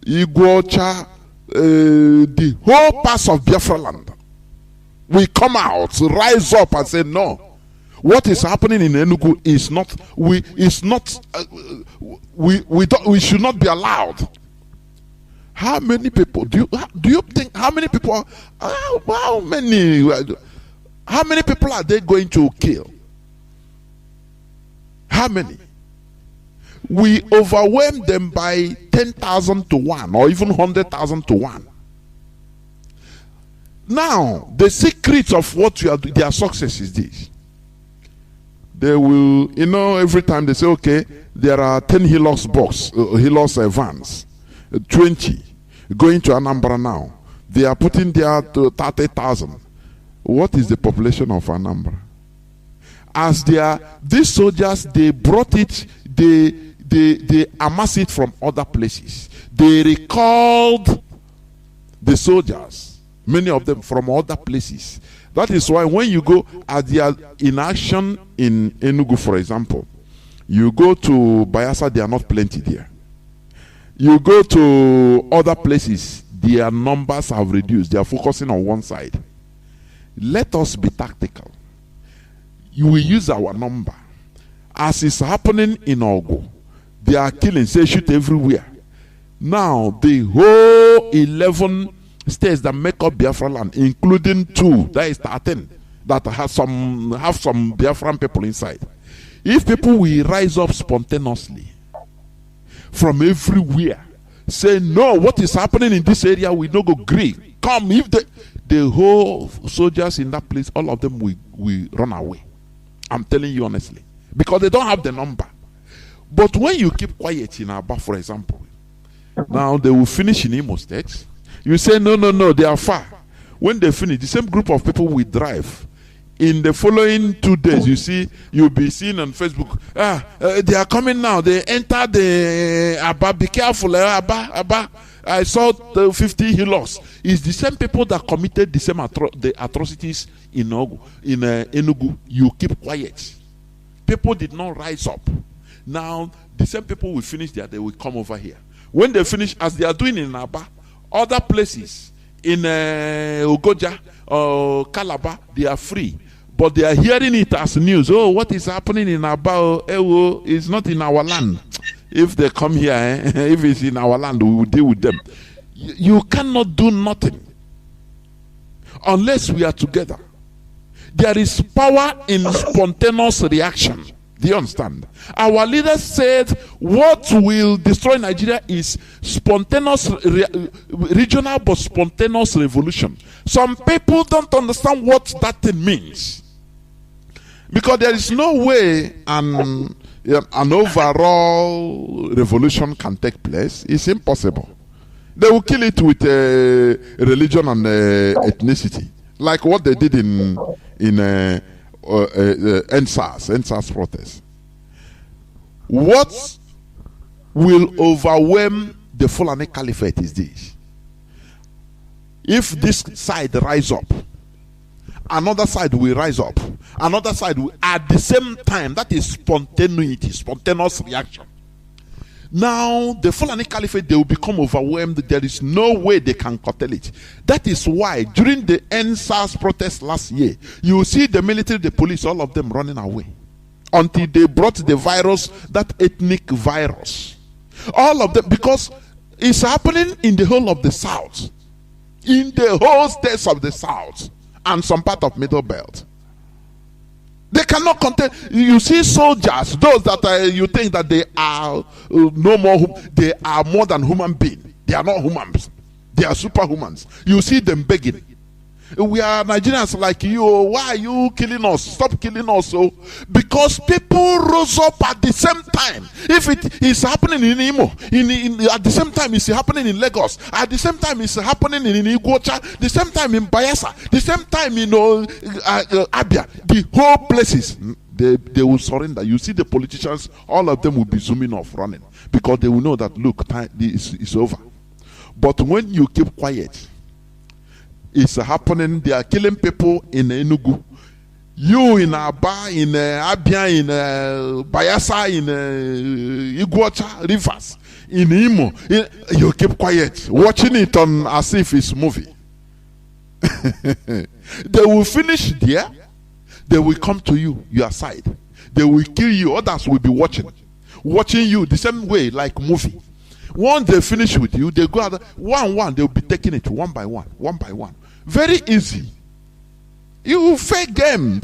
Iguacha, the whole parts of Biafra land, we come out, rise up and say no. What is happening in Enugu is not. We should not be allowed. How many people do you think? How many people? How many people are they going to kill? How many? We overwhelm them by 10,000 to 1, or even 100,000 to 1. Now, the secret of what you are doing, their success is this. They will, every time they say, okay, there are 10 Hilux vans, 20 going to Anambra now. They are putting there to 30,000. What is the population of Anambra? As these soldiers, they brought it, they amassed it from other places. They recalled the soldiers, many of them from other places. That is why when you go at their in action in Enugu, for example, you go to Bayelsa, they are not plenty there. You go to other places, their numbers have reduced. They are focusing on one side. Let us be tactical. You will use our number. As is happening in Ogo, they are killing, say shoot everywhere. Now, the whole 11 states that make up Biafra land, including 2, that is 13, that have some Biafran people inside. If people will rise up spontaneously from everywhere, say no, what is happening in this area, we don't go agree. Come, if the whole soldiers in that place, all of them will run away. I'm telling you honestly. Because they don't have the number. But when you keep quiet in Aba, for example, now they will finish in Imo State. You say, no, they are far. When they finish, the same group of people will drive. In the following 2 days, you'll be seeing on Facebook, they are coming now. They enter the Aba. Be careful, Aba. I saw the 50 healers. It's the same people that committed the same the atrocities in Enugu. You keep quiet. People did not rise up. Now, the same people will finish there. They will come over here. When they finish, as they are doing in Aba, other places in Ogoja or Calabar, they are free. But they are hearing it as news. Oh, what is happening in Aba? It's not in our land. If they come here, if it's in our land, we will deal with them. You cannot do nothing unless we are together. There is power in spontaneous reaction. Do you understand? Our leaders said what will destroy Nigeria is spontaneous, regional but spontaneous revolution. Some people don't understand what that thing means. Because there is no way an overall revolution can take place. It's impossible. They will kill it with religion and ethnicity. Like what they did in NSAS protest. What will overwhelm the Fulani Caliphate is this. If this side rise up, another side will rise up. Another side will, at the same time, that is spontaneity, spontaneous reaction. Now, the Fulani Caliphate, they will become overwhelmed. There is no way they can curtail it. That is why, during the NSAS protest last year, you will see the military, the police, all of them running away. Until they brought the virus, that ethnic virus. All of them, because it's happening in the whole of the South. In the whole states of the South. And some part of Middle Belt. They cannot contain. You see soldiers, those that you think that they are no more, they are more than human beings. They are not humans. They are superhumans. You see them begging. We are Nigerians like you. Why are you killing us? Stop killing us. So, because people rose up at the same time. If it is happening in Imo, at the same time it's happening in Lagos. At the same time it's happening in Iguacha. The same time in Bayelsa. The same time in Abia. The whole places. They will surrender. You see the politicians, all of them will be zooming off, running. Because they will know that, look, time is over. But when you keep quiet, it's happening. They are killing people in Enugu. You in Aba, in Abia, in Bayelsa, in Iguacha rivers, in Imo. You keep quiet, watching it on as if it's movie. They will finish there. They will come to you, your side. They will kill you. Others will be watching you the same way, like movie. Once they finish with you, they go out one. They will be taking it one by one. Very easy. You fake game.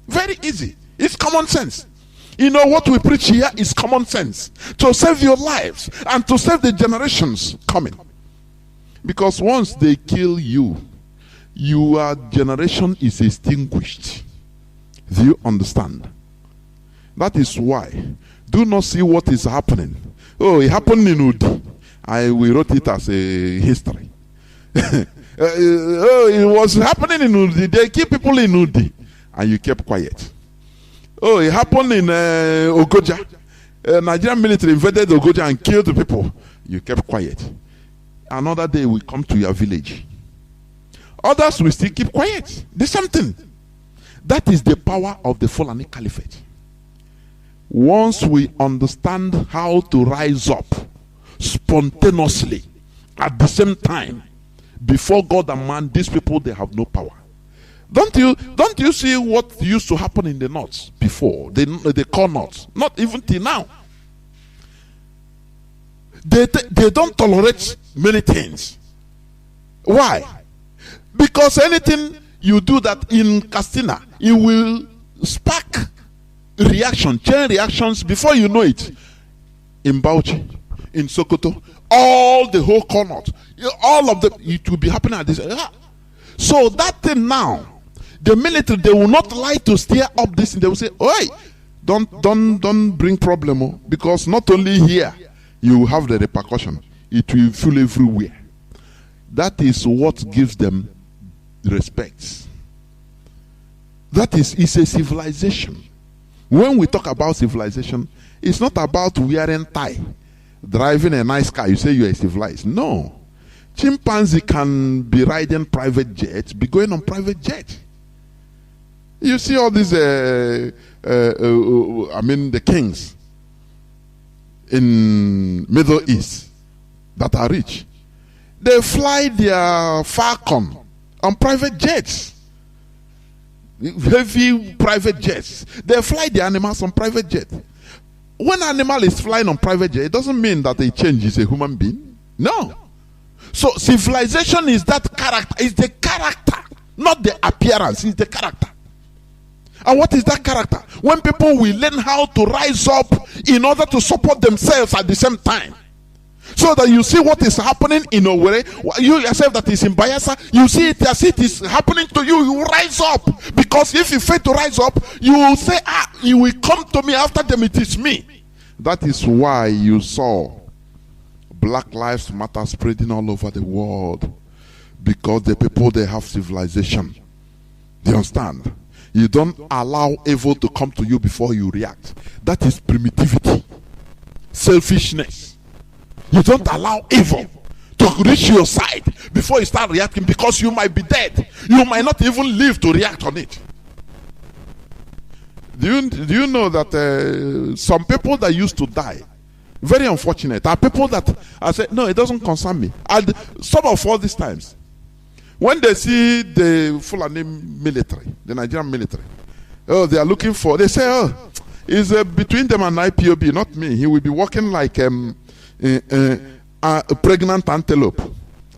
Very easy. It's common sense. You know what we preach here is common sense to save your lives and to save the generations coming. Because once they kill you, your generation is extinguished. Do you understand? That is why do not see what is happening. Oh, it happened in Udi. We wrote it as a history. It was happening in Udi. They keep people in Udi, and you kept quiet. Oh, it happened in Ogoja. Nigerian military invaded Ogoja and killed the people. You kept quiet. Another day we come to your village. Others will still keep quiet. The same thing. That is the power of the Fulani Caliphate. Once we understand how to rise up spontaneously at the same time. Before God and man, these people, they have no power. Don't you see what used to happen in the north before? They call north, not even till now. They don't tolerate many things. Why? Because anything you do that in Castina, it will spark reaction, chain reactions before you know it. In Bauchi, in Sokoto, all the whole corner, all of them, it will be happening at this. So that thing now, the military, they will not like to stir up this, and they will say, "Oi, don't bring problem, because not only here you will have the repercussion, it will fill everywhere." That is what gives them respect. That is a civilization. When we talk about civilization, it's not about wearing tie, driving a nice car. You say you are civilized. No, chimpanzee can be riding private jets, be going on private jet. You see all these, the kings in Middle East that are rich. They fly their Falcon on private jets, heavy private jets. They fly the animals on private jet. When an animal is flying on private jet, it doesn't mean that they change is a human being. No. So civilization is that character, is the character, not the appearance, it's the character. And what is that character? When people will learn how to rise up in order to support themselves at the same time. So that you see what is happening in Owerri, you yourself that is in Bayelsa, you see it as it is happening to you, you rise up. Because if you fail to rise up, you will say, you will come to me, after them it is me. That is why you saw Black Lives Matter spreading all over the world. Because the people, they have civilization. Do you understand? You don't allow evil to come to you before you react. That is primitivity, selfishness. You don't allow evil to reach your side before you start reacting, because you might be dead. You might not even live to react on it. Do you know that some people that used to die, very unfortunate, are people that I said, no, it doesn't concern me. And some of all these times, when they see the Fulani military, the Nigerian military, they are looking for, they say, it's between them and IPOB, not me. He will be walking like a pregnant antelope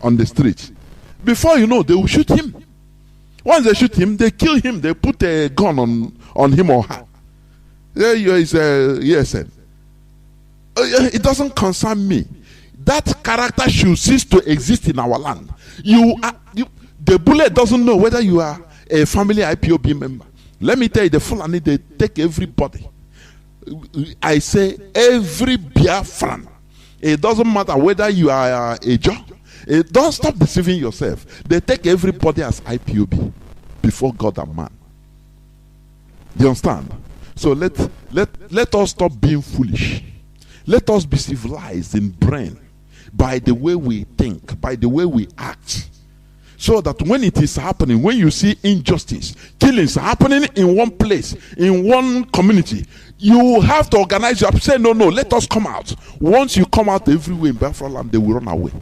on the street. Before you know, they will shoot him. Once they shoot him, they kill him. They put a gun on him or her. There is ESN. It doesn't concern me. That character should cease to exist in our land. The bullet doesn't know whether you are a family IPOB member. Let me tell you, the Fulani, they take everybody. I say every Biafran. It doesn't matter whether you are a Joe. Don't stop deceiving yourself. They take everybody as IPOB before God and man. Do you understand? So let us stop being foolish. Let us be civilized in brain, by the way we think, by the way we act. So that when it is happening, when you see injustice, killings happening in one place, in one community, you have to organize yourself. Say, no, let us come out. Once you come out everywhere in Biafra land, they will run away.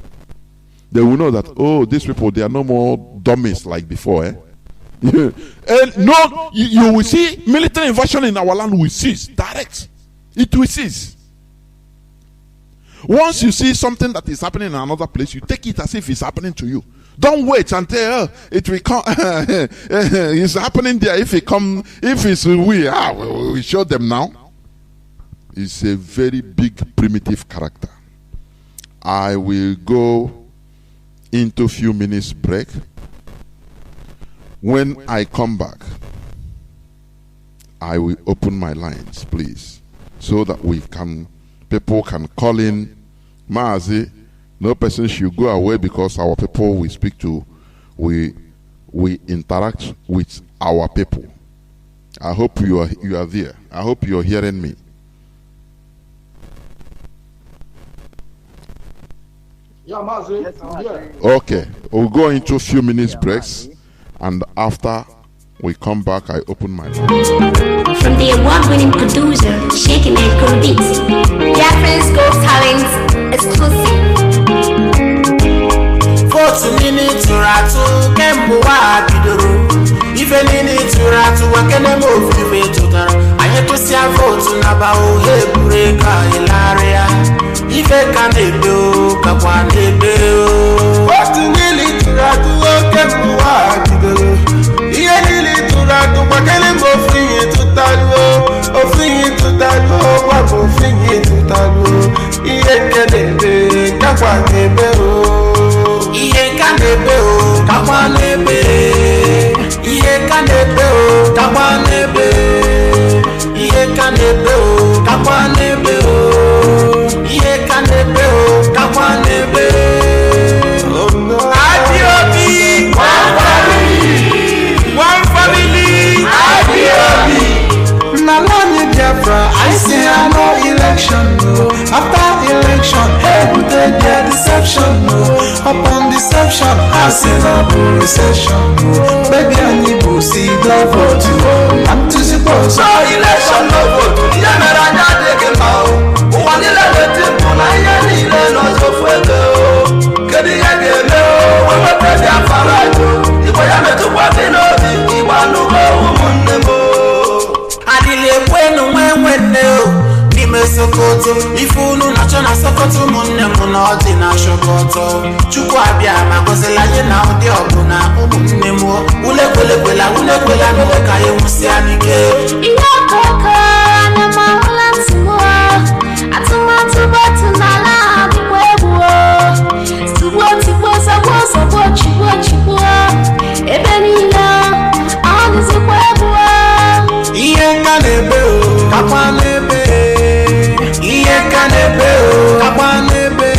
They will know that, oh, these people, they are no more dummies like before. And no, you will see military invasion in our land will cease. Direct. It will cease. Once you see something that is happening in another place, you take it as if it's happening to you. Don't wait until it will come. It's happening there. If it's we show them now. It's a very big primitive character. I will go into a few minutes break. When I come back, I will open my lines, please, so that people can call in. Mazi, no person should go away, because our people we speak to, we interact with our people. I hope you are there. I hope you are hearing me. Yeah, Mazi. Yeah. Okay, we'll go into a few minutes breaks, and after we come back, I open my line. From the award-winning producer, Shaking and Beats, Biafran's Ghost Talent exclusive. ihe niile tụrụ atụ wakene m ofufe tụtara anyị tụsịa vootu na ba ohe eburu ego anyị larịa ife ka na-ebe o kakwa na-ebe o otu niile tụrụ atụ oke mmụọ bidoro ihe niile tụrụ atụ wakene m ofufe tụtaruo ofufe tụtaruo gwabụ ofufe tụtaruo ihe nke na-ebe kakwa na-ebe o ihe ka na-ebe o kakwa na-ebe ihe ka na-ebe o kakwa na-ebe ihe ka na-ebe o kakwa na-ebe o ihe ka na-ebe o kakwa na-ebe Adiobi one family Adiobi Nnamdi Biafra I say I no election no after election every day deception no upon deception I say no recession no baby I need to see the vote I'm to suppose so election no vote ya mera nya de ke ma o wa ni le te mo na ya ni le no so fede o kedi ya ge le o we pe dia fara jo ibo ya me to wa ni no di iwa nu mo munne mo adile kwenu mwenwene o n'ime Sokoto ifunu nacho na Sokoto munne mu na odi na Sokoto Chukwu abịa ma gozela anyị na ụdị ọbụna ụmụnne m ulekwelekwela no ka anyị nwụsị anike ihe ọkọkọ na mahụla ntụmụ atụmatụ bọtụ n'ala abụkwa egwu sugbo tigbo sọgbo chigbo ebe niile ọ dịzikwa egwu ihe ka na-ebe o kakwa na-ebe ihe ka na-ebe o kakwa na-ebe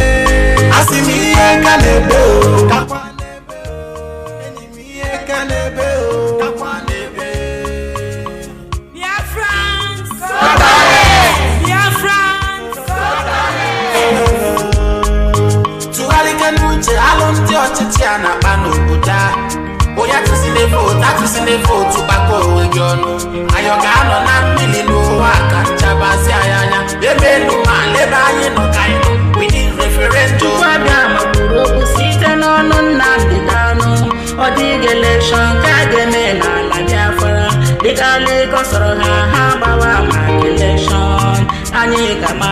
asị m ihe ka na-ebe o kakwa na-ebe enyi m ihe ka na-ebe o kakwa na-ebe Biafrans tụgharịka n'uche alụmdị ọchịchị a na-akpa n'obodo a onye atụsịle vootu gbakọ onwe gị ọnụ anyị ga-anọ na mmiri n'ụwa ka nchabazi anyị anya ebe elu ma lebe anyị nọ ka anyị nọ within referendum abịa magburu okwu site n'ọnụ Nnamdi Kanu ọ dịghị elekshọn ka a ga-eme n'ala Biafra dịka Lagos sọrọ ha gbawa maka elekshọn anyị ga-ama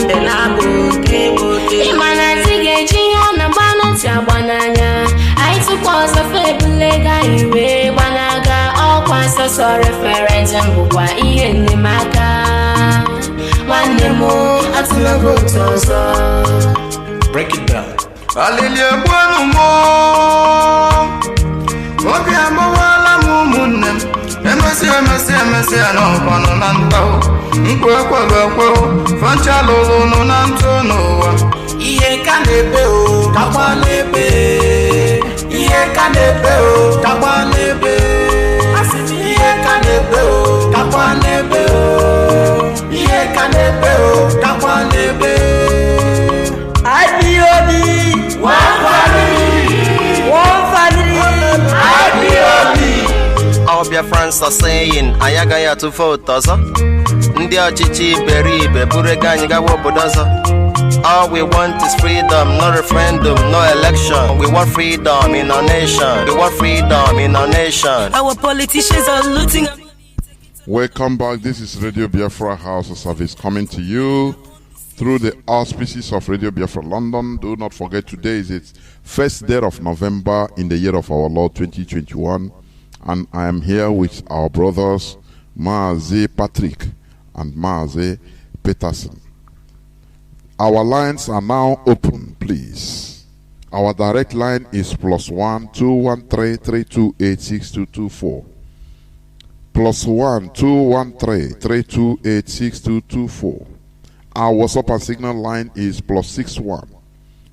mbe na-abụ nke gbote ịma na ntị ga-eji ihe ọ na-agba na ntị agba n'anya anyị tụkwa ọzọ febulega iwe gbanaga ọkwa sọsọ referendum bụkwa ihe nnyemaka nwanne m atụla vootu ọzọ break it down alili egbuenu m obi agbawala m ụmụnne m emesịa n'ọkwanụ na nta nkwe ekwe fancha lụrụ nụ na ntụ n'ụwa ihe ka na-ebe o kakwa na-ebe ihe ka na-ebe o kakwa na-ebe asị m ihe ka na-ebe o kakwa na-ebe o ihe ka na-ebe o kakwa na-ebe IPOB one family IPOB Our Biafrans are saying anyị agaghị atụ vote ọzọ ndị ọchịchị iberibe buru ego anyị gawa obodo ọzọ all we want is freedom, no referendum, no election. We want freedom in our nation. We want freedom in our nation. Our politicians are looting. Welcome back. This is Radio Biafra HAUSA-SERVICE coming to you through the auspices of Radio Biafra London. Do not forget today is its first day of November in the year of our Lord 2021. And I am here with our brothers Mazi Patrick and Mazi Peterson. Our lines are now open, please. Our direct line is +1 213 328 6224. +1 213 328 6224. Our WhatsApp and Signal line is +61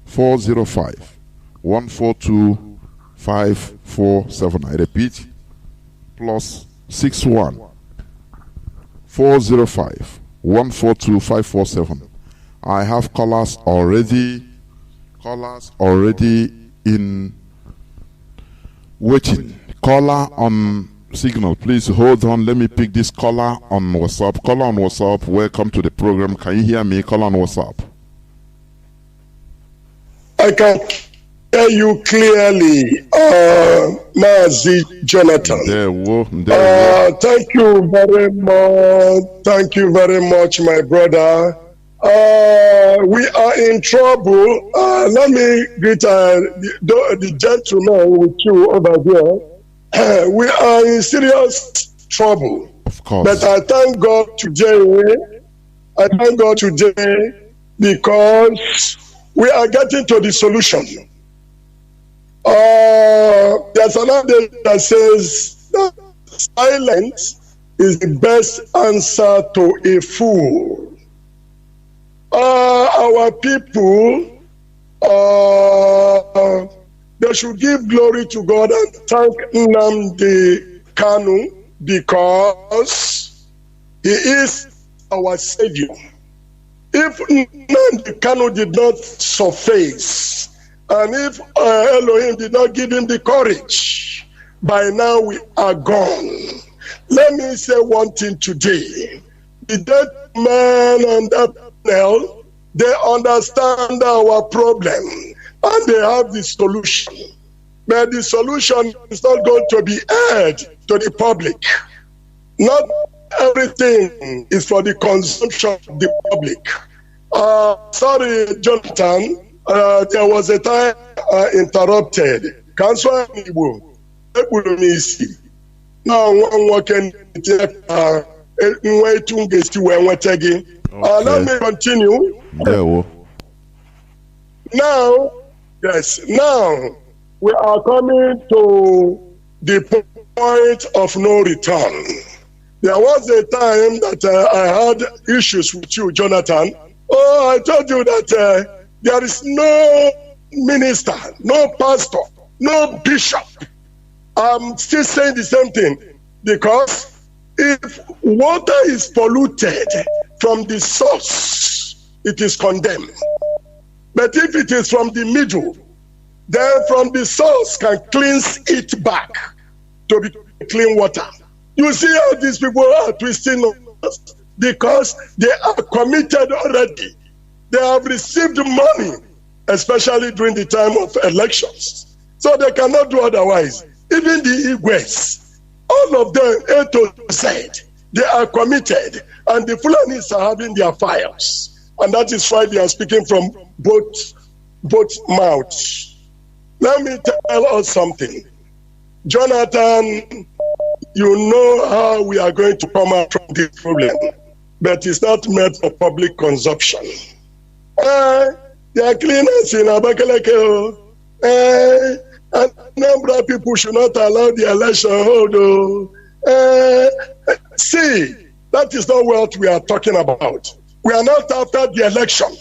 405 142 547. I repeat, +61 405 142 547. I have callers already in waiting. Caller on Signal, please hold on. Let me pick this caller on WhatsApp. Caller on WhatsApp, welcome to the program. Can you hear me? Caller on WhatsApp. I can hear you clearly, Mazi Jonathan. Thank you very much. Thank you very much, my brother. We are in trouble. Let me greet the gentleman with you over there. We are in serious trouble. Of course. But I thank God today. I thank God today because we are getting to the solution. There's another that says that silence is the best answer to a fool. Our people, they should give glory to God and thank Nnamdi Kanu because he is our savior. If Nnamdi Kanu did not surface, and if Elohim did not give him the courage, by now we are gone. Let me say one thing today. The dead man and that panel, they understand our problem and they have the solution. But the solution is not going to be aired to the public. Not everything is for the consumption of the public. Sorry, Jonathan. There was a time interrupted. Council Igbo, now one working let me continue. Now, yes, now we are coming to the point of no return. There was a time that I had issues with you, Jonathan. I told you that there is no minister, no pastor, no bishop. I'm still saying the same thing because if water is polluted from the source, it is condemned. But if it is from the middle, then from the source can cleanse it back to be clean water. You see how these people are twisting us because they are committed already. They have received money, especially during the time of elections. So they cannot do otherwise. Even the Igwes, all of them, A to Z, they are committed. And the Fulanis are having their files. And that is why they are speaking from both mouths. Let me tell us something. Jonathan, you know how we are going to come out from this problem. But it's not meant for public consumption. They are cleaners in Abakaleke. And number of people should not allow the election hold. See, that is not what we are talking about. We are not after the election.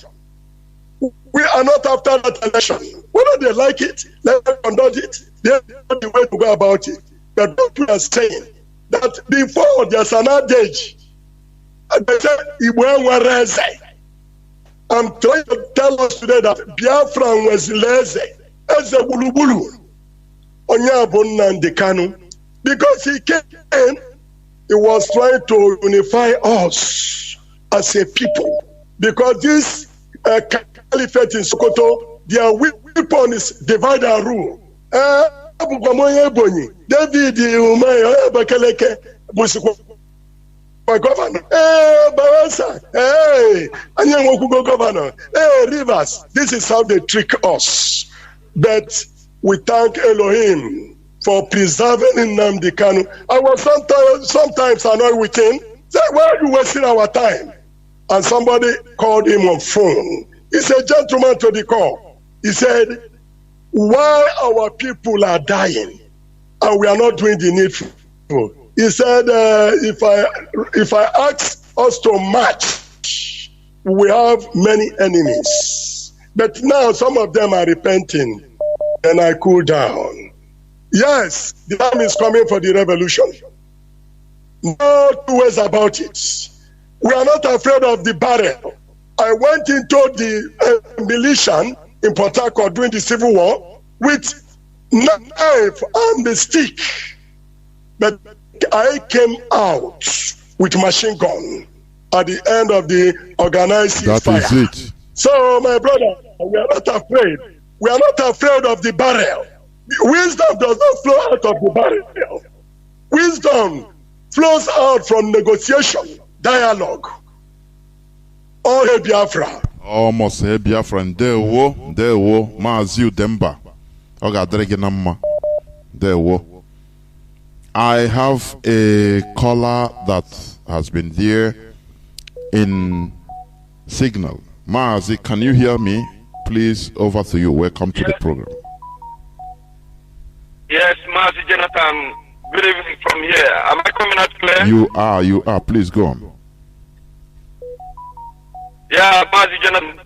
We are not after that election. Whether they like it, let them conduct it. They have the way to go about it. But what we are saying, that before there's an adage, they say, I'm trying to tell us today that Biafra was lazy as a bulubulu. Nnamdi Kanu, because he came, he was trying to unify us as a people. Because this caliphate in Sokoto, their weapon is divide and rule. David my governor, Barasa, governor, Rivers. This is how they trick us. But we thank Elohim for preserving Nnamdi Kanu. I was sometimes annoyed with him. Say, why are you wasting our time? And somebody called him on phone. He's a gentleman to the call. He said, why our people are dying and we are not doing the needful? He said, if I ask us to march, we have many enemies. But now some of them are repenting, and I cool down. Yes, the time is coming for the revolution. No two ways about it. We are not afraid of the barrel. I went into the militia in Port Harcourt during the Civil War with knife and the stick. But I came out with machine gun at the end of the organized ceasefire. That is it. So, my brother, we are not afraid. We are not afraid of the barrel. Wisdom does not flow out of the barrel. Wisdom flows out from negotiation, dialogue. All hail Biafra. Almost hail Biafra. Ndewo, Mazi Udemba. Ndewo. I have a caller that has been there in Signal. Mazi, can you hear me? Please, over to you. Welcome to the program. Yes, Mazi Jonathan. Good evening from here. Am I coming out clear? You are. Please go on. Yeah, Mazi Jonathan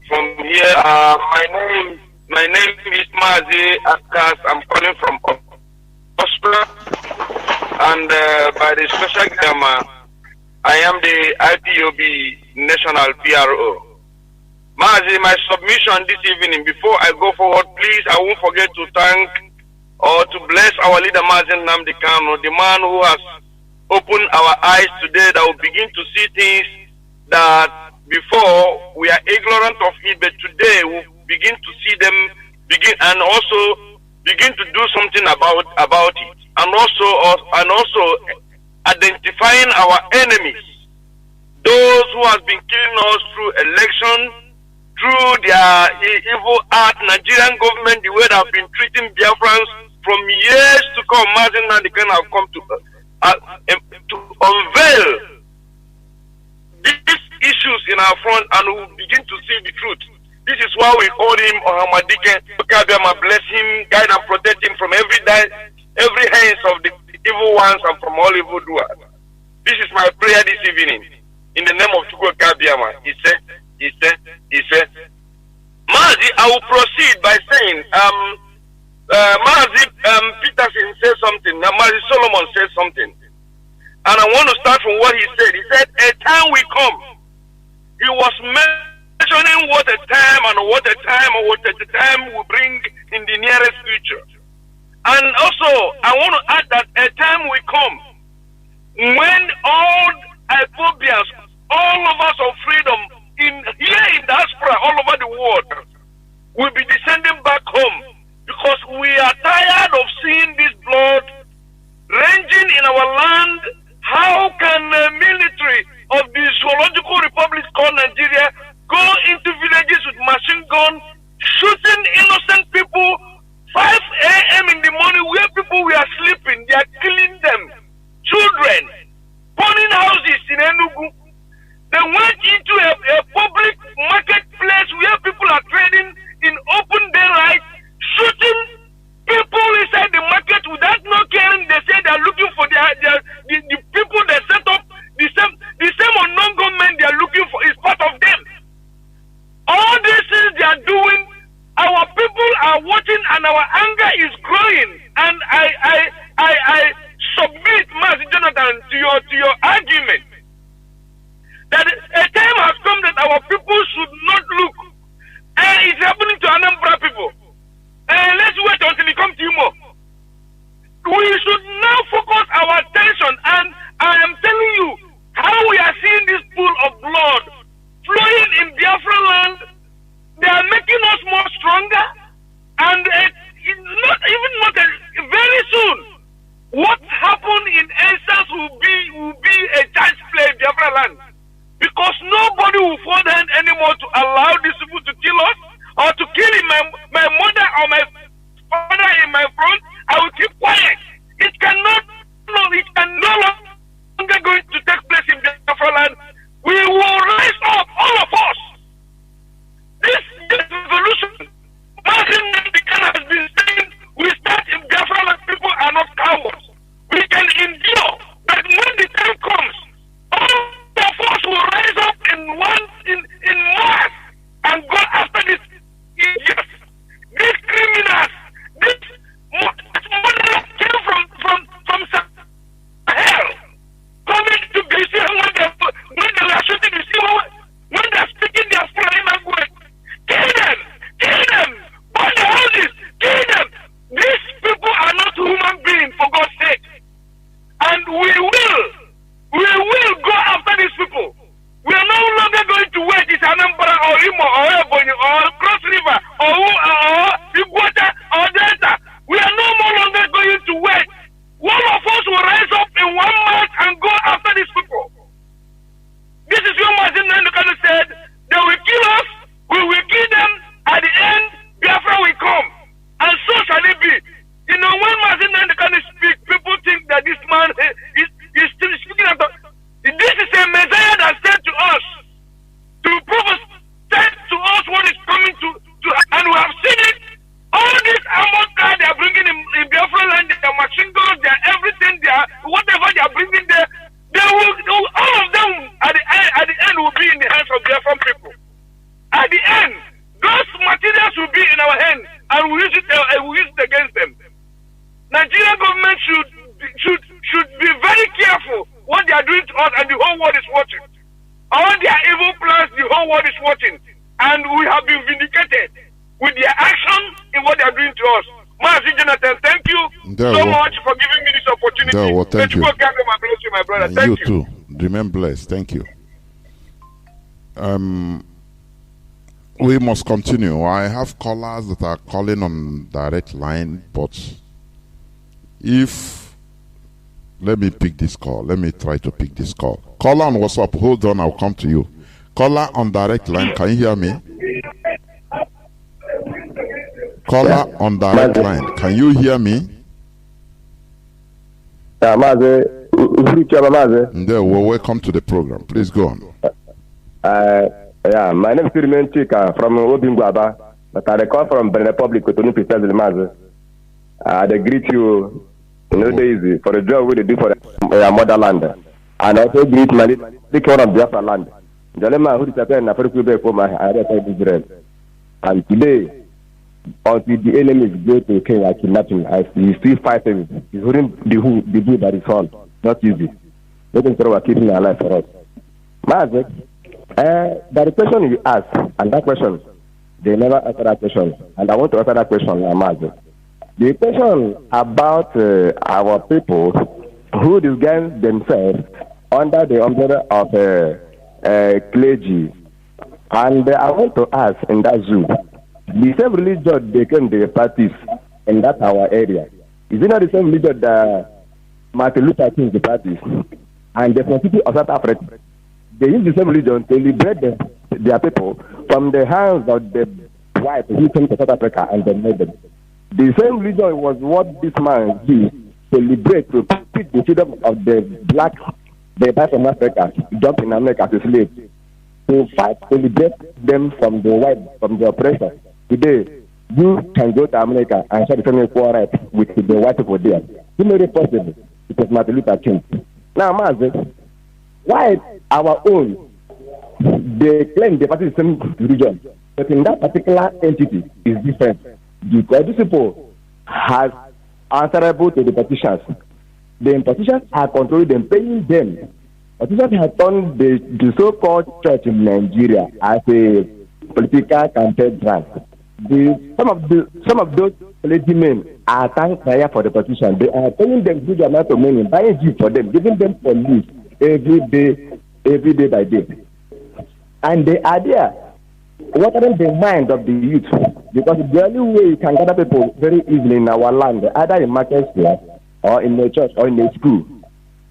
from here. My name is Mazi Akas. I'm calling from Austria, and by the special grammar, I am the IPOB National PRO. Mazi, my submission this evening, before I go forward, please, I won't forget to thank or to bless our leader, Mazi Nnamdi Kanu, the man who has opened our eyes today, that will begin to see things that before we are ignorant of it, but today we begin to see them and also begin to do something about it, and also identifying our enemies, those who have been killing us through election, through their evil act, Nigerian government, the way they have been treating Biafrans from years to come. Mazi Nnamdi Kanu have come to unveil these issues in our front, and we will begin to see the truth. This is why we call him Ohamadike. Bless him, guide and protect him from every hands of the evil ones and from all evil doers. This is my prayer this evening. In the name of Chukwu Kabiama. He said, Mazi, I will proceed by saying, Mazi Peterson said something, Mazi Solomon said something. And I want to start from what he said. He said, a time will come. He was mentioning what a time will bring in the nearest future. And also, I want to add that a time will come when all Ethiopians, all of us of freedom, here in diaspora, all over the world, will be descending back home, because we are tired of seeing this blood ranging in our land. How can the military of the zoological republic called Nigeria go into villages with machine guns, shooting innocent people 5 a.m. in the morning where people were sleeping? They are killing them, children, burning houses in Enugu. They went into a public marketplace where people are trading in open daylight, shooting people inside the market without no caring. They say they are looking for the people they set up. The same unknown government they are looking for is part of them. All these things they are doing, our people are watching, and our anger is growing. And I submit, Mazi Jonathan, to your argument that a time has come that our people should not look. And it's happening to Anambra people. And let's wait until it comes to Imo. We should now focus our attention, and I am telling you how we are seeing this pool of blood flowing in Biafra land. They are making us more stronger, and very soon, what happened in essence will be a child's play in Biafra land, because nobody will afford hand anymore to allow these people to kill us, or to kill my mother or my father in my front. I will keep quiet. It can no longer going to take place in Biafra land. We will rise up, all of us. This revolution, Mazi Nnamdi Kanu has been saying, we start in Biafra land. People are not cowards. We can endure, but when the time comes, all of us will rise up in mass and go after these idiots, these criminals, this money came from Sahel, coming to BC when they are shooting the sea, when they are speaking their foreign language. Kill them, burn the houses, kill them. These people are not human beings, for God's sake. And we will go after these people. We are no longer going to wait. It's Anambra or Imo or Ebonyi or Cross River or Biafran people. At the end, those materials will be in our hands and we use it against them. Nigerian government should be very careful what they are doing to us, and the whole world is watching. All their evil plans, the whole world is watching, and we have been vindicated with their action in what they are doing to us. Mazi Jonathan, thank you so much for giving me this opportunity. Thank you. Bless you, my brother. Thank you. You too. Remain blessed. Thank you. We must continue. I have callers that are calling on direct line, but let me pick this call. Let me try to pick this call. Caller on WhatsApp, hold on, I'll come to you. Caller on direct line, can you hear me? Caller on direct line, can you hear me? Mazi, welcome to the program. Please go on. My name is Sirimen Chika from Obingwaba, but I call from Benin Republic with Tony President Mazi. I greet you in those days for the job we do for the motherland, and also greet my one of Biafra land. Jalema who disappeared in Africa for my Israel. And today, until the enemies go to Kenya kidnapping, I still fighting. He's holding the good that is on. Not easy. Making sure we're keeping our life for us. Mazi, the question you ask, and that question, they never answer that question. And I want to answer that question, Mazi. The question about our people who disguise themselves under the umbrella of clergy. And I want to ask in that zoo, the same religion they can practice in that our area. Is it not the same religion that Martin Luther King practice? And the Constitution of South Africa, they use the same religion to liberate their people from the hands of the white who came to South Africa and they made them. The same religion was what this man used to liberate, to pick the freedom of the black, the black from Africa, dumped in America as a slave, to fight to liberate them from the white, from the oppressor. Today, you can go to America and share the same equal right with the white people there. You made it possible. It was Martin Luther King. Now, Mazi, why our own, they claim they practice the same religion, but in that particular entity is different. Because these people are answerable to the politicians. The politicians are controlling them, paying them. Politicians have turned the so-called church in Nigeria as a political campaign ground. Some of those clergymen are thank prayer for the politicians. They are paying them huge amount of money, buying gifts for them, giving them police every day by day. And they are there watering the mind of the youth, because the only way you can gather people very easily in our land, either in market square or in a church or in a school.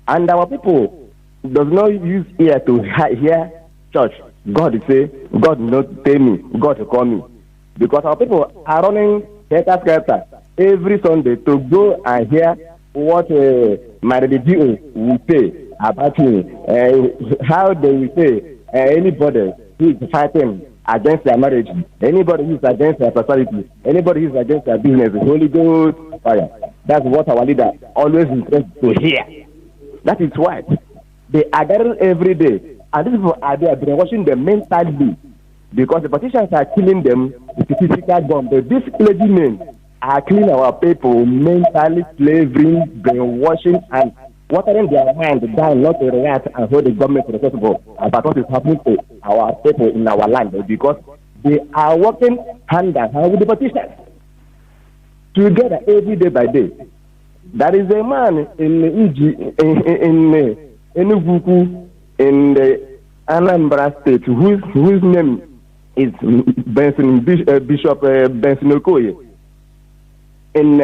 And our people does not use ear to hear church. God say, God not pay me, God to call me. Because our people are running scatter every Sunday to go and hear what my radio will say about me, how they will say anybody who is fighting against their marriage, anybody who is against their prosperity, anybody who is against their business, Holy Ghost fire. That's what our leader always interested to hear. That is why they are gathering every day, and these people are there brainwashing them mentally, because the politicians are killing them with the physical gun. But these clergymen are killing our people mentally, slaving, brainwashing, and watering their mind down not to react and hold the government responsible about what is happening to our people in our land, because they are working hand in hand with the politicians together every day by day. There is a man in Enugu in the Anambra State whose name is Bishop Benson Okoye in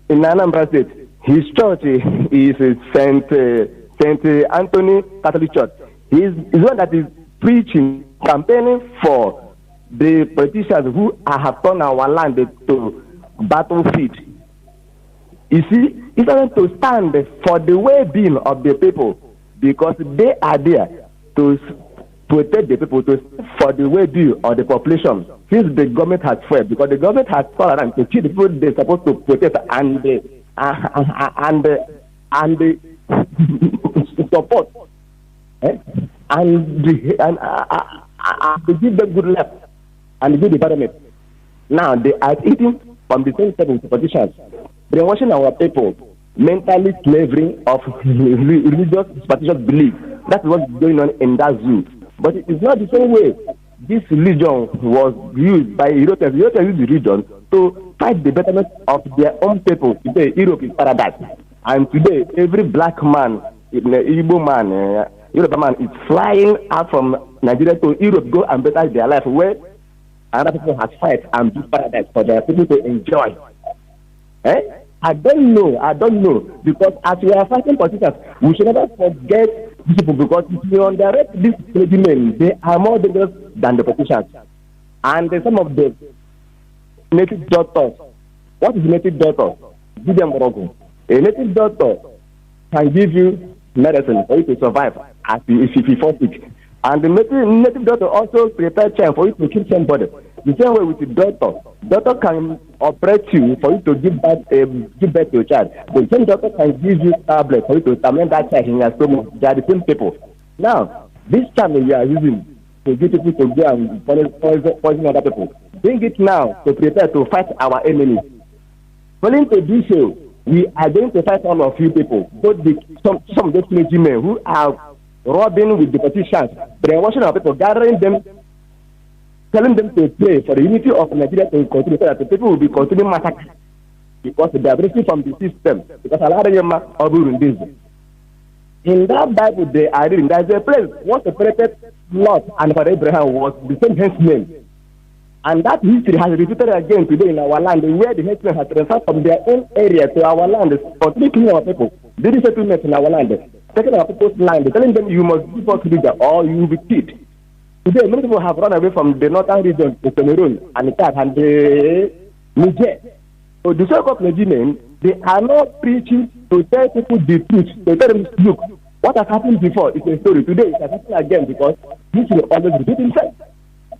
Anambra State. His church is Saint Anthony Catholic Church. He's one that is preaching, campaigning for the politicians who have turned our land to battlefield. You see, he's going to stand for the well-being of the people, because they are there to protect the people, for the well-being of the population. Since the government has failed, because the government has tolerant to kill the people they're supposed to protect and support, and and they give them good life and good environment. Now they are eating from the same table with politicians, brainwashing our people, mentally slavering of religious superstitious belief. That's what's going on in that zoo. But it is not the same way this religion was used by Europeans. Europeans used religion to fight the betterment of their own people. Today, Europe is paradise. And today, every black man, Igbo man, Yoruba man is flying out from Nigeria to Europe, go and better their life, where other people have fight and built paradise for their people to enjoy. I don't know, because as we are fighting politicians, we should never forget these people, because if you underrate these clergymen, they are more dangerous than the politicians. And some of the native doctors, what is native doctor? Give them wrong. A native doctor can give you medicine for you to survive if you fall sick. And the native doctor also prepare time for you to kill somebody. The same way with the doctor. Doctor can operate you for you to give birth to a child. The same doctor can give you tablet for you to terminate that child in your stomach. They are the same people. Now, this time we are using to get people to go and poison other people. Bring it now to prepare to fight our enemies. Failing to do so, we are going to fight all of you people. Both some of those clergymen who are robbing with the politicians, brainwashing our people, gathering them, telling them to pray for the unity of Nigeria to continue, so that the people will be continuing massacre because they are breaking from the system. Because Allah are this. In that Bible they are reading, there is a place what separated Lot and for Abraham was the same henchman. And that history has repeated again today in our land, where the henchmen have transferred from their own area to our land, completely our people. There is settlements in our land, taking our people's land, telling them you must give us religion or you will be killed. Today, many people have run away from the northern region to Cameroon and Chad and Niger. So the so-called clergymen, they are not preaching to tell people the truth. They tell them, look, what has happened before is a story. Today it has happened again, because this will always repeat itself.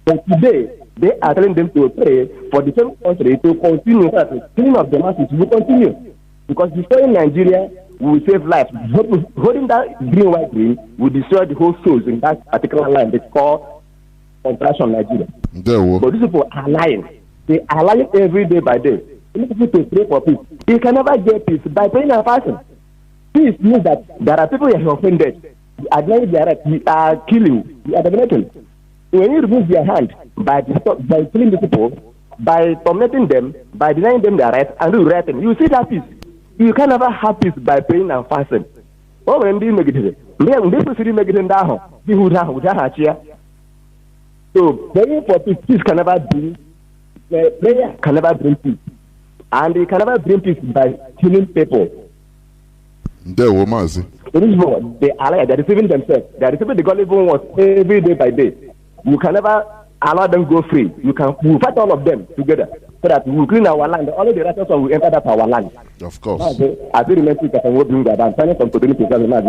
But today, they are telling them to pray for the same country to continue, so that the killing of the masses will continue. Because destroying Nigeria will save lives. Holding that green, white, green will destroy the whole souls in that particular land. It's called contraction Nigeria. But these people are lying. They are lying every day by day. You need people to pray for peace. You can never get peace by praying and fasting. Peace means that there are people who are offended. You are denying their rights. You are killing. You are dominating. When you remove your hand by killing the people, by tormenting them, by denying them their rights, and rewriting, you see that peace. You can never have peace by praying and fasting. Oh, when do you make it? So praying for peace can never be. Prayer can never bring peace, and it can never bring peace by killing people. There were Mazi. They are deceiving themselves. They are deceiving the gullible ones every day by day. You can never allow them go free. We fight all of them together, so that we will clean our land. Only the righteous one will enter that our land. Of course. I think remember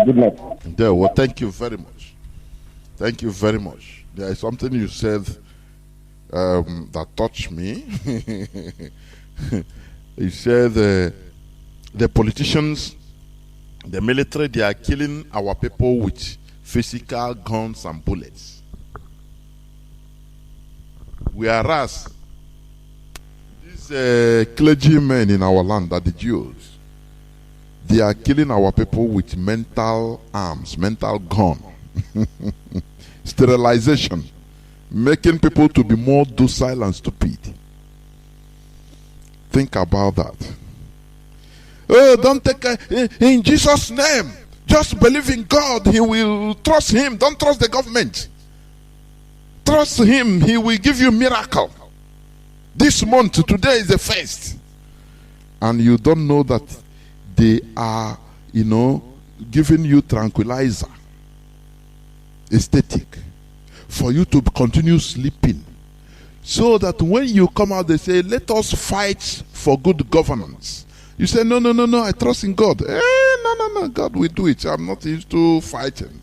good night. There, well, thank you very much. Thank you very much. There is something you said that touched me. You said the politicians, the military, they are killing our people with physical guns and bullets. Whereas these clergymen in our land are the Jews. They are killing our people with mental arms, mental gun, sterilization, making people to be more docile and stupid. Think about that. Oh, don't take in Jesus' name. Just believe in God. He will trust Him. Don't trust the government. Trust Him. He will give you miracle. This month, today is the first, and you don't know that they are, giving you tranquilizer, aesthetic, for you to continue sleeping, so that when you come out, they say, "Let us fight for good governance." You say, "No, I trust in God." No, God will do it. I'm not used to fighting.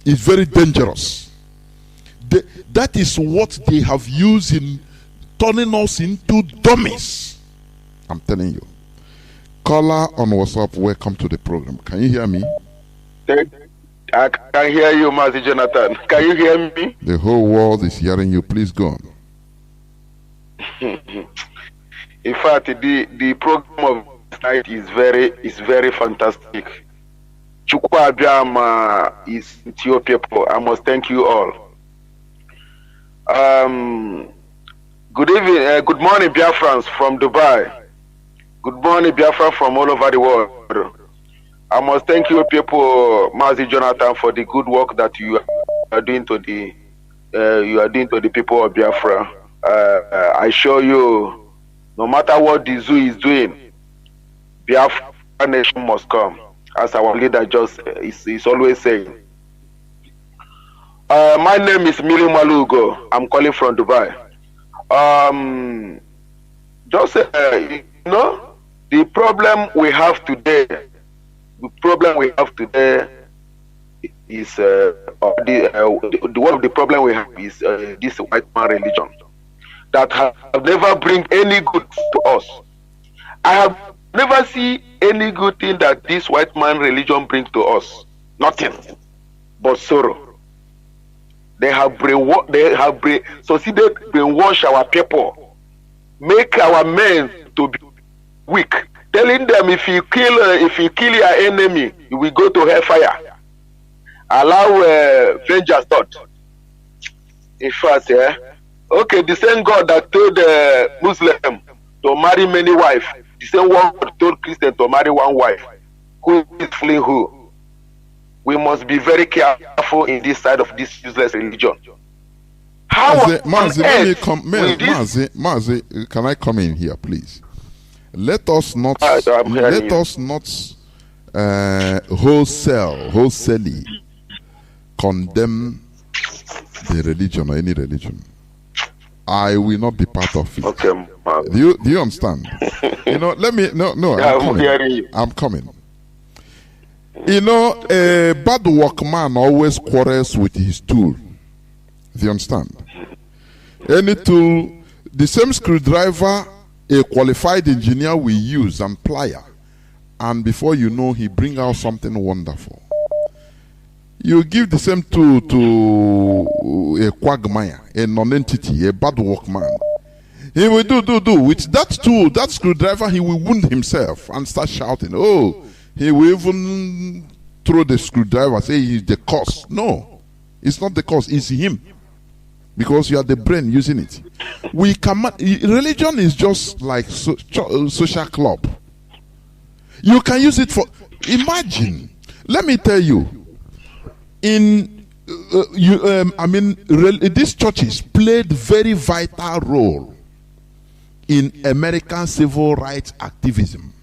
It's very dangerous. That is what they have used in turning us into dummies. I'm telling you. Caller on WhatsApp, welcome to the program. Can you hear me? I can hear you, Mazi Jonathan. Can you hear me? The whole world is hearing you. Please go on. In fact, the program of tonight is very fantastic. Chukwu Abiyama is your people. I must thank you all. Good evening, good morning, Biafrans from Dubai. Good morning, Biafra from all over the world. I must thank you, people, Mazi Jonathan, for the good work that you are doing to the people of Biafra. I assure you, no matter what the zoo is doing, Biafra nation must come, as our leader just is always saying. My name is Mili Malugo. I'm calling from Dubai. The problem we have today is one of the problem we have is this white man religion that have never bring any good to us. I have never seen any good thing that this white man religion brings to us. Nothing but sorrow. They have succeeded brainwash our people, make our men to be weak, telling them if you kill your enemy, you will go to hellfire. Allow vengeance thought. In fact, okay, the same God that told Muslim to marry many wives, the same one that told Christian to marry one wife. Who is fleeing who? We must be very careful in this side of this useless religion. Mazi, can I come in here, please? Let us not wholesale condemn the religion or any religion. I will not be part of it. Okay, do you understand? I'm coming. A bad workman always quarrels with his tool. Do you understand? Any tool, the same screwdriver a qualified engineer will use and plier, and before you know, he bring out something wonderful. You give the same tool to a quagmire, a non-entity, a bad workman. He will do. With that tool, that screwdriver, he will wound himself and start shouting. Oh, he will even throw the screwdriver, say he's the cause. No, it's not the cause, it's him. Because you are the brain using it. Religion is just like social club. You can use it for. Imagine. Let me tell you. These churches played very vital role in American civil rights activism.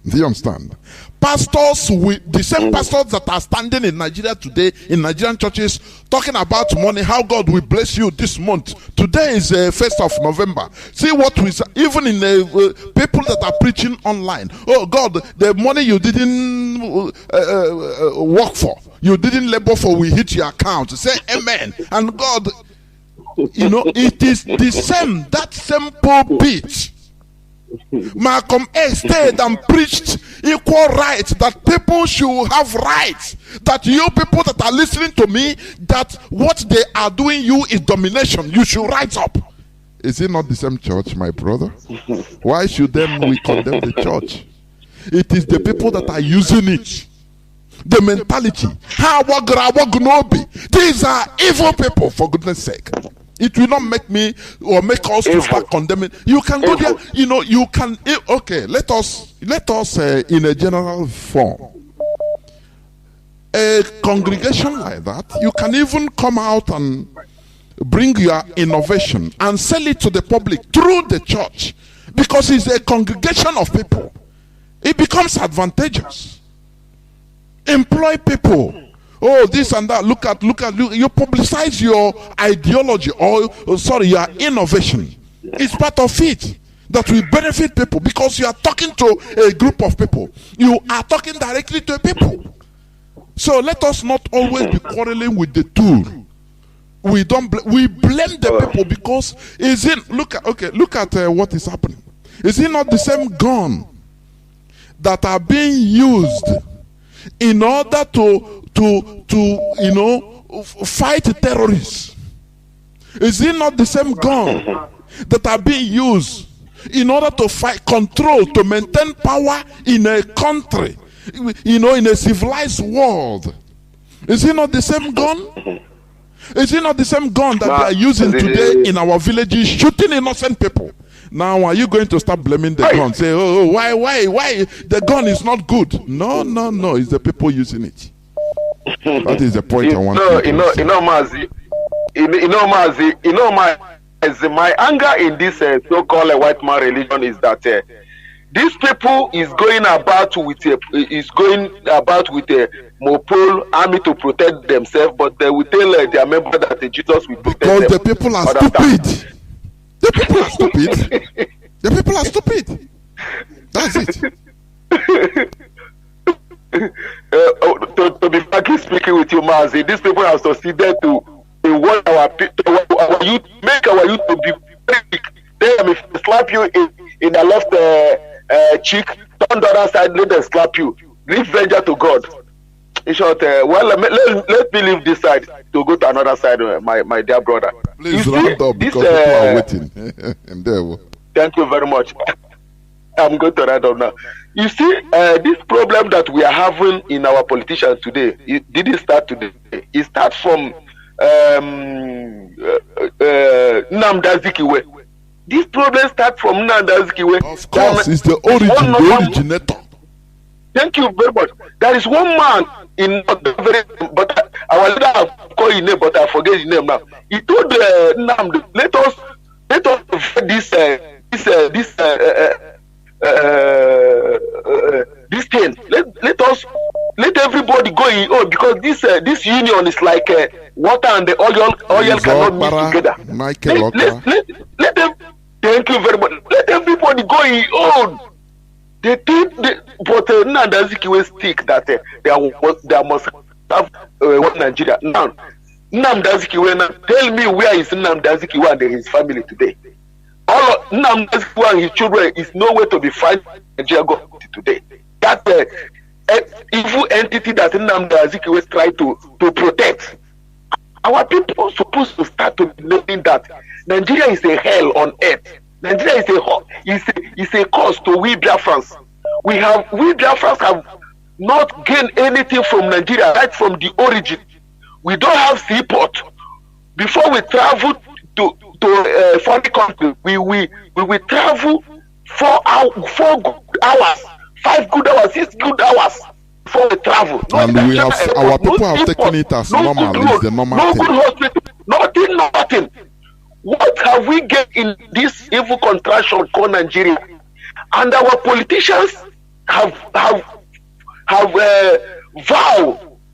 Do you understand? Pastors, the same pastors that are standing in Nigeria today, in Nigerian churches, talking about money, how God will bless you this month. Today is 1st of November. See what we say, even in people that are preaching online. Oh God, the money you didn't work for, you didn't labor for, will hit your account. Say amen. And God, it is the same, that same pulpit. Malcolm X stayed and preached equal rights, that people should have rights, that you people that are listening to me, that what they are doing you is domination, you should rise up. Is it not the same church, my brother? Why should we condemn the church? It is the people that are using it, the mentality. These are evil people, for goodness sake. It will not make me or make us to start condemning. You can go there, you can. Okay, let us in a general form. A congregation like that, you can even come out and bring your innovation and sell it to the public through the church, because it's a congregation of people. It becomes advantageous. Employ people. Oh, this and that. Look at. You publicize your ideology or your innovation. It's part of it that will benefit people, because you are talking to a group of people. You are talking directly to people. So let us not always be quarreling with the tool. We blame the people, because look at what is happening. Is it not the same gun that are being used in order to fight terrorists? Is it not the same gun that are being used in order to fight, control, to maintain power in a country, in a civilized world? Is it not the same gun? Is it not the same gun that they are using today in our villages, shooting innocent people? Now, are you going to start blaming the gun? Say, why? The gun is not good. No. It's the people using it. That is the point I want to Mazi, my anger in this so-called white man religion is that these people is going about with a Mopol army to protect themselves, but they will tell their member that Jesus will protect them. Because the people are stupid. The people are stupid. The people are stupid. That's it. To be frankly speaking with you, Mazi, these people have succeeded to want our youth, make our youth to be very weak. They slap you in the left cheek, turn the other side, let them slap you. Leave vengeance to God. In short, let me leave this side to go to another side, my dear brother. Please round up because people are waiting. Thank you very much. I'm going to round up now. You see, this problem that we are having in our politicians today, it didn't start today. It starts from Nnamdi. This problem starts from Nnamdi. Of course, it's the originator. Thank you very much. There is one man in but our leader have called his name, but I forget his name now. He told Nnamdi, let us this thing. Let everybody go in. Oh, because this union is like water and the oil cannot mix together. Let them. Thank you very much. Let everybody go in own. They think, but Nnamdi stick that they must have one Nigeria. Now, Nnamdi, tell me where is Nnamdi and his family today? All of Nnamdi and his children is nowhere to be found in Nigeria today. That evil entity that Nnamdi try to protect. Our people are supposed to start to believe that Nigeria is a hell on earth. Nigeria is a cause to we Biafrans. We Biafrans have not gained anything from Nigeria right from the origin. We don't have seaport. Before we travel to foreign country, we will travel 4 good hours, 5 good hours, 6 good hours before we travel. And our people have taken it as normal. It's the normal thing. Good hospital, nothing. What have we get in this evil contraction called Nigeria? And our politicians have vowed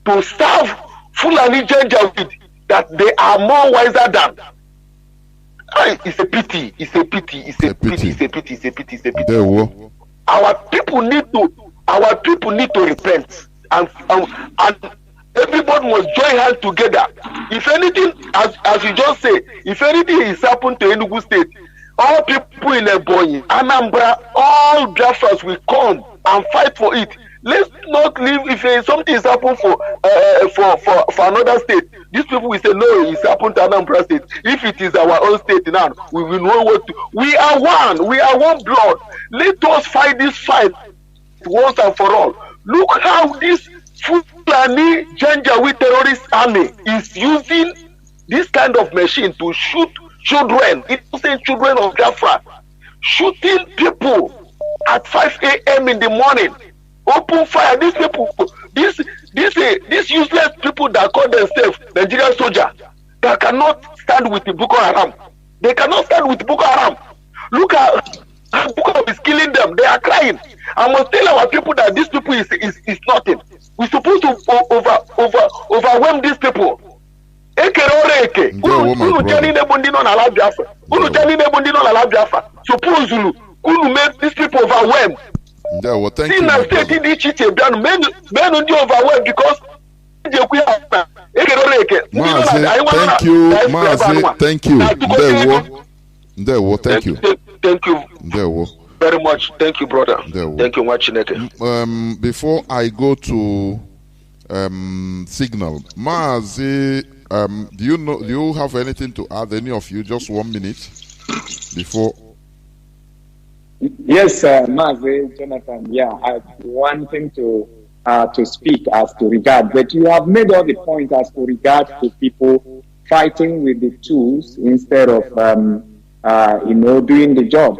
to serve Fulani Janjaweed that they are more wiser than. It's a pity. Our people need to repent and everybody must join hands together. If anything, as you just say, if anything is happened to Enugu State, all people in Ebonyi, Anambra, all Biafras will come and fight for it. Let's not leave if something is happened for another state. These people will say no, it's happened to Anambra State. If it is our own state now, we will know what to. We are one. We are one blood. Let us fight this fight once and for all. Look how this Fulani Janjaweed terrorist army is using this kind of machine to shoot children, innocent children of Biafra, shooting people at 5 a.m. in the morning. Open fire. These people, these useless people that call themselves Nigerian soldier, that cannot stand with the Boko Haram. They cannot stand with Boko Haram. Look at how Boko Haram is killing them. They are crying. I must tell our people that these people is nothing. We're supposed to overwhelm these people. Suppose you make these people overwhelmed. Well, thank you. Mazi, thank you. Thank you. Thank you. very much. Thank you, brother. Thank you, Machineke. Before I go to Signal, Mazi, do you have anything to add? Any of you? Just 1 minute before. Yes, Mazi, Jonathan. Yeah, I have one thing to speak as to regard, but you have made all the points as to regard to people fighting with the tools instead of doing the job.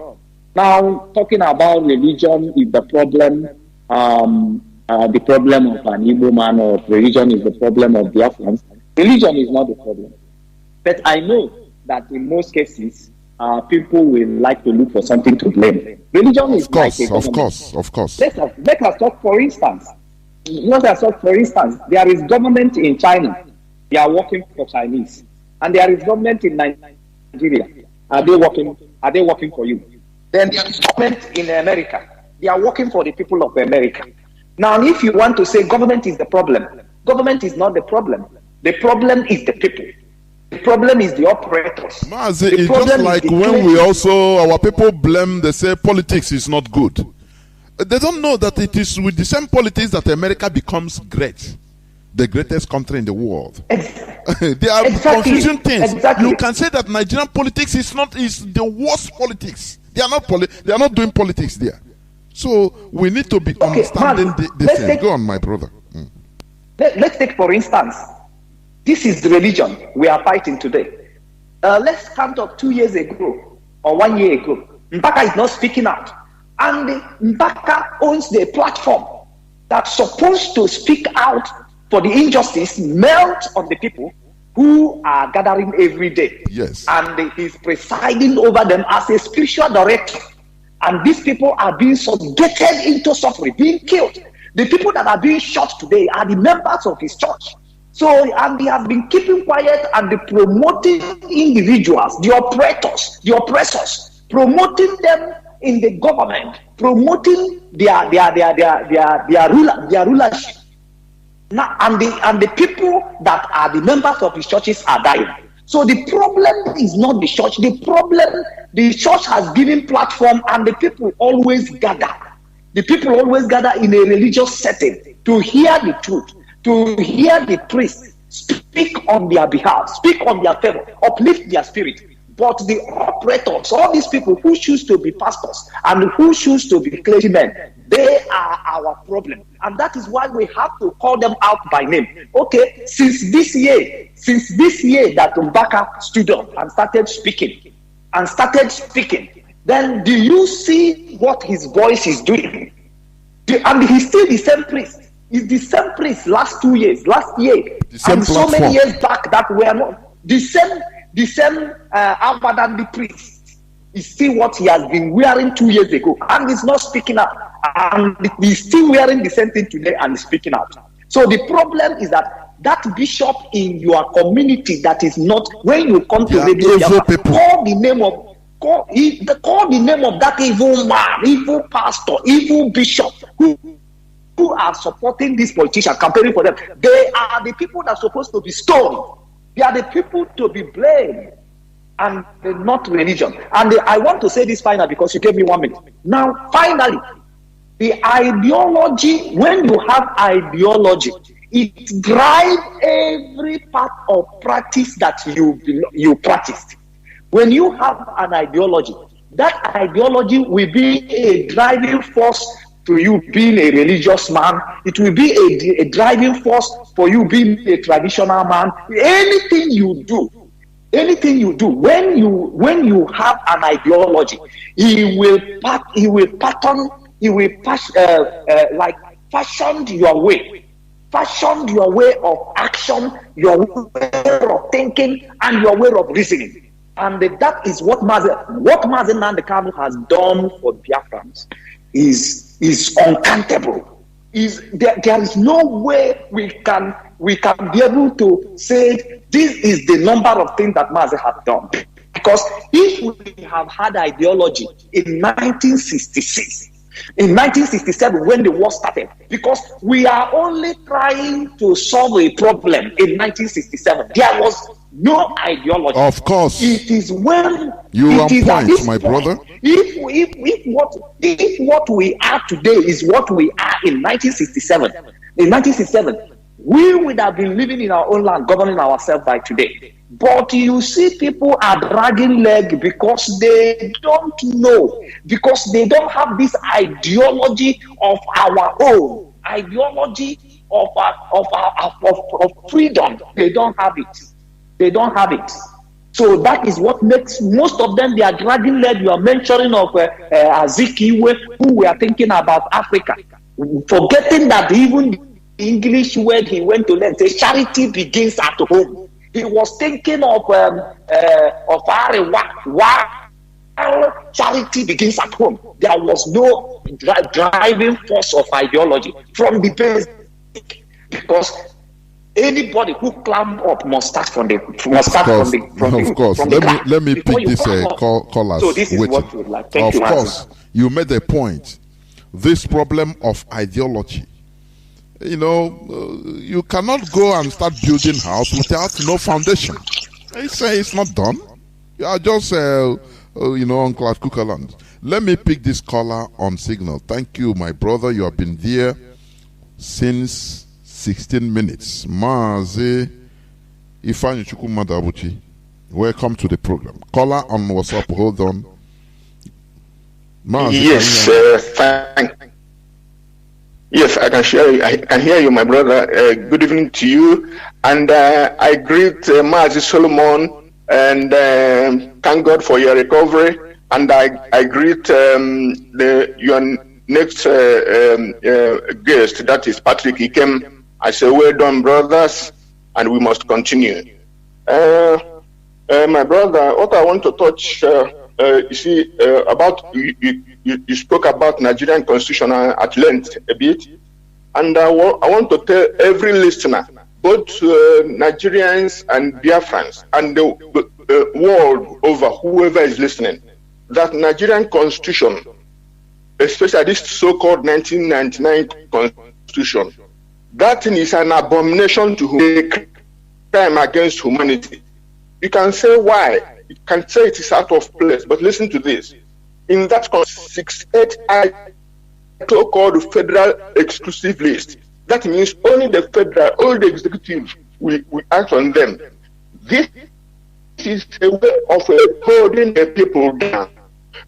Now, talking about religion is the problem. The problem of an Igbo man, or religion is the problem of Biafrans. Religion is not the problem. But I know that in most cases, people will like to look for something to blame. Religion is like a government. Of course. Let us talk for instance. There is government in China. They are working for Chinese. And there is government in Nigeria. Are they working for you? Then there is government in America. They are working for the people of America. Now, if you want to say government is the problem, government is not the problem. The problem is the people. The problem is the operators. Mazi, it's just like when our people blame, they say politics is not good. They don't know that it is with the same politics that America becomes great. The greatest country in the world. They are confusing things. You can say that Nigerian politics is the worst politics. They are not doing politics there. So we need to be understanding this thing. Go on, my brother. Let's take, for instance, this is the religion we are fighting today. Let's count up 2 years ago or 1 year ago. Mbaka is not speaking out. And Mbaka owns the platform that's supposed to speak out for the injustice melt on the people who are gathering every day. Yes. And he's presiding over them as a spiritual director. And these people are being subjected into suffering, being killed. The people that are being shot today are the members of his church. So, and they have been keeping quiet and promoting individuals, the operators, the oppressors, promoting them in the government, promoting their rulership. Now, and the people that are the members of his churches are dying. So the problem is not the church. The church has given platform, and the people always gather. The people always gather in a religious setting to hear the truth, to hear the priest speak on their behalf, speak on their favor, uplift their spirit. But the operators, all these people who choose to be pastors and who choose to be clergymen, they are our problem. And that is why we have to call them out by name. Okay, since this year that Mbaka stood up and started speaking, then do you see what his voice is doing? And he's still the same priest. He's the same priest last year, and so many years back that we are not the same Abadan the priest is still what he has been wearing 2 years ago, and he's not speaking out, and he's still wearing the same thing today and speaking out. So the problem is that bishop in your community that is not, when you come to radio, call the name of that evil man, evil pastor, evil bishop who are supporting these politicians, campaigning for them. They are the people that are supposed to be stoned. They are the people to be blamed, and not religion. And I want to say this finally because you gave me 1 minute. Now, finally, the ideology, when you have ideology, it drives every part of practice that you practiced. When you have an ideology, that ideology will be a driving force to you being a religious man. It will be a driving force for you being a traditional man. Anything you do, when you have an ideology, he will fashion your way of action, your way of thinking, and your way of reasoning. And that is what Mazi Nnamdi Kanu has done for Biafrans is uncountable. There is no way we can be able to say this is the number of things that Mazi has done. Because if we have had ideology in 1966, in 1967 when the war started, because we are only trying to solve a problem in 1967, no ideology. Of course. It is when you are on point, my point, brother. If what we are today is what we are in 1967, we would have been living in our own land, governing ourselves by today. But you see, people are dragging leg because they don't know, because they don't have this ideology of our own, ideology of freedom. They don't have it. They don't have it. So that is what makes most of them, they are dragging leg. You are mentioning of Azikiwe, who we are thinking about Africa, forgetting that even the English word he went to learn, say charity begins at home. He was thinking of charity begins at home. There was no driving force of ideology from the basic, because anybody who climb up must start from the Of course. Let me pick this callers. So this is what we would like. Thank you. Of course, you made a point. This problem of ideology. You cannot go and start building house without no foundation. I say it's not done. You are just, on Cloud Cookerland. Let me pick this caller on signal. Thank you, my brother. You have been there since 16 minutes. Mazi Ifeanyi Chukwumadabuchi, welcome to the program. Caller on WhatsApp, hold on. Mazi, yes, Yes, I can hear you, my brother. Good evening to you. And I greet Mazi Solomon and thank God for your recovery. And I greet your next guest, that is Patrick Ikem. I say, well done, brothers, and we must continue. My brother, what I want to touch, you see, about you spoke about Nigerian constitution at length a bit, and I want to tell every listener, both Nigerians and Biafrans and the world over, whoever is listening, that Nigerian constitution, especially this so-called 1999 constitution, that thing is an abomination to a crime against humanity. You can say why. You can say it is out of place, but listen to this. In that 68 so-called federal exclusive list, that means only the federal, all the executive will act on them. This is a way of holding the people down,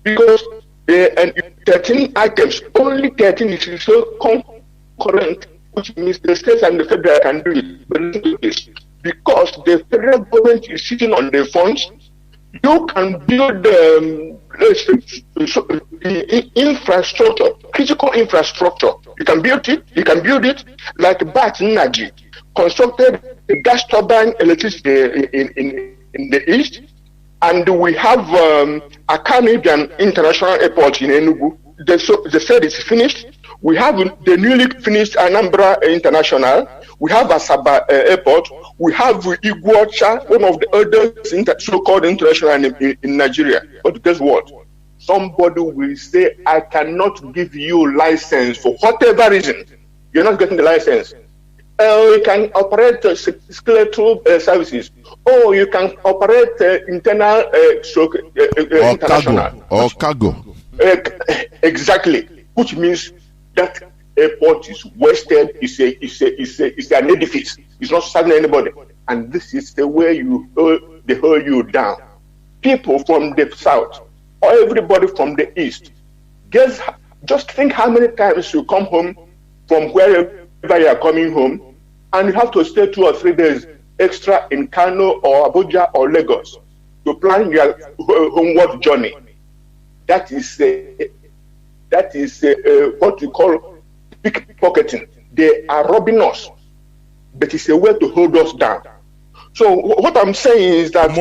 because 13 items, only 13 is so concurrent, which means the states and the federal can do it. But listen to this, because the federal government is sitting on the funds, you can build infrastructure, critical infrastructure. You can build it like Bat Energy constructed a gas turbine electricity in the east, and we have a Canadian international airport in Enugu. They said it's finished. We have the newly finished Anambra International. We have Asaba Airport. We have Iguacha, one of the oldest so-called international in Nigeria. But guess what? Somebody will say, I cannot give you license for whatever reason. You're not getting the license. You can operate skeletal services. Oh, you can operate internal international. Or cargo. Exactly. Which means that airport is wasted, it's an edifice. It's not serving anybody. And this is the way they hold you down. People from the south, or everybody from the east, just think how many times you come home from wherever you are coming home, and you have to stay 2 or 3 days extra in Kanu or Abuja or Lagos to plan your homeward journey. That is what we call pickpocketing. They are robbing us, but it's a way to hold us down. So what I'm saying is that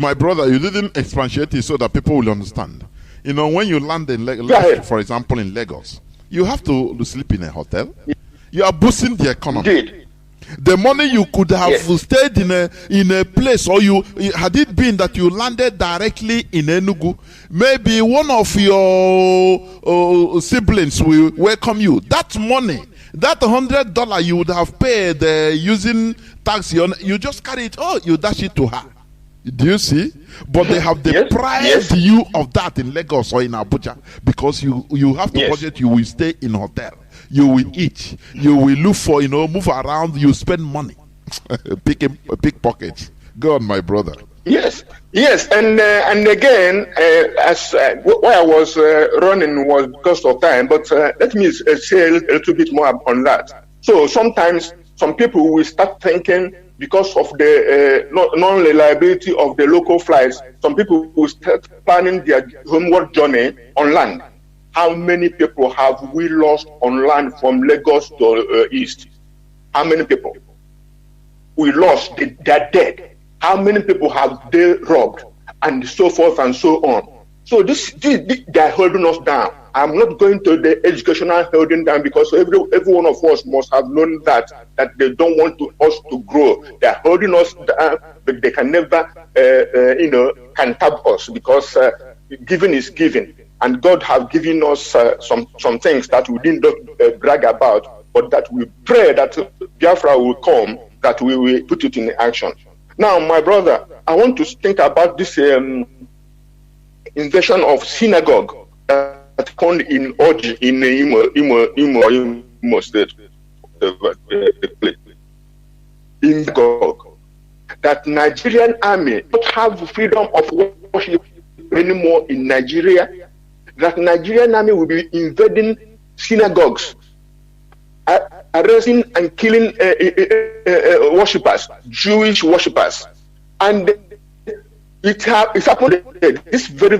my brother, you didn't expatiate it so that people will understand. When you land in Lagos, for example, in Lagos, you have to sleep in a hotel. You are boosting the economy. Indeed. The money you could have stayed in a place, or had it been that you landed directly in Enugu, maybe one of your siblings will welcome you. That money That $100 you would have paid using taxi, you just carry it. Oh, you dash it to her. Do you see? But they have deprived you of that in Lagos or in Abuja because you have to budget. You will stay in hotel. You will eat. You will look for, move around. You spend money. Pickpockets. Go on, my brother. Yes, and again, as why I was running was because of time. But let me say a little bit more on that. So sometimes some people will start thinking, because of the non-reliability of the local flights, some people will start planning their homeward journey on land. How many people have we lost on land from Lagos to east? How many people? We lost, they're dead. How many people have they robbed? And so forth and so on. So this they're holding us down. I'm not going to the educational holding down because every one of us must have known that they don't want us to grow. They're holding us down, but they can never, can tap us because giving is giving. And God have given us some things that we didn't brag about, but that we pray that Biafra will come, that we will put it in action. Now, my brother, I want to think about this invasion of synagogue that happened in Oji in Imo State. In synagogue, that Nigerian army don't have freedom of worship anymore in Nigeria. That Nigerian army will be invading synagogues, arresting and killing worshippers, Jewish worshippers, and it happened this very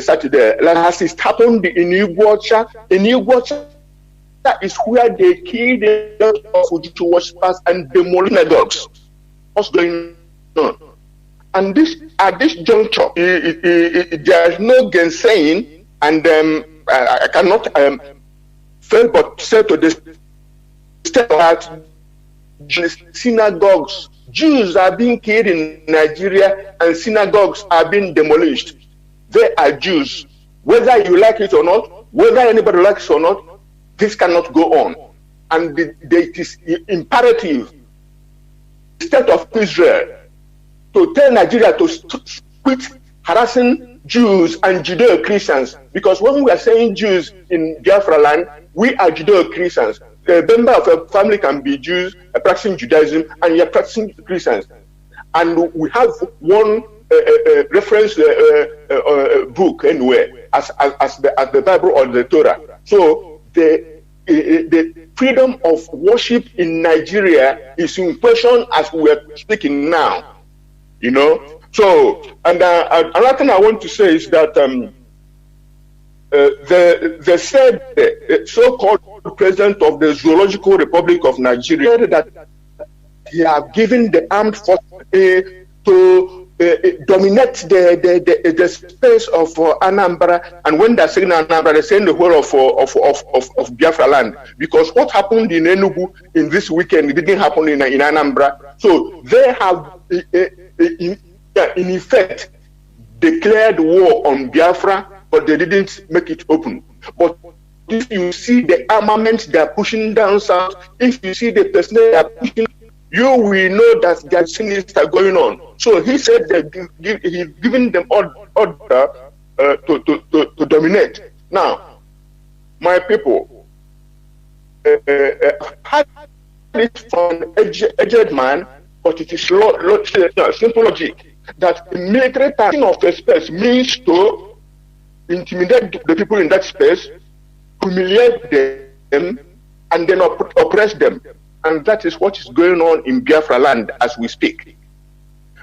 Saturday. Like it happened in Iguacha. In Iguacha, that is where they killed the Jewish worshippers and demolished synagogues. What's going on? And at this juncture, there is no gainsaying, and I cannot fail but say to this state that synagogues, Jews are being killed in Nigeria and synagogues are being demolished. They are Jews. Whether you like it or not, whether anybody likes it or not, this cannot go on. And it is imperative, the state of Israel, to tell Nigeria to quit harassing Jews and Judeo-Christians. Because when we are saying Jews in Biafra land, we are Judeo-Christians. A member of a family can be Jews, practicing Judaism, and you're practicing Christians. And we have one reference book anywhere as the Bible or the Torah. So the freedom of worship in Nigeria is in question as we are speaking now. So, and another thing I want to say is that they said the so-called president of the Zoological Republic of Nigeria said that he have given the armed forces to dominate the space of Anambra. And when they're saying Anambra, they're saying the whole of Biafra land. Because what happened in Enugu in this weekend, it didn't happen in Anambra. So they have in effect declared war on Biafra, but they didn't make it open. But if you see the armament they are pushing down south, if you see the personnel they are pushing, you will know that there are things that are going on. So he said that he's giving them order to dominate. Now, my people, had it from an aged man, but it is simple logic that military taking of a space means to intimidate the people in that space, humiliate them, and then oppress them. And that is what is going on in Biafra land as we speak.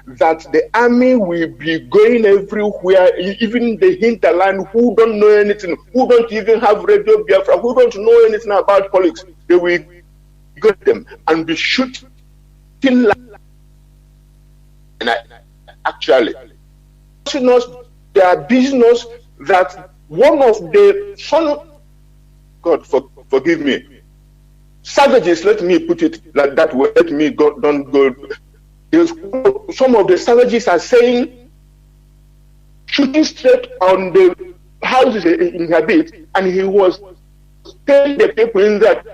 That the army will be going everywhere, even the hinterland, who don't know anything, who don't even have Radio Biafra, who don't know anything about politics, they will get them and be shooting actually. Their business that one of the God forgive me, savages, let me put it like that way, let me don't go. Some of the savages are saying, shooting straight on the houses they inhabit, and he was tell the people in that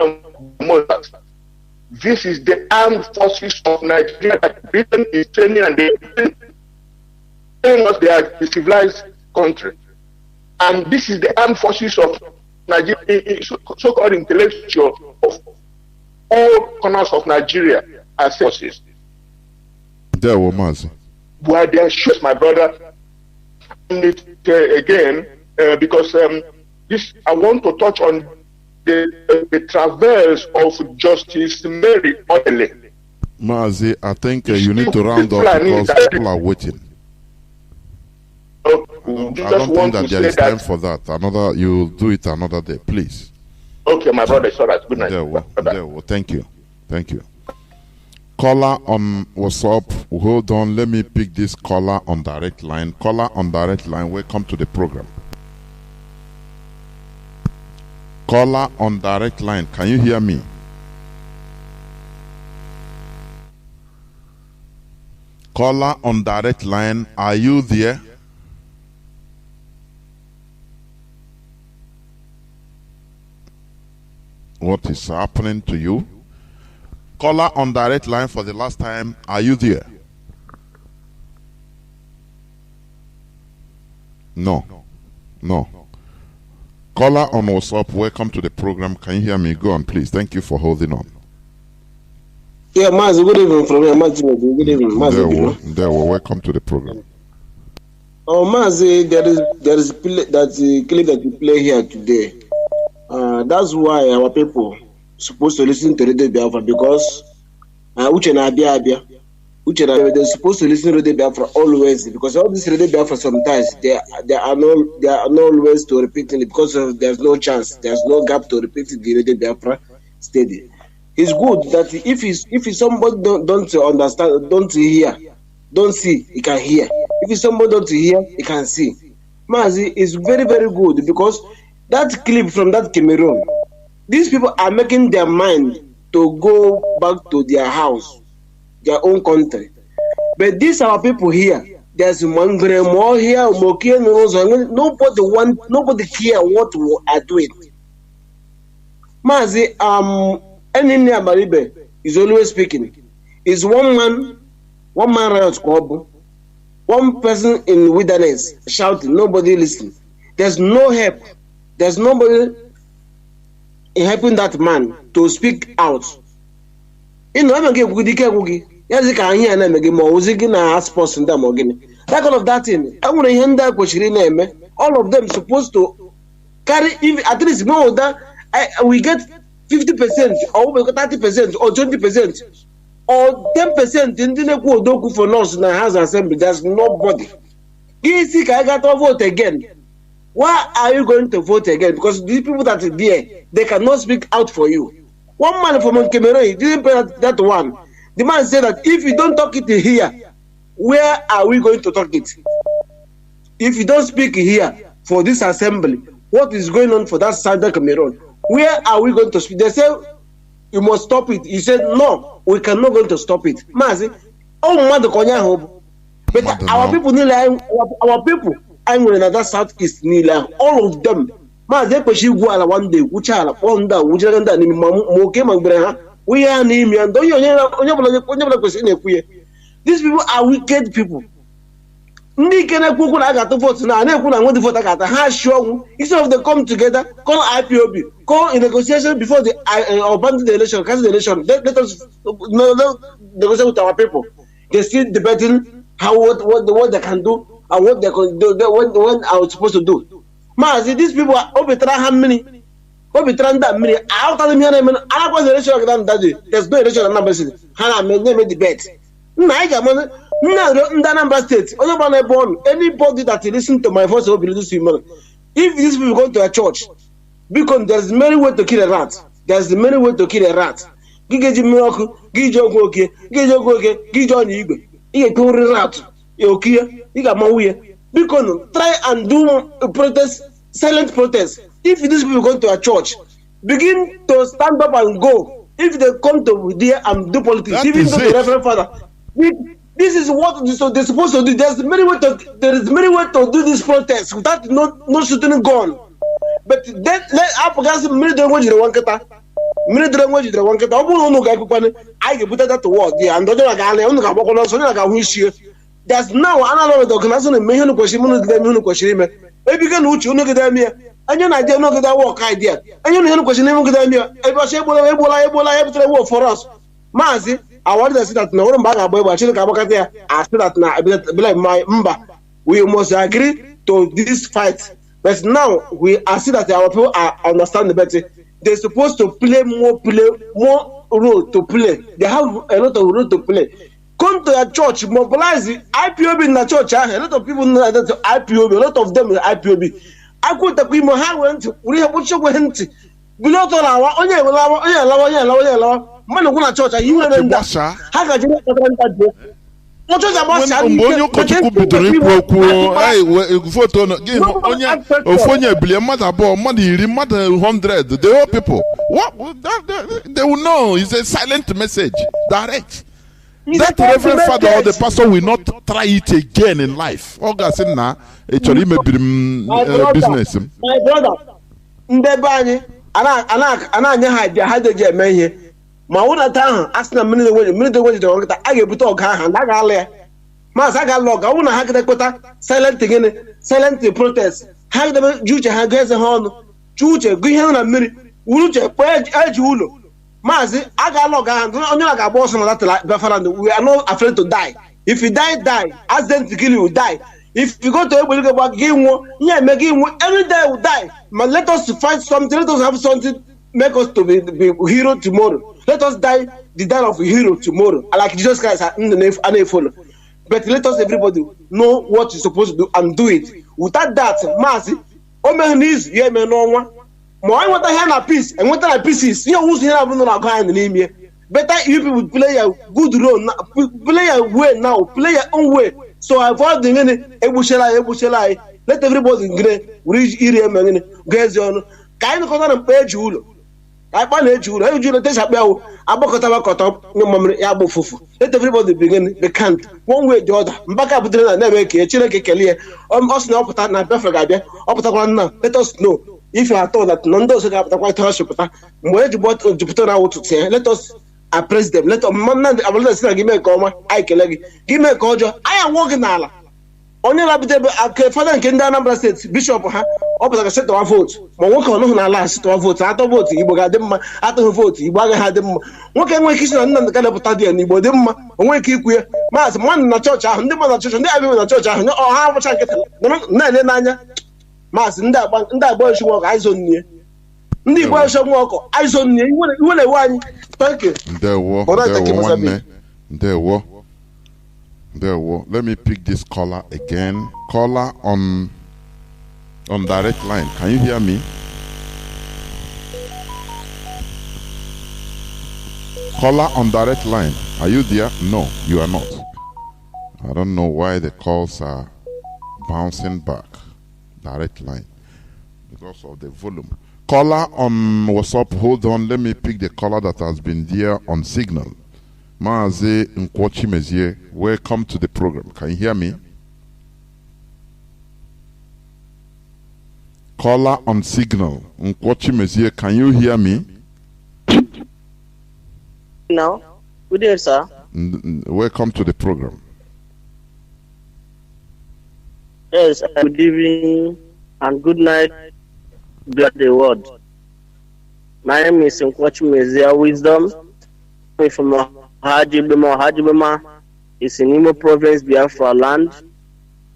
this is the armed forces of Nigeria that Britain is training, and they telling us they are a civilized country. And this is the armed forces of Nigeria, so-called intellectual of all corners of Nigeria as forces. There were Mazi. Where they shoot my brother, and again, because this I want to touch on the traverse of Justice Mary Odele. Mazi, I think you need to round up because people are waiting. I don't think that there is time for that. You'll do it another day, please. Okay, my brother, it's all right. Good night. There were. Thank you. Caller on WhatsApp. Hold on, let me pick this caller on direct line. Caller on direct line, welcome to the program. Caller on direct line, can you hear me? Caller on direct line, are you there? What is happening to you? Caller on direct line for the last time, are you there? No. Caller on WhatsApp, welcome to the program. Can you hear me? Go on, please. Thank you for holding on. Yeah, Mazi, good evening from here. Mazi, good evening. Mazi, there were. Welcome to the program. Oh, Mazi, there is that clip that you play here today. That's why our people supposed to listen to Radio Biafra, because they're supposed to listen to Radio Biafra always, because all this Radio Biafra sometimes they are not always to repeating it because there's no chance, there's no gap to repeat the Radio Biafra steady. It's good that if somebody don't understand, don't hear, don't see, he can hear. If somebody don't hear, he can see. Mazi is very, very good, because that clip from that Cameroon, these people are making their mind to go back to their house, their own country. But these are people here. There's Mangre more here, nobody care what we are doing. Mazi, Enini Abaribe is always speaking. Is one man riot club, one person in wilderness shouting, nobody listening. There's no help. There's nobody helping that man to speak out. You know, that kind of that thing. I want to hand that all of them supposed to carry, if at least know that we get 50% or we got 30% or 20% or 10% in the for us in the House Assembly. There's nobody. Easy, I got to vote again. Why are you going to vote again? Because these people that are there, they cannot speak out for you. One man from Cameroon, he didn't pay that one. The man said that if you don't talk it here, where are we going to talk it? If you don't speak here for this assembly, what is going on for that side of Cameroon? Where are we going to speak? They say you must stop it. He said no, we cannot going to stop it. Mazi, but our people, I'm going to that southeast Nila, all of them. One day, we are Nimian. These people are wicked people. Instead of them come together, call IPOB, call in negotiation before the abandon the election, cancel the election. Let us negotiate with our people. They still debating what they can do and what they can do, what are supposed to do. Mazi, these people are over how many? Over that many. I'll tell them here, I was the election that day. There's no election number. Hannah made debate. Anambra State, anybody that listen to my voice will be listening. If these people go to a church, because there's many ways to kill a rat. There's many ways to kill a rat. Because try and do a protest, silent protest. If these people go to a church, begin to stand up and go. If they come to there and do politics, even to the Reverend Father, this is what they're supposed to do. There is many ways to do this protest without no shooting gun. but then apụgasị mmiri dịrị nwe jiri nwa nkịta mmiri dịrị nwe jidere nwa nkịta ọ bụrụ na ụnụ ga-ekwukwana anyị ga-ebute that word ya and onye ga-ala ya ụnụ ga-agbakwa n'ọsọ onye ga-ahụ isi there's now analog organization na-eme ihe unu kwesịrị ime unu gide eme unu kwesịrị ime ebiga na uche unu gide eme ya onye na-adị unu gide work idea onye unu ihe unu kwesịrị ime gide eme ya ebe ọsọ egbola ya butere work for us Mazi awarded us that na ọrụ mgbe a ga-agba egbe Chineke agbakọta ya asị that na ebile mba we must agree to this fight but now we are see that our people are understanding better they're supposed to play more role to play they have a lot of role to play come to your church mobilize IPOB in the church a lot of people know that IPOB a lot of them are IPOB akwụtakwa imo ha went uri ha kpochekwe ntị biloto lawa onye lawa mmadụ kwụ na chọọchị anyị nwere ndị ha gaji na-akpatara ndị mgbe onye ụkọchukwu bidoro ikwu okwu foto ofu onye ebilie mmadụ abụọ mmadụ iri mmadụ 100 the whole people they will know it's a silent message direct that reverend father or the pastor will not try it again in life ọ ga-asị na ị chọrọ imebiri m business m my brother ndị be anyị a na-anye ha idea ha deji eme ihe ma ụlọta ahụ a sị na mmiri dị jidere nkịta a ga-ebute ọga ahụ na a ga-alụ ya maazị a ga-alụ ọga ọ bụrụ na ha ga-ekpeta silent protest ha ga-edebe ji uche ha ga eze ha ọnụ chi uche gụ ihe na mmiri wuru uche kpee eji ụlọ maazị a ga-alụ ọga ahụ onye na ga-agba ọsọ na latala Biafra we are not afraid to die if you die accident to kill you die if you go to egbe gba gị nwụọ ihe eme gị nwụọ every day will die but let us fight something let us have something make us to be hero tomorrow. Let us die the death of a hero tomorrow. Like Jesus Christ and follow. But let us everybody know what you're supposed to do and do it. Without that, Mazi, Omen is yeah man no one. More I want to have a peace and what a peace is. You who's here having a guy in the name here. Better you people play a good role, play a way now, play your own way. So avoid the minute ebushela. Let everybody reach area man guys on kind of and page you. akpa na-eji ụlọ eji ụlọ tesakpa ahụ agbakọta mamịrị ya bụ ụfụfụ let everybody begin they can't one way the other mbaka butere na na-eme ka Chineke kelee ọ sị na ọpụta na Biafra ga-abịa ọpụtakwara nna let us know if you are told that na ndị ọzọ ga-apụtakwa ite ọchịpụta mgbe eji jupụta na ụtụtụ ya let us appraise them let Nnamdi abụla si na gị mee ka ọma anyị kelee gị mee ka ọjọọ anyị anwụọ gị n'ala onye na-abịa ebe aka fada nke ndị Anambra steeti bishọp ha ọ pụtara setọwa vootu ma nwoke ọnụhụ n'ala setọwa vootu atọ vootu Igbo ga-adị mma atụghị vootu Igbo agaghị adị mma nwoke enweghị ike isi na Nnamdi ga-lepụta dị ya na Igbo dị mma onwe ike ikwu ya maazị mmadụ na chọọchị ahụ ndị mmadụ na chọọchị ndị abịa na chọọchị ahụ ọha abụcha nkịta na-ele n'anya maazị ndị agba echi nwa ọkụ aịzo nne ndị Igbo echi nwa ọkụ aịzo nne iwe na-ewe anyị ndewo let me pick this caller again. Caller on direct line. Can you hear me? Caller on direct line. Are you there? No, you are not. I don't know why the calls are bouncing back. Direct line. Because of the volume. Caller on WhatsApp. Hold on. Let me pick the caller that has been there on Signal. Mazi Nkwochi Mezie, welcome to the program. Can you hear me? Caller on Signal. Nkwochi Mezie, can you hear me? No. Good day, sir. Welcome to the program. Yes, good evening and good night. Bless the word. My name is Nkwochi Mezie Wisdom. I'm from Hajibema is in Imo province, Biafra land.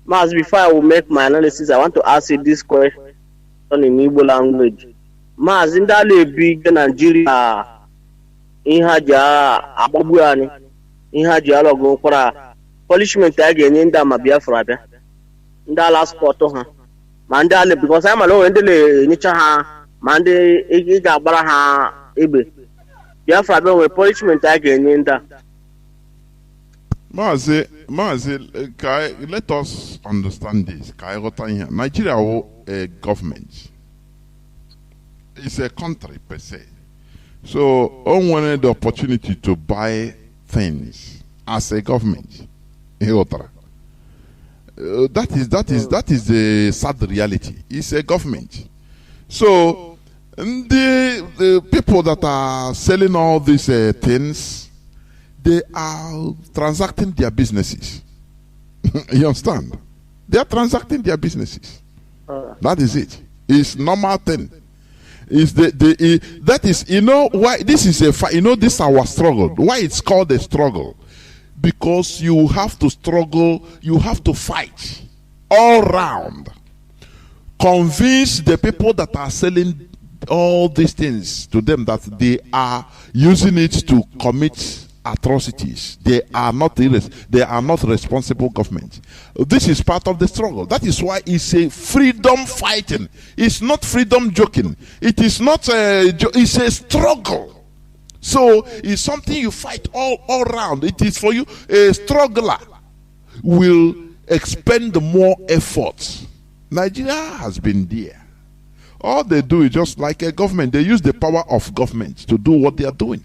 Mas, before I will make my analysis, I want to ask you this question in Igbo language. Mas, in that big Nigeria, in Haja, Ababuani, in Haja, Logopora, punishment again in Dama Biafra, in that last quarter. Mandale, because I'm alone in the Nichaha, Mande, Igabaraha, Ibe. Biafra with punishment again in that. Mazi, let us understand this. Nigeria a government. It's a country per se. So, I wanted the opportunity to buy things as a government. That is the sad reality. It's a government. So the people that are selling all these things, they are transacting their businesses. You understand? They are transacting their businesses. That is it. It's normal thing. Is that is, you know why this is this is our struggle. Why it's called a struggle? Because you have to struggle, you have to fight all round. Convince the people that are selling all these things to them that they are using it to commit atrocities. They are not responsible government. This is part of the struggle. That is why it's a freedom fighting. It's not freedom joking. It is not it's a struggle. So it's something you fight all around. It is for you. A struggler will expend more effort. Nigeria has been there. All they do is just like a government. They use the power of government to do what they are doing.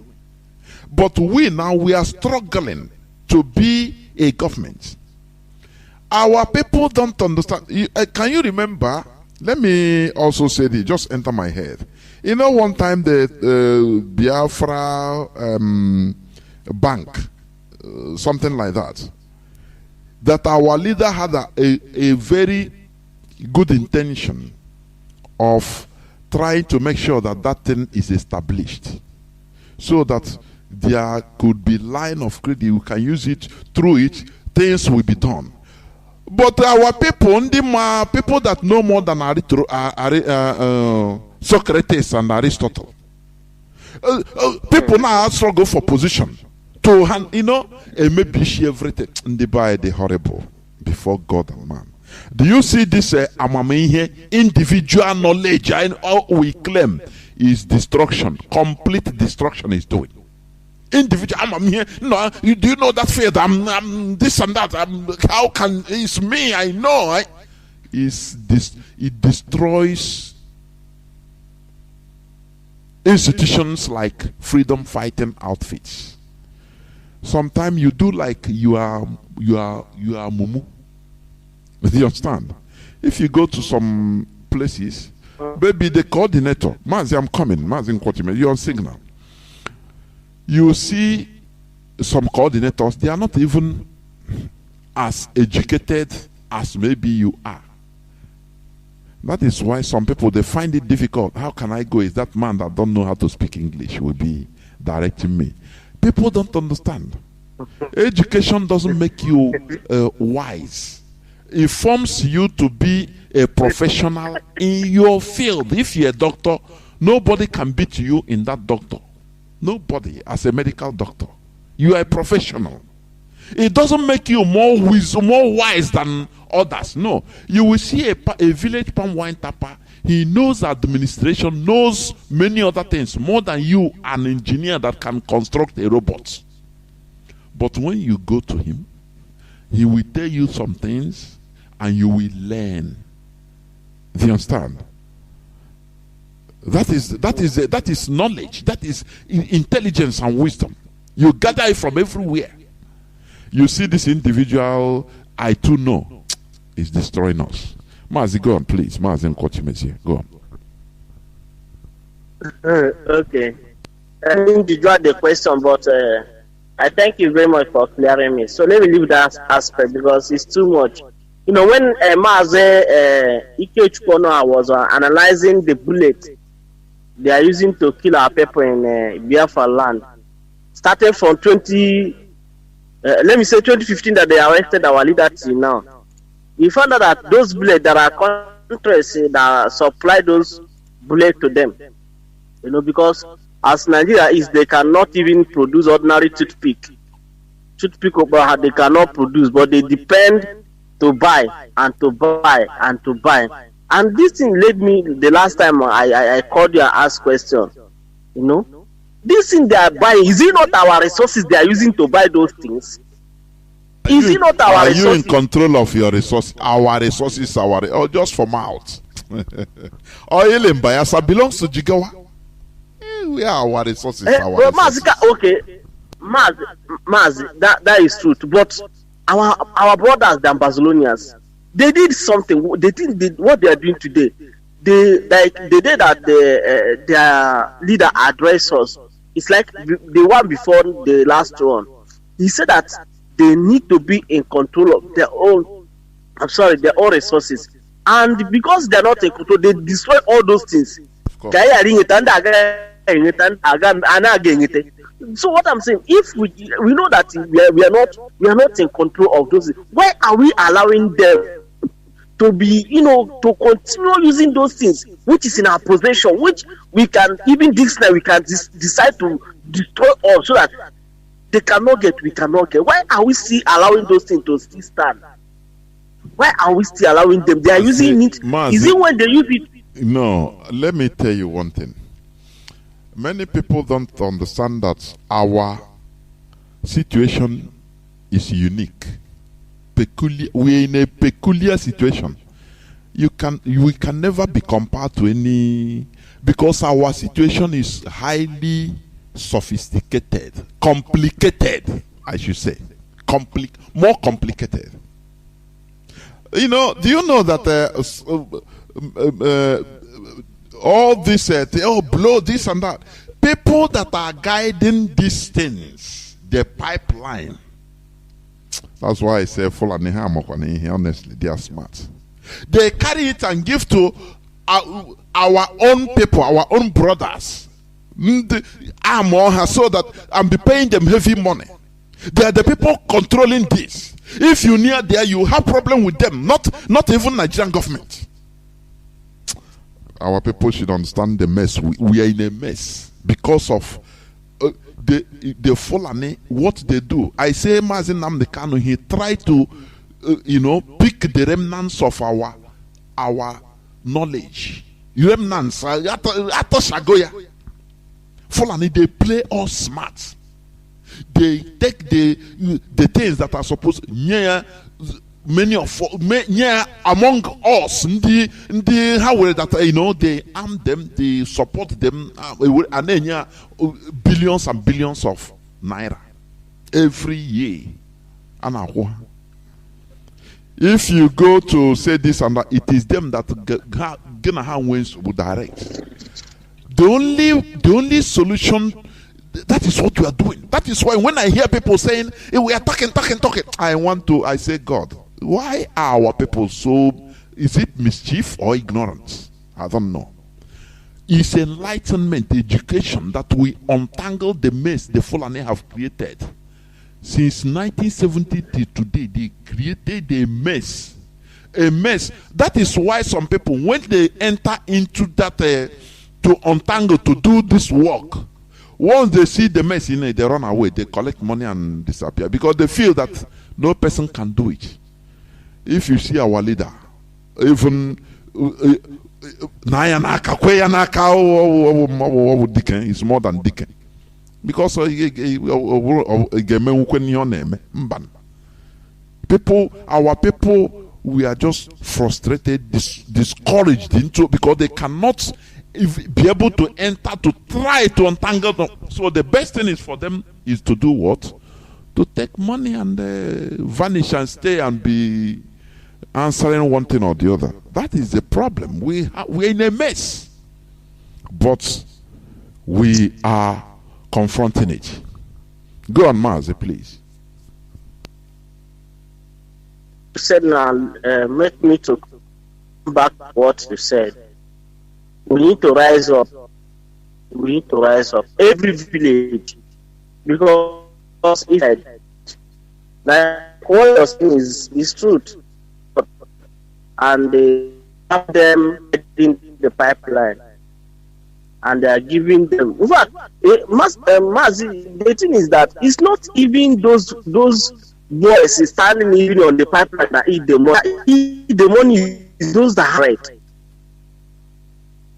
But we are struggling to be a government. Our people don't understand. Can you remember? Let me also say this, just enter my head. You know, one time the Biafra bank, something like that our leader had a very good intention of trying to make sure that thing is established, so that there could be line of credit. You can use it, through it, things will be done. But our people, people that know more than Socrates and Aristotle, people now struggle for position to hand, and maybe share everything. And they buy the horrible before God and man. Do you see this individual knowledge? And all we claim is destruction. Complete destruction is doing. Individual, I'm here. No, do you know that faith? I'm this and that. How can it's me? I know. It destroys institutions like freedom fighting outfits. Sometimes you do like you are mumu. Do you understand? If you go to some places, maybe the coordinator, Mazi, I'm coming. Mazi, you're on signal. You see some coordinators, they are not even as educated as maybe you are. That is why some people, they find it difficult. How can I go? Is that man that don't know how to speak English will be directing me? People don't understand. Education doesn't make you wise. It forms you to be a professional in your field. If you're a doctor, nobody can beat you in that doctor. Nobody, as a medical doctor. You are a professional. It doesn't make you more wise than others. No. You will see a village palm wine tapper. He knows administration, knows many other things more than you, an engineer that can construct a robot. But when you go to him, he will tell you some things and you will learn. Do you understand? That is knowledge. That is intelligence and wisdom. You gather it from everywhere. You see this individual, I too know, is destroying us. Mazi, go on, please. Mazi and Kochimezi, go on. Okay. I didn't enjoy the question, but I thank you very much for clearing me. So let me leave that aspect because it's too much. When Mazi Ikechukwono was analyzing the bullet they are using to kill our people in Biafra land, started from 2015 that they arrested our leader till now. We found out that those bullets, there are countries that supply those bullets to them. Because as Nigeria is, they cannot even produce ordinary toothpick. Toothpick they cannot produce, but they depend to buy and to buy and to buy. And this thing led me the last time I called you and asked question. This thing they are buying, is it not our resources they are using to buy those things? Is it not our resources? Are you in control of your resources? Our resources, or just for mouth? Oil in Bayelsa belongs to Jigawa. We are our resources. Our resources. Okay, Mazi, that is true. But our brothers, the Ambazonians, they did something. They did what they are doing today. the day that their leader addressed us, it's like the one before the last one. He said that they need to be in control of their own resources, and because they're not in control, they destroy all those things. So what I'm saying, if we know that we are not in control of those things, why are we allowing them to be, to continue using those things which is in our possession, which we can, even this night we can decide to destroy all, so that they cannot get, we cannot get. Why are we still allowing those things to still stand? Why are we still allowing them? They are using it. Mazi, is it when they use it? No, let me tell you one thing. Many people don't understand that our situation is unique. We're in a peculiar situation. We can never be compared to any, because our situation is highly sophisticated, complicated, I should say, more complicated. Do you know that all this, blow this and that, people that are guiding these things, the pipeline. That's why I say honestly, they are smart. They carry it and give to our own people, our own brothers, so that I'm be paying them heavy money. They are the people controlling this. If you near there, you have problem with them, not even Nigerian government. Our people should understand the mess. We are in a mess because of the Fulani, what they do. I say Mazi Nnamdi Kanu, he tried to pick the remnants of our knowledge. Remnants, Fulani, they play all smart. They take the things that are supposed, many of among us, they arm them, they support them, and billions and billions of naira every year. If you go to say this and that, it is them that gonna have wins with direct. The only solution, that is what we are doing. That is why when I hear people saying, hey, we are talking, I say, God, why are our people so, is it mischief or ignorance? I don't know. It's enlightenment, education, that we untangle the mess the Fulani have created. Since 1970 to today, they created a mess. A mess. That is why some people, when they enter into that, to untangle, to do this work, once they see the mess in it, they run away, they collect money and disappear, because they feel that no person can do it. If you see our leader, even is more than Deacon. Because our people, we are just frustrated, discouraged into, because they cannot be able to enter, to try to untangle them. So the best thing is for them is to do what? To take money and vanish and stay and be answering one thing or the other. That is the problem. We're in a mess, but we are confronting it. Go on, Mazi, please. You said now, make me to come back to what you said. We need to rise up. We need to rise up. Every village, because it's like what you're saying is truth. And they have them in the pipeline, and they are giving them. In fact, Mazi, the thing is that it's not even those boys standing even on the pipeline that eat the money. The money is those that have it.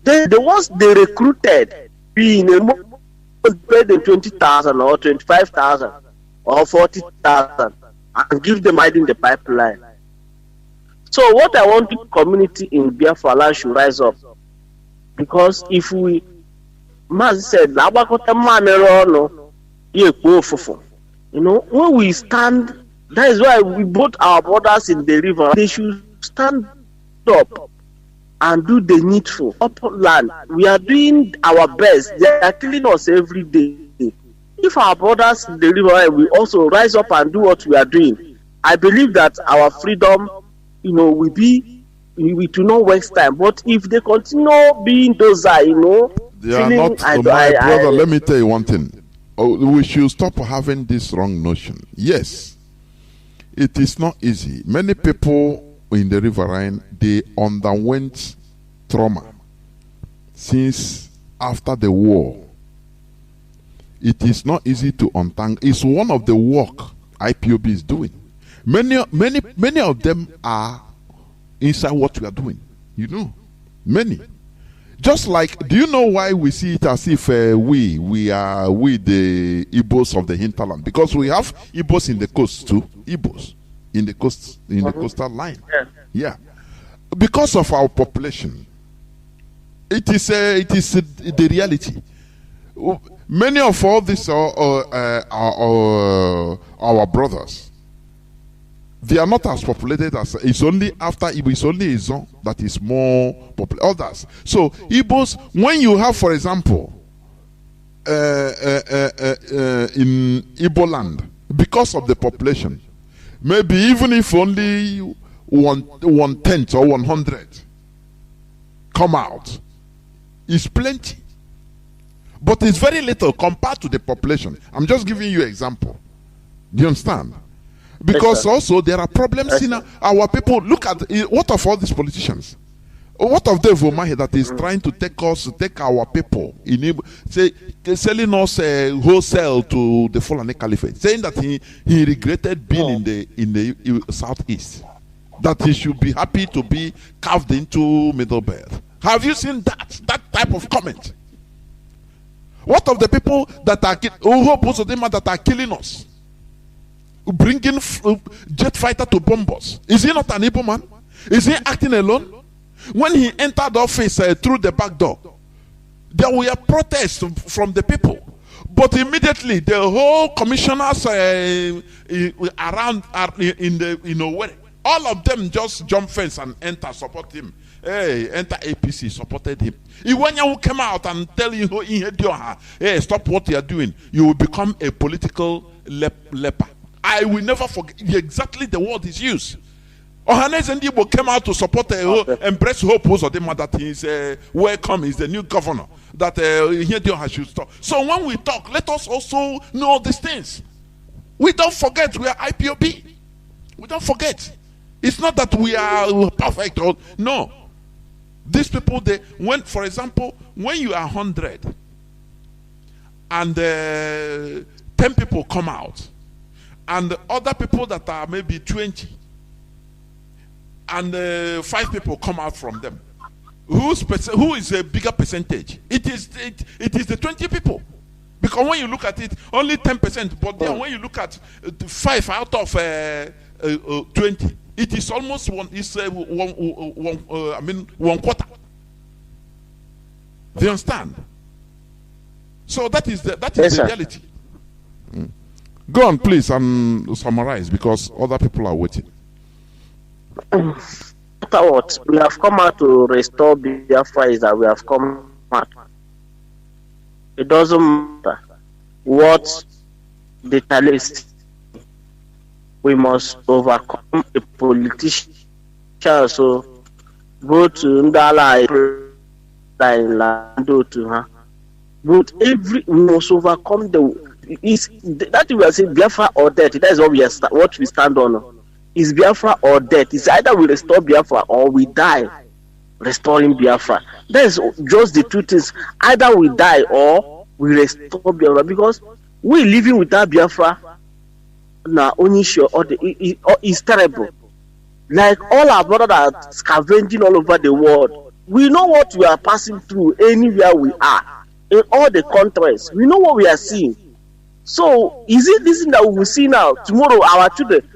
The ones they recruited, being a month, pay them 20,000 or 25,000 or 40,000 and give them hiding the pipeline. So what I want the community in Biafra land should rise up, because if we, Mazi said, when we stand, that is why we put our borders in the river. They should stand up. and do the needful upland. We are doing our best. They are killing us every day. If our brothers in the river we also rise up and do what we are doing, I believe that our freedom, will be. We do not waste time. But if they continue being those, they are not. My brother, let me tell you one thing. We should stop having this wrong notion. Yes, it is not easy. Many people in the riverine, they underwent trauma since after the war. It is not easy to untangle. It's one of the work IPOB is doing. Many of them are inside what we are doing. Many. Just like, do you know why we see it as if we are the Igbos of the hinterland? Because we have Igbos in the coast too. Igbos in the coast, in the coastal line. Yeah. Because of our population, it is the reality. Many of all these our brothers, they are not as populated as it's only after Igbo. It's only Izon that is more popular. Others. So Igbos, when you have, for example, in Igbo land, because of the population, maybe even if only 1/10 or 100 come out, is plenty. But it's very little compared to the population. I'm just giving you an example. Do you understand? Because also there are problems in our people. Look at what of all these politicians? What of Dave Omahe that is trying to take our people in selling us wholesale to the Fulani Caliphate, saying that he regretted being in the southeast, that he should be happy to be carved into Middle Belt. Have you seen that type of comment? What of the people that are that are killing us, bringing jet fighter to bomb us? Is he not an Igbo man? Is he acting alone? When he entered the office through the back door, there were protests from the people. But immediately the whole commissioners around in the all of them just jump fence and enter support him. Enter APC supported him. When you come out and tell you, hey, stop what you are doing, you will become a political leper. I will never forget exactly the word is used. Ohanes and Igbo came out to support embrace hope that he is welcome, is the new governor, that should stop. So when we talk, let us also know these things. We don't forget we are IPOB. We don't forget. It's not that we are perfect or no. These people, for example, when you are 100 and 10 people come out, and the other people that are maybe 20 and 5 people come out from them, who is a bigger percentage? It is the 20 people, because when you look at it, only 10%. But then when you look at 5 out of 20, it is almost one quarter. Do you understand? So that is the reality. Go on, please, and summarize, because other people are waiting. After what we have come out to restore Biafra is that we have come out. It doesn't matter what the challenge. We must overcome a politician. So go to Ndala and Lando to her. But we must overcome that we are saying Biafra or death. That is what we stand on. Is Biafra or death? It's either we restore Biafra or we die restoring Biafra. That is just the two things. Either we die or we restore Biafra, because we living without Biafra. Now, only sure it's terrible. Like all our brothers are scavenging all over the world. We know what we are passing through anywhere we are. In all the countries, we know what we are seeing. So, is it this thing that we will see now? Tomorrow, our children.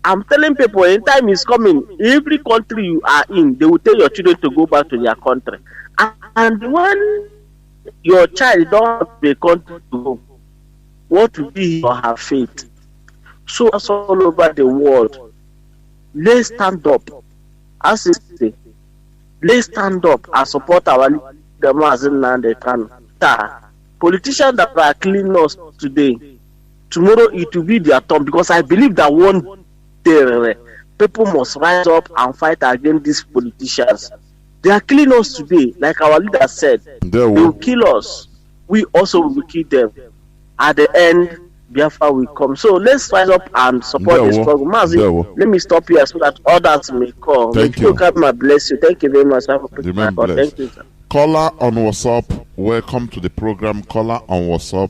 I'm telling people, any time is coming, every country you are in, they will tell your children to go back to their country. And when your child don't have a country to go, what will be your fate? So us all over the world, let's stand up. As I say, let's stand up and support our leader Mazi Nnamdi Kanu. Politicians that are killing us today, tomorrow it will be their turn, because I believe that one day people must rise up and fight against these politicians. They are killing us today, like our leader said. They will kill us. We also will kill them. At the end, Biafra will come. So let's rise up and support this program. Mazi, let me stop here so that others may come. Thank you. God bless you. Thank you very much. Thank you, sir. Caller on WhatsApp, welcome to the program. Caller on WhatsApp,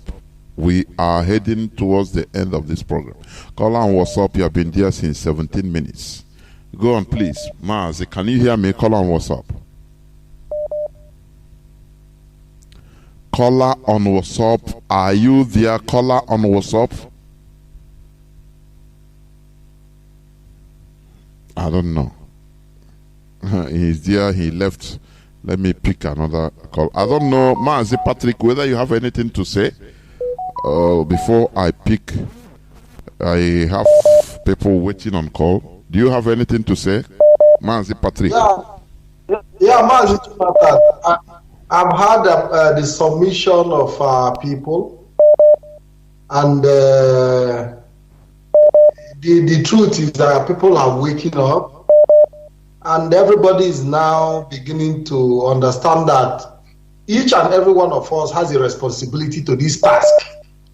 we are heading towards the end of this program. Caller on WhatsApp, you have been there since 17 minutes. Go on, please. Mazi, can you hear me? Caller on WhatsApp. Caller on WhatsApp, are you there? Caller on WhatsApp. I don't know. He's there, he left. Let me pick another call. I don't know, Mazi Patrick, whether you have anything to say before I pick. I have people waiting on call. Do you have anything to say, Mazi Patrick? Yeah, Mazi, I've had the submission of people, and the truth is that people are waking up. And everybody is now beginning to understand that each and every one of us has a responsibility to this task,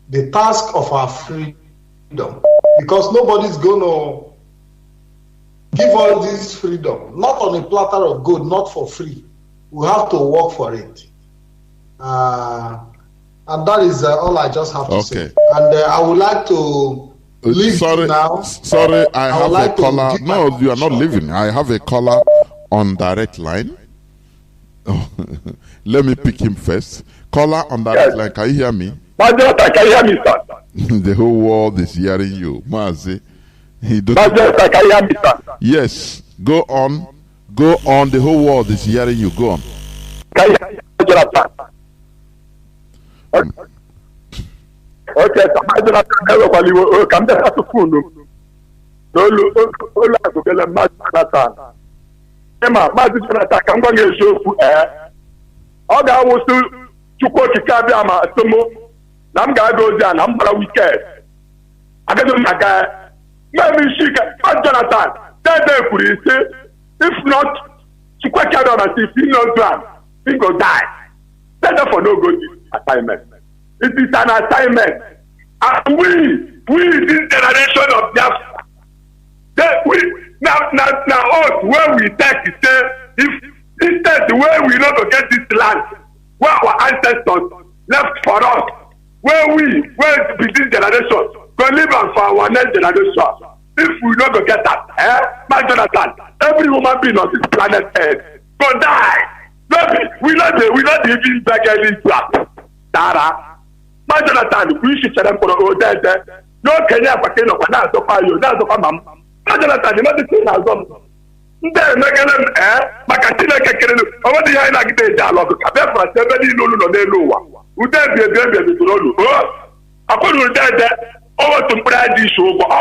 the task of our freedom. Because nobody's going to give all this freedom, not on a platter of gold, not for free. We have to work for it. And that is all I just have to say. And I would like to Sorry, I have a caller. No, you are not leaving. I have a caller on direct line. Oh, let me pick him first. Caller on direct line. Can you hear me? Can you hear me, sir? The whole world is hearing you, Mazi. Can you hear me, sir? Yes. Go on. Go on. The whole world is hearing you. Go on. Can you hear me, Jonathan? Okay, so come there to phone. No, Mazi Jonathan, come on, you show. All that was to quote Kabiama, Tomo, Namga goes down, I'm going to weekend. I don't know, my guy. Maybe she can, Jonathan, that day could you say, if not, to quote Kabiama, if he knows that, he will die. Better for no good assignment. It is an assignment. And we this generation of Biafra, now us, where we take it, if instead the way we not to get this land, where our ancestors left for us, where this generation go live on for our next generation, if we not to get that, my Jonathan, every human being on this planet Earth go die. We not even beg any crap. Tara. My Jonathan, we should tell them for the dead. No Kenya for Kenya, but that's so far you, that's so far, ma'am. My Jonathan, the medicine has done. Then, Makatina Kakenu, over the eye like the dialogue, I bet for 70 no, would there be a baby to Lulu? I couldn't that over to Brad issue, but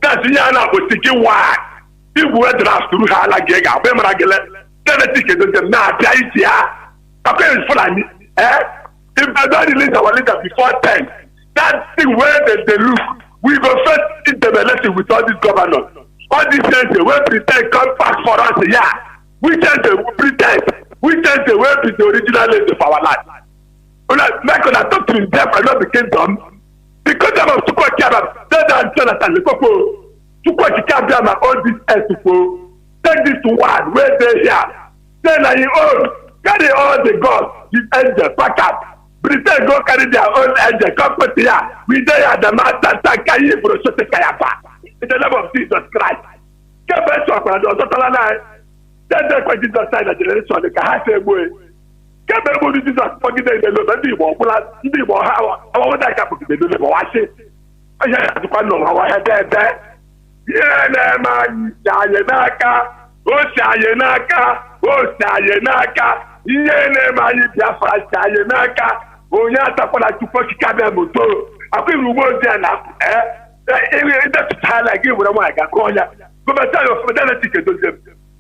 that's Yana was thinking why. People were drafted to Hala Gega, Bemaragala, then a ticket to them now, Jaisia. Okay, it's funny, If I don't release our leader before 10, that thing where they look, we go first intervene with all these governors. All these things, where pretend come back for us, yeah. We tend to pretend. We tend to where the original land of our land. When I make on a doctrine, therefore, not the kingdom. Because I'm of Tukwa Kiaba, that's Jonathan, the Coco, Tukwa Kiaba, all this earth to go. Take this to one, where they here. Then I own, carry all the gods, his angels, back up. Pretend go carry their own angel, come put here. We there the master Takayi Brosote Kayapa. In the name of Jesus Christ. Get back to our then the Jesus side of the generation, the Kahase boy. Get back to Jesus, forget the Lord, and the war, how I want that to be doing watch it. I have to know how I had that. Yeah, man, Sayanaka, oh Sayanaka, yeah, man, Biafra, Sayanaka. Onyata for like to put Chicago motor. I feel rumors there now. That's how I give what I got. Go back to your fidelity to them.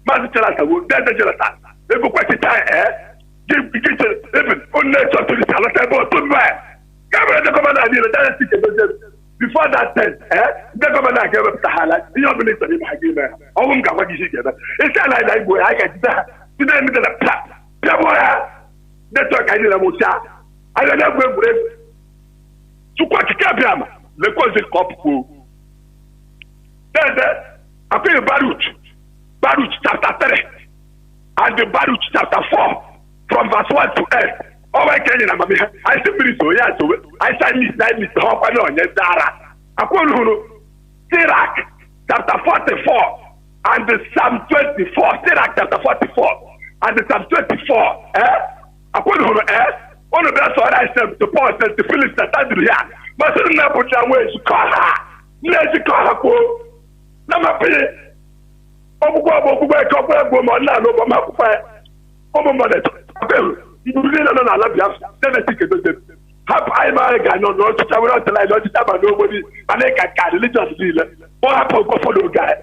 Master Jonathan, that's the Jonathan. If you question time, give even on nature to the salad to buy. Government the commander did before that time, the governor gave up the highlight. You don't believe in my game. I won't go back together. It's not like that boy. I can do that. You don't need a plot. The boy, that's what I did. I don't know where to quite Kabiam. The cause is cop. Then I feel Baruch chapter 3 and the Baruch chapter 4 from verse 1 to 8. Oh, I can't remember. I simply so, yes, I said, Miss Hopper on Dara. I call Sirach chapter 44 and the Psalm 24. Sirach chapter 44 and the Psalm 24. I call one of that's what I said to Paul said to Philip that I did here. But I didn't put your way to call her. Let's call her. Nama pay. Obugo woman now no ma kufa. Omo mother. You really don't know I love you. Then take it. Have I my guy no to travel out like not to have nobody and they can religious deal. What happened go follow guy.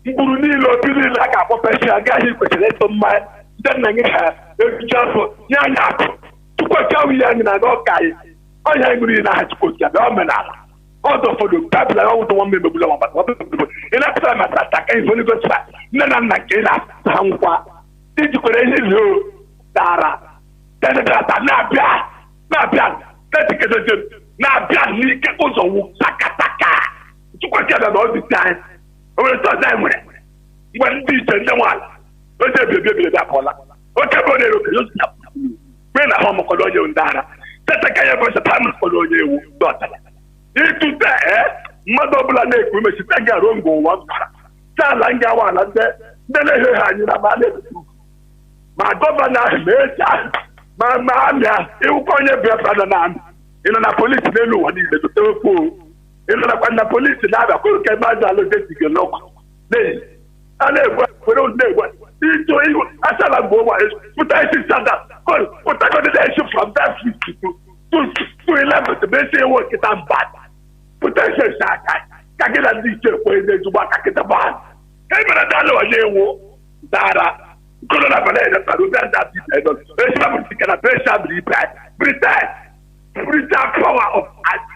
You need to be like a professional guy who can let some man then have just for yana. To go tell you and I go guy. I am going to have to put your dominant. Also for the people I want to one member below but what in that time I attack is only go back. None of my kids are did you could Dara. That's not bad. Let's get it. Not bad. You can also taka. To go get all the time. I will start them with it. When this and the one. What's the that Paula? What about it? When a home colonial in Dara. That's a kind of a time colonial daughter. If to say, Mother Blanek, we must take a room go one. Salanga one, and then I had you. My governor, my man, you call your brother now. In the police, they know what is the tofu. In the police, now I could get my logistic local. They, and we don't know what. I shall have more. But I see that. But I got the issue from that 50 to 11 to make sure what it is bad. But I say, I get a teacher when they do what I get a bad. Even a dollar a year, Dara. Corona Banana, Britain power of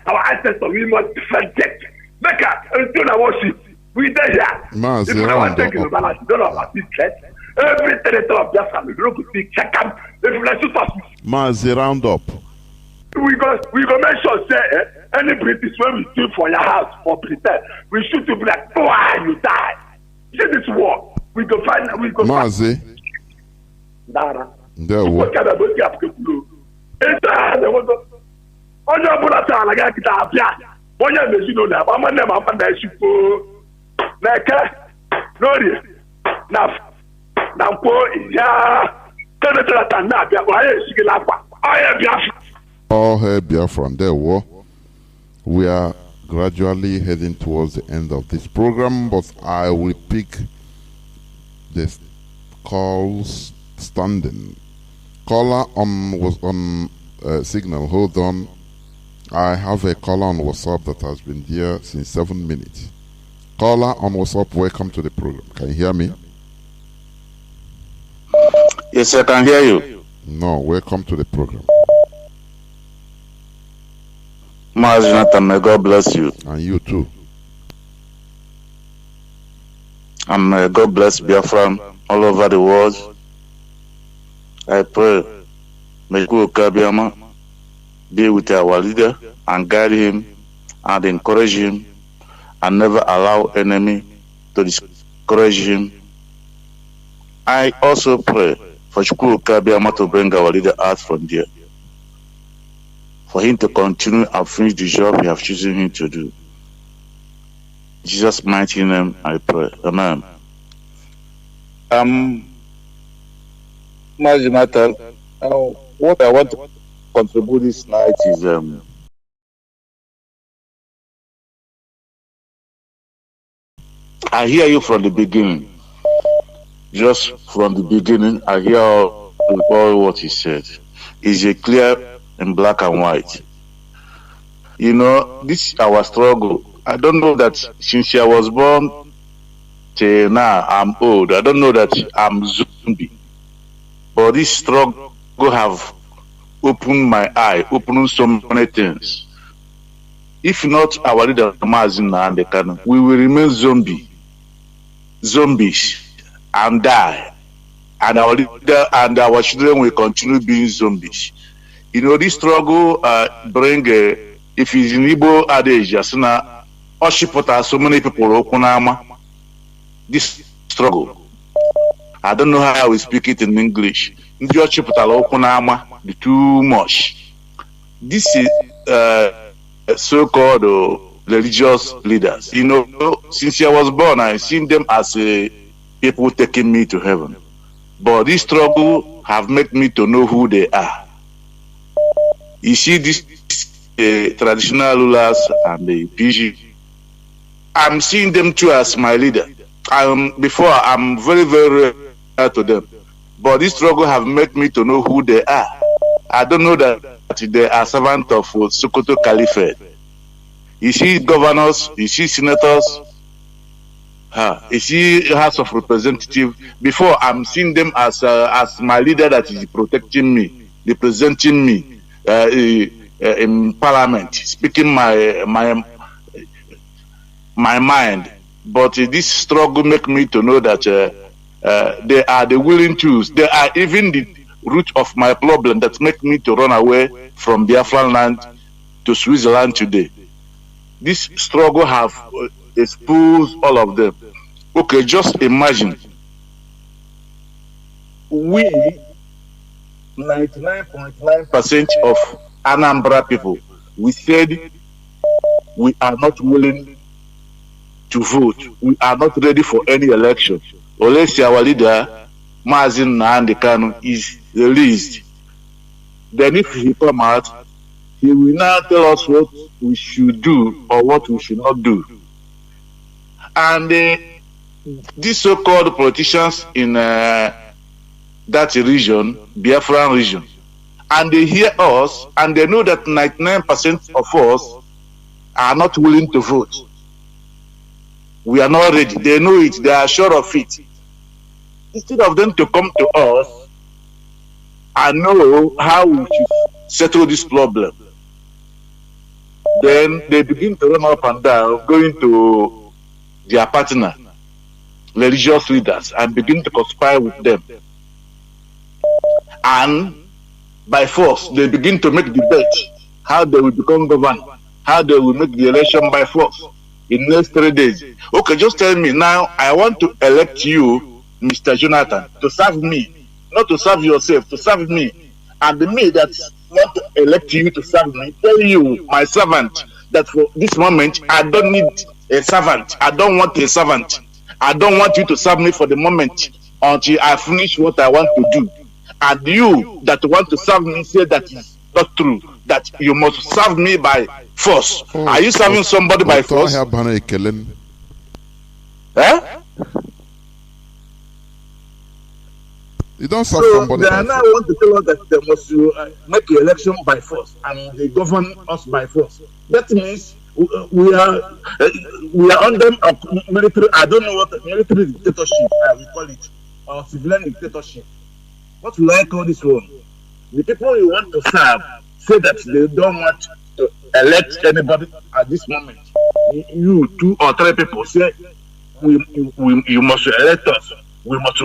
our ancestors, we must defend it. Mecca, until I worship, we there here. Mazi, if I want to take the balance, don't know about this church. Every territory of Biafra, we go to see check up. If we let you pass, Mazi, round up. We go make sure say any British when we steal for your house for Britain, we shoot to be like, why you die? See this war. We go find Mazi. Dara. There we go. Onye ọbụla taa na ga-akịta abịa onye mezino na agba nwanne ma mmadụ eshikpo n'eke n'orie na mkpo ya tenetara na-abịa onye esigila akwa onye Biafra. All hail Biafra. There we are gradually heading towards the end of this program, but I will pick the calls standing. Caller was on signal. Hold on. I have a caller on WhatsApp that has been here since 7 minutes. Caller on WhatsApp, welcome to the program. Can you hear me? Yes, I can hear you. No, welcome to the program. Mazi Jonathan, may God bless you. And you too. And may God bless Biafra all over the world. I pray, may Kabiyama be with our leader and guide him and encourage him and never allow enemy to discourage him. I also pray for Kabiyama to bring our leader out from there, for him to continue and finish the job we have chosen him to do. In Jesus' mighty name I pray. Amen. Mazi Jonathan, what I want to contribute this night is I hear you from the beginning. Just from the beginning, I hear all what he said. It's a clear in black and white. You know, this is our struggle. I don't know that since I was born till now, I'm old. I don't know that I'm zombie. But this struggle have opened my eye, opened so many things. If not our leader Mazi and Kanu, we will remain zombies, and die. And our leader and our children will continue being zombies. You know, this struggle bring if it's in Igbo adage, Yasuna, Oshipota, so many people okunama. This struggle. I don't know how we speak it in English. Ndi Oshipota okunama, too much. This is so-called religious leaders. You know, since I was born, I've seen them as people taking me to heaven. But this struggle have made me to know who they are. You see, these traditional rulers and the PG, I'm seeing them too as my leader. I'm very, very loyal to them. But this struggle have made me to know who they are. I don't know that they are servants of Sokoto Caliphate. You see governors, you see senators, you see House of Representatives. Before, I'm seeing them as my leader that is protecting me, representing me in Parliament, speaking my mind. But this struggle make me to know that they are the willing tools. They are even the root of my problem that make me to run away from Biafra land to Switzerland today. This struggle have exposed all of them. Okay, just imagine. We, 99.9% of Anambra people, we said we are not willing to vote. We are not ready for any election. Unless our leader, Mazi and Kanu, is released. Then if he come out, he will now tell us what we should do or what we should not do. And these so-called politicians in that region, Biafran region, and they hear us and they know that 99% of us are not willing to vote. We are not ready. They know it. They are sure of it. Instead of them to come to us and know how we should settle this problem, then they begin to run up and down, going to their partner, religious leaders, and begin to conspire with them. And by force, they begin to make debate how they will become governor, how they will make the election by force in the next 3 days. Okay, just tell me now, I want to elect you, Mr. Jonathan, to serve me, not to serve yourself, to serve me. And the me that want to elect you to serve me, tell you, my servant, that for this moment, I don't need a servant. I don't want a servant. I don't want you to serve me for the moment until I finish what I want to do. And you that want to serve me say that is not true, that you must serve me by force. Are you serving somebody by force? Eh? You don't serve somebody they by now force. want to tell us that they must make an election by force and they govern us by force. That means we are under military. I don't know what military dictatorship we call it, or civilian dictatorship. What will I call this one? The people you want to serve say that they don't want to elect anybody at this moment. You 2 or 3 people say you must elect us. We must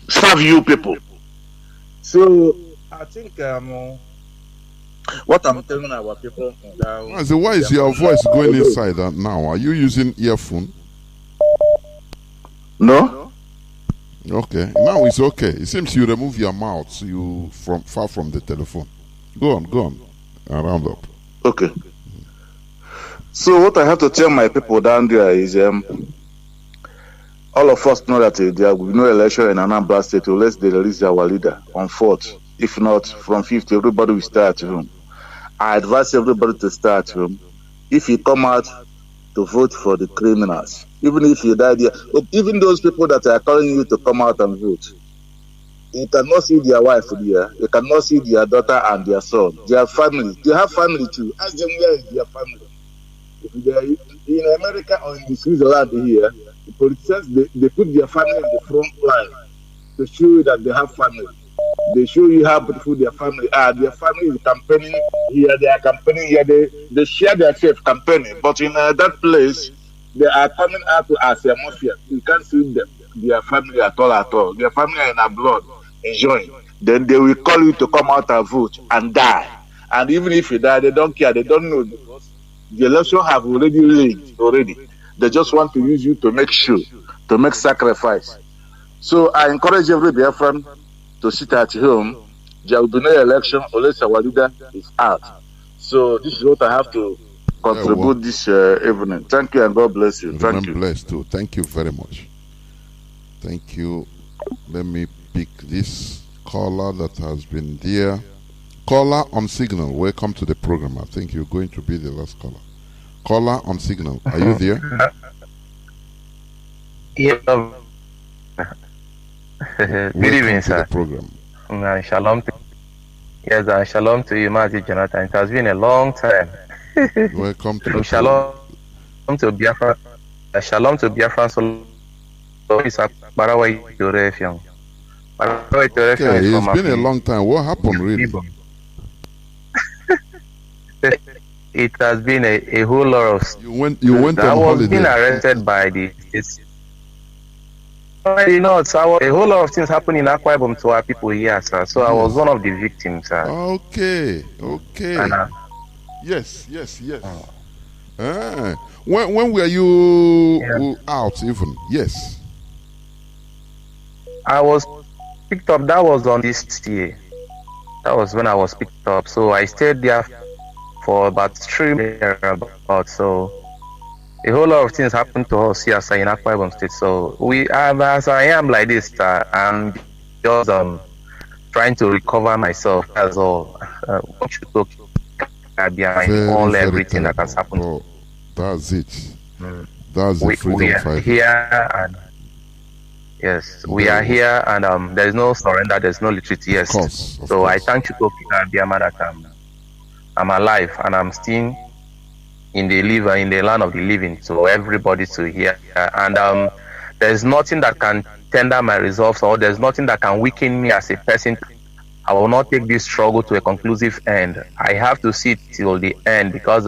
serve you people. So I think what I'm telling our people now. Why is your voice going inside now? Are you using earphone? No. Okay, now it's okay. It seems you remove your mouth far from the telephone. Go on, and round up. Okay. So what I have to tell my people down there is, all of us know that there will be no election in Anambra State unless they release our leader on 4th. If not, from 5th, everybody will stay at home. I advise everybody to stay at home. If you come out to vote for the criminals, even if you die there, even those people that are calling you to come out and vote, you cannot see their wife there, you cannot see their daughter and their son, their family. They have family too. Ask them where is their family. If they are in America or in Switzerland here, the politicians, they put their family in the front line. to show you that they have family. They show you how beautiful their family are. Their family is campaigning here, they are campaigning here, they share their self campaigning. But in that place, they are coming out as a mafia. You can't see them, their family at all. Their family are in our blood, enjoying. Then they will call you to come out and vote and die. And even if you die, they don't care, they don't know, because the election have already rigged already. They just want to use you to make sure, to make sacrifice. So I encourage every Biafran to sit at home. There will be no election unless our leader is out. So this is what I have to contribute this evening. Thank you and God bless you. Thank you. Blessed too. Thank you very much. Thank you. Let me pick this caller that has been there. Caller on signal. Welcome to the program. I think you're going to be the last caller. Caller on signal. Are you there? Yeah. Good evening, sir. Program. Shalom. Yes, shalom to you, Mazi Jonathan. It has been a long time. Welcome to shalom to Biafra. Shalom to Biafra. Okay, it's been a long time. What happened, really? It has been a whole lot of. You went on holiday. I was being arrested by the. You know, so a whole lot of things happened in Akwa Ibom to our people here, sir. So I was one of the victims, sir. Okay. Yes. When were you out, even? Yes. I was picked up. That was on this year. That was when I was picked up. So I stayed there for about 3 months. So a whole lot of things happened to us here, sir, in Akwa Ibom State. So we, as I am like this, I'm just trying to recover myself as all. Everything that has happened. Oh, that's it. That's the freedom we are fighter. Here and yes, we are here, and there is no surrender, there is no retreat. Yes. Of course. I thank you, Biama, that I'm alive and I'm still in the land of the living, so everybody to hear. And there's nothing that can tender my resolve, or there's nothing that can weaken me as a person. I will not take this struggle to a conclusive end. I have to see it till the end, because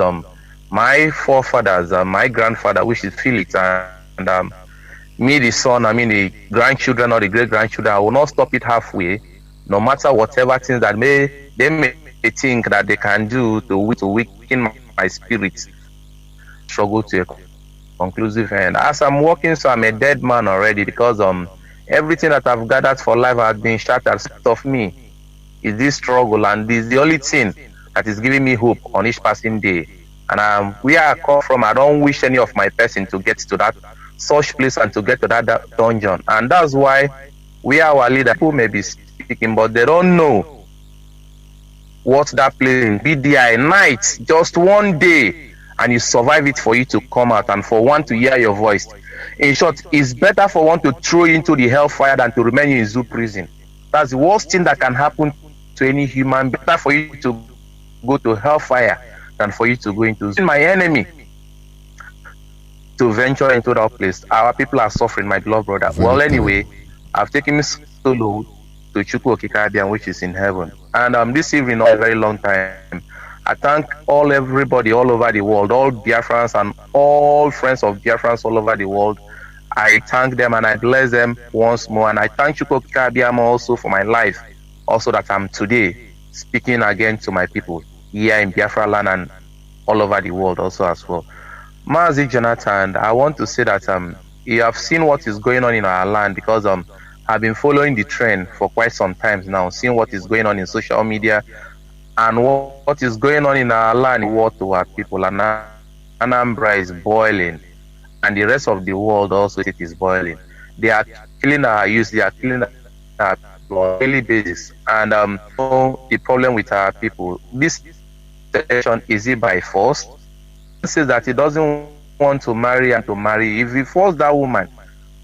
my forefathers, my grandfather, which is Felix, and me, the son, the grandchildren or the great-grandchildren, I will not stop it halfway, no matter whatever things that they may think that they can do to weaken my spirit. Struggle to a conclusive end. As I'm walking, so I'm a dead man already, because everything that I've gathered for life has been shattered of me. Is this struggle, and this is the only thing that is giving me hope on each passing day. And where I come from, I don't wish any of my person to get to that such place and to get to that dungeon. And that's why we are our leader. People may be speaking, but they don't know what that place in BDI night, just one day, and you survive it for you to come out and for one to hear your voice. In short, it's better for one to throw you into the hellfire than to remain in zoo prison. That's the worst thing that can happen to any human. Better for you to go to hellfire than for you to go into zoo. My enemy to venture into that place. Our people are suffering, my beloved brother. Well, anyway, I've taken me solo to Chukwu Okikadian, which is in heaven. And this evening, a very long time, I thank everybody all over the world, all Biafrans and all friends of Biafrans all over the world. I thank them and I bless them once more. And I thank Chukwu Okikadian also for my life, also that I'm today speaking again to my people here in Biafra land and all over the world also as well. Mazi Jonathan, I want to say that you have seen what is going on in our land, because I've been following the trend for quite some time now, seeing what is going on in social media and what is going on in our land, what to our people. And Anambra is boiling, and the rest of the world also it is boiling. They are killing our youth, they are killing our people on a daily basis. And the problem with our people, this situation is it by force? Says that he doesn't want to marry and to marry. If he force that woman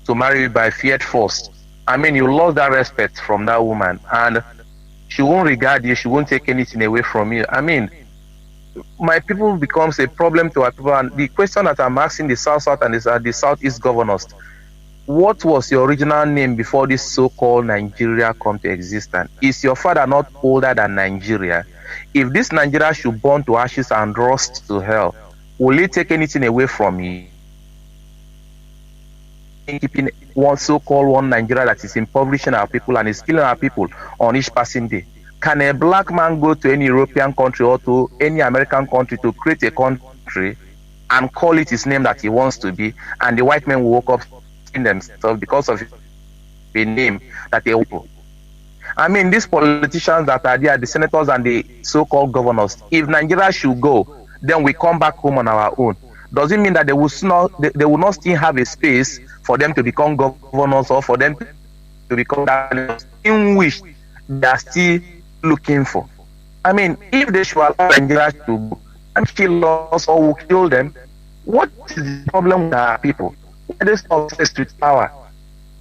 to marry by feared force, you lost that respect from that woman, and she won't regard you, she won't take anything away from you. My people becomes a problem to our people. And the question that I'm asking the South and the Southeast governors, what was your original name before this so-called Nigeria come to existence? Is your father not older than Nigeria? If this Nigeria should burn to ashes and rust to hell, will it take anything away from you? Keeping one so-called one Nigeria that is impoverishing our people and is killing our people on each passing day. Can a black man go to any European country or to any American country to create a country and call it his name that he wants to be, and the white men will woke up in themselves because of the name that they want? I mean, these politicians that are there, the senators and the so-called governors, if Nigeria should go, then we come back home on our own. Does it mean that they will not still have a space for them to become governors or for them to become that in which they are still looking for? I mean, if they should allow Nigeria to go and kill us or will kill them, what is the problem with our people? Why are they obsessed with power?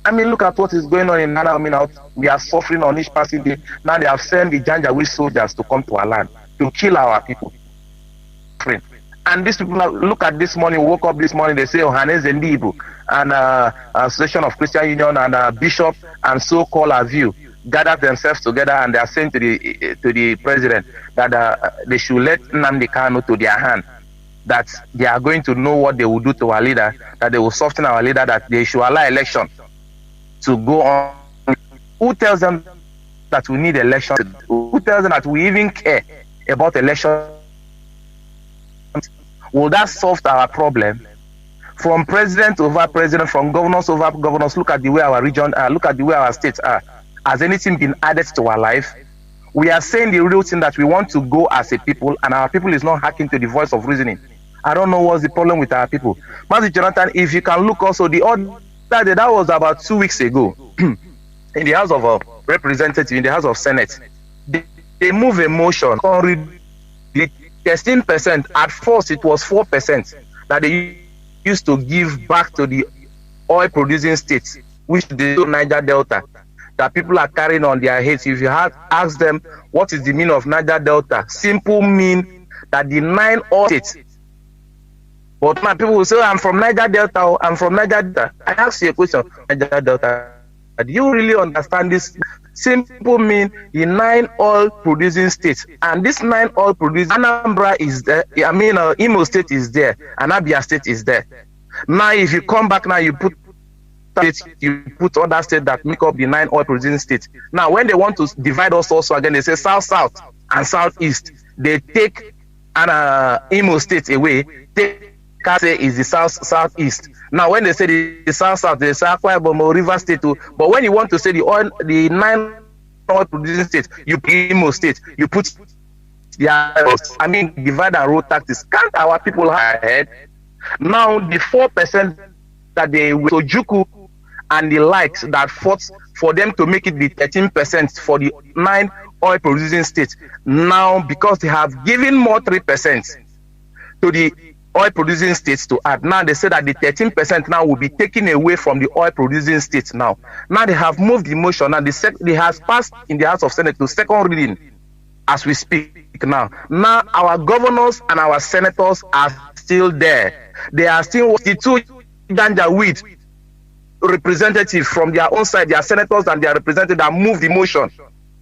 I mean, look at what is going on in Ghana. I mean, we are suffering on each passing day. Now they have sent the Janjaweed soldiers to come to our land to kill our people. And these people, look at this morning, woke up this morning, they say Ohanes and Ndibu and Association of Christian Union and Bishop and so-called Aview gathered themselves together and they are saying to the president that they should let Nnamdi Kanu to their hand, that they are going to know what they will do to our leader, that they will soften our leader, that they should allow election to go on. Who tells them that we need election? Who tells them that we even care about election? Will that solve our problem? From president over president, from governors over governors, look at the way our region are, look at the way our states are. Has anything been added to our life? We are saying the real thing that we want to go as a people, and our people is not hacking to the voice of reasoning. I don't know what's the problem with our people. Mazi Jonathan, if you can look also, the other day, that was about 2 weeks ago, in the House of Representatives, in the House of Senate, they move a motion on the 13%. At first, it was 4% that they used to give back to the oil-producing states, which they do Niger Delta, that people are carrying on their heads. If you had asked them what is the meaning of Niger Delta, simple mean that the 9 oil states. But now people will say, I'm from Niger Delta, I'm from Niger Delta. I ask you a question, Niger Delta, do you really understand this? Simple mean the 9 oil producing states, and this 9 oil producing, Anambra is there, I mean Imo State is there, and Abia State is there. Now if you come back now, you put other states that make up the 9 oil producing states. Now when they want to divide us also again, they say south and southeast. They take Imo State away, say is the southeast. Now when they say the south, they say Akwa Ibom, River State too. But when you want to say the 9 oil producing states, you put Imo State, you put divide and rule tactics. Can't our people have ahead? Now the 4% that they so Juku and the likes that fought for them to make it the 13% for the 9 oil producing states. Now because they have given more 3% to the oil producing states to add. Now they say that the 13% now will be taken away from the oil producing states now. Now they have moved the motion and they has passed in the House of Senate to second reading as we speak now. Now our governors and our senators are still there. They are still the 2 Janjaweed representatives from their own side, their senators and their representatives that moved the motion.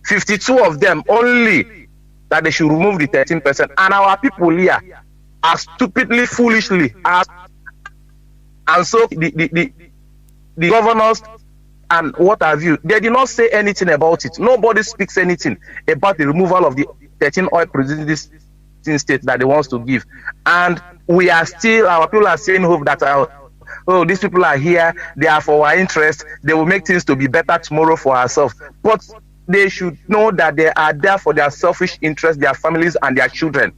52 of them only that they should remove the 13%. And our people here are stupidly, foolishly asked, and so the governors and what have you, they did not say anything about it. Nobody speaks anything about the removal of the 13 oil producing states that they want to give. And we are still, our people are saying hope that these people are here, they are for our interest, they will make things to be better tomorrow for ourselves. But they should know that they are there for their selfish interests, their families and their children,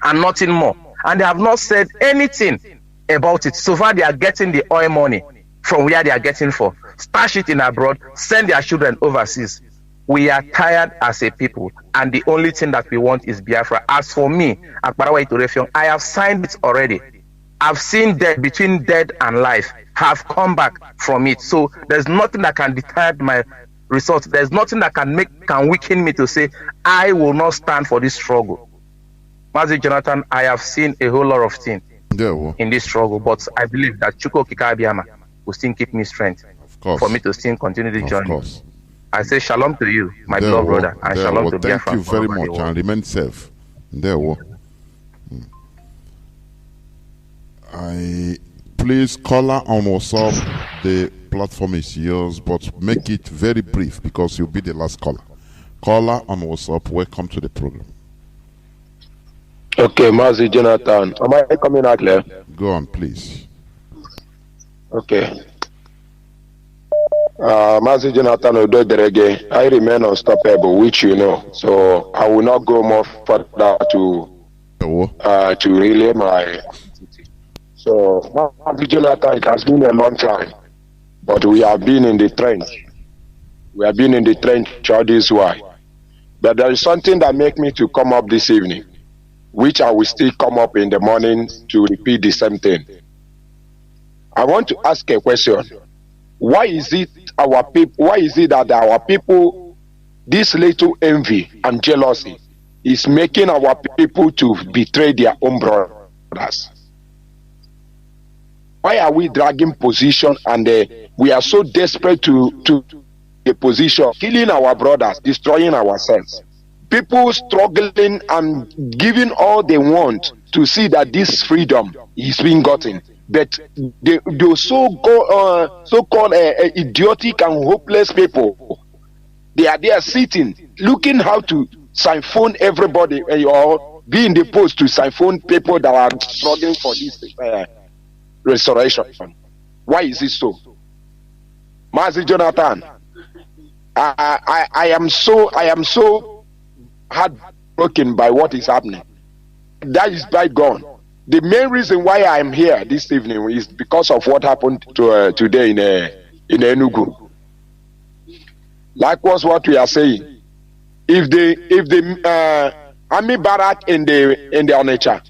and nothing more. And they have not said anything about it. So far, they are getting the oil money from where they are getting for. Stash it in abroad, send their children overseas. We are tired as a people, and the only thing that we want is Biafra. As for me, Akbarawa Itorefiong, I have signed it already. I've seen death, between death and life, have come back from it. So there's nothing that can deter my result. There's nothing that can weaken me to say, I will not stand for this struggle. Mazi Jonathan, I have seen a whole lot of things in this struggle, but I believe that Chukwu Okike Abiyama will still keep me strength course. for me to still continue the journey. Course. I say shalom to you, my There beloved wo. brother, and There shalom wo. to Thank Biafra. you very much, and remain safe. There wo. Please call her on WhatsApp. The platform is yours, but make it very brief because you'll be the last caller. Caller on WhatsApp. Welcome to the program. Okay, Mazi Jonathan. Am I coming out clear? Go on, please. Okay. Mazi Jonathan Ododerege, I remain unstoppable, which you know. So I will not go more further to relay my. So Mazi Jonathan, it has been a long time, but we have been in the trench. We have been in the trench all this while. But there is something that makes me to come up this evening, which I will still come up in the morning to repeat the same thing. I want to ask a question. Why is it our people? Why is it that our people, this little envy and jealousy, is making our people to betray their own brothers? Why are we dragging position and we are so desperate to the position, killing our brothers, destroying ourselves? People struggling and giving all they want to see that this freedom is being gotten. But those so-called idiotic and hopeless people, they are there sitting, looking how to siphon everybody or be in the post to siphon people that are struggling for this restoration. Why is it so? Mazi Jonathan, I am so heartbroken by what is happening. That is bygone. The main reason why I am here this evening is because of what happened today in Enugu. Likewise, what we are saying, if the army barrack in the Onitsha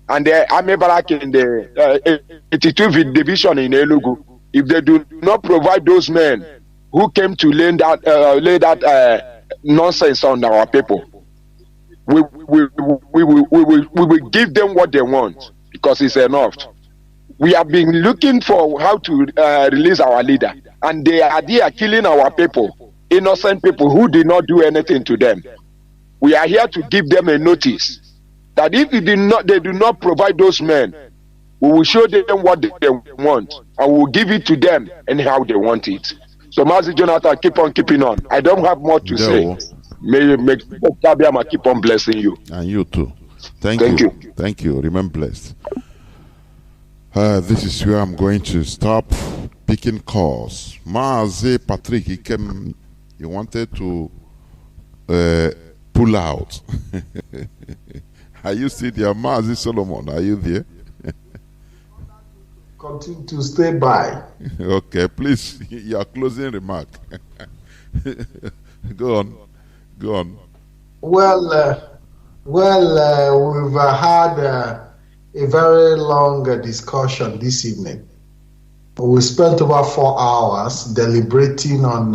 and the army barrack in the 82th division in Enugu, if they do not provide those men who came to lay that nonsense on our people, we will give them what they want because it's enough. We have been looking for how to release our leader, and they are there killing our people, innocent people who did not do anything to them. We are here to give them a notice that if they do not provide those men, we will show them what they want, and we will give it to them and how they want it. So, Mazi Jonathan, keep on keeping on. I don't have more to say. May Kabiama keep on blessing you. And you too. Thank you. Thank you. Remain blessed. This is where I'm going to stop picking calls. Mazi Patrick, he came. He wanted to pull out. Are you still there, Mazi Solomon? Are you there? Continue to stay by. Okay, please. Your closing remark. Go on. Well, we've had a very long discussion this evening. We spent over 4 hours deliberating on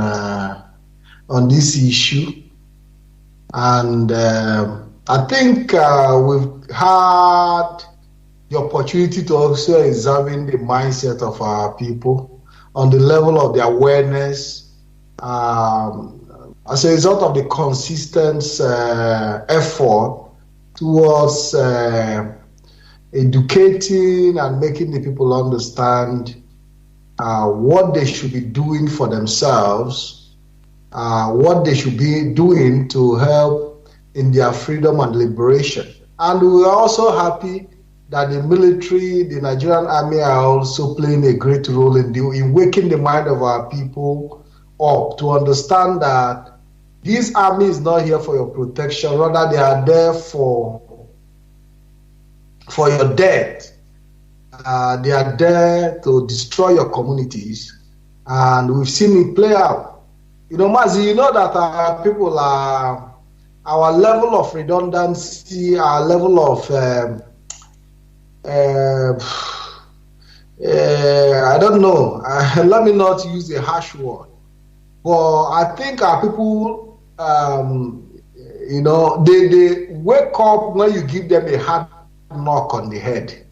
this issue, and I think we've had the opportunity to also examine the mindset of our people on the level of their awareness. As a result of the consistent effort towards educating and making the people understand what they should be doing for themselves, what they should be doing to help in their freedom and liberation. And we are also happy that the military, the Nigerian army are also playing a great role in waking the mind of our people up to understand that this army is not here for your protection, rather they are there for your death. They are there to destroy your communities, and we've seen it play out. You know, Mazi, you know that our people are, our level of redundancy, our level of, I don't know, let me not use a harsh word, but I think our people, you know, they wake up when you give them a hard knock on the head.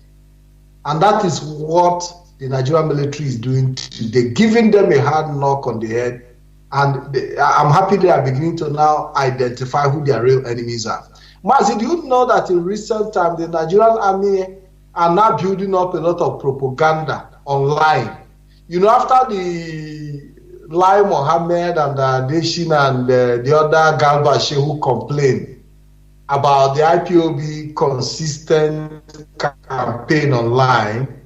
And that is what the Nigerian military is doing today, giving them a hard knock on the head. And I'm happy they are beginning to now identify who their real enemies are. Mazi, do you know that in recent times, the Nigerian army are now building up a lot of propaganda online? You know, after the Lai Mohammed and Deshin and the other Galba Shehu complained about the IPOB consistent campaign online,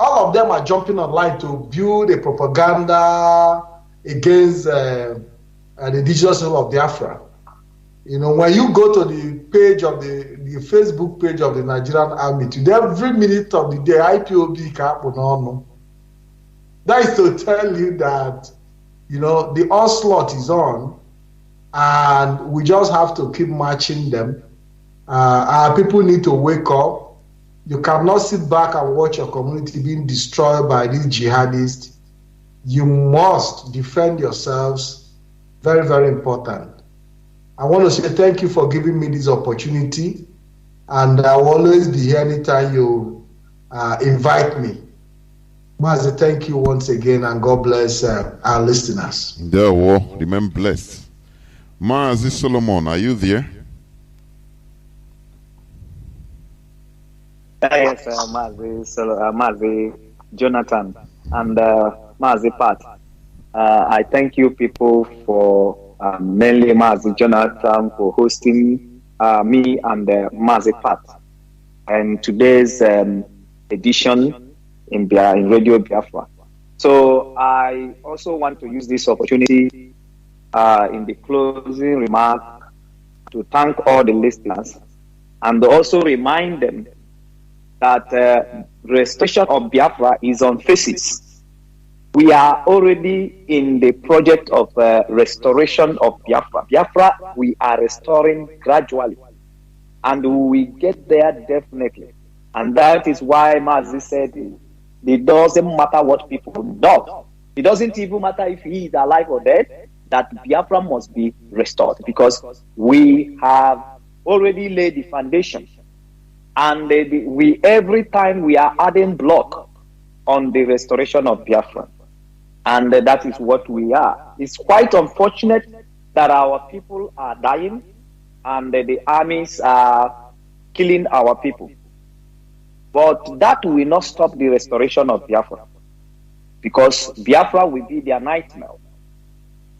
all of them are jumping online to build a propaganda against the indigenous people of Biafra. You know, when you go to the page of the Facebook page of the Nigerian army, today, every minute of the day, IPOB can happen on. That is to tell you that, you know, the onslaught is on, and we just have to keep marching them. Our people need to wake up. You cannot sit back and watch your community being destroyed by these jihadists. You must defend yourselves. Very, very important. I want to say thank you for giving me this opportunity, and I will always be here anytime you invite me. Mazi, thank you once again, and God bless our listeners. There, well, remain blessed. Mazi Solomon, are you there? Yes, Mazi Jonathan and Mazi Pat. I thank you people for mainly Mazi Jonathan for hosting me and Mazi Pat and today's edition in Radio Biafra. So I also want to use this opportunity in the closing remark to thank all the listeners and also remind them that restoration of Biafra is on phases. We are already in the project of restoration of Biafra. Biafra, we are restoring gradually, and we get there definitely. And that is why Mazi said it doesn't matter what people do. It doesn't even matter if he is alive or dead, that Biafra must be restored, because we have already laid the foundation. And we every time we are adding block on the restoration of Biafra. And that is what we are. It's quite unfortunate that our people are dying and the armies are killing our people. But that will not stop the restoration of Biafra, because Biafra will be their nightmare.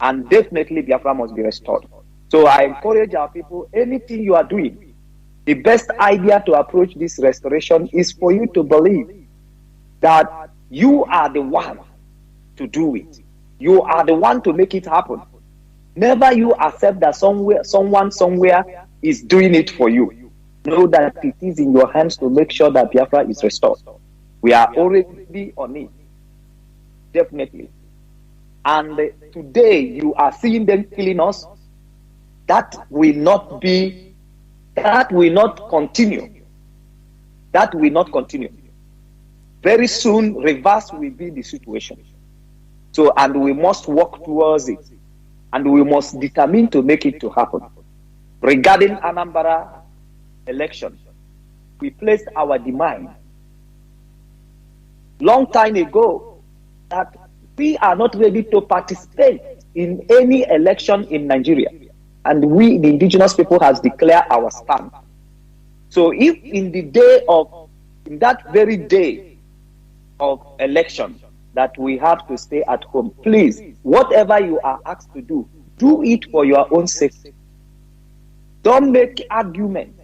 And definitely Biafra must be restored. So I encourage our people, anything you are doing, the best idea to approach this restoration is for you to believe that you are the one to do it. You are the one to make it happen. Never you accept that someone somewhere is doing it for you. Know that it is in your hands to make sure that Biafra is restored. We are already on it. Definitely. And today you are seeing them killing us. That will not continue. That will not continue. Very soon, reverse will be the situation. So, and we must work towards it. And we must determine to make it to happen. Regarding Anambra election, we placed our demand long time ago that we are not ready to participate in any election in Nigeria. And we, the indigenous people, has declared our stand. So if in that very day of election that we have to stay at home, please, whatever you are asked to do, do it for your own safety. Don't make argument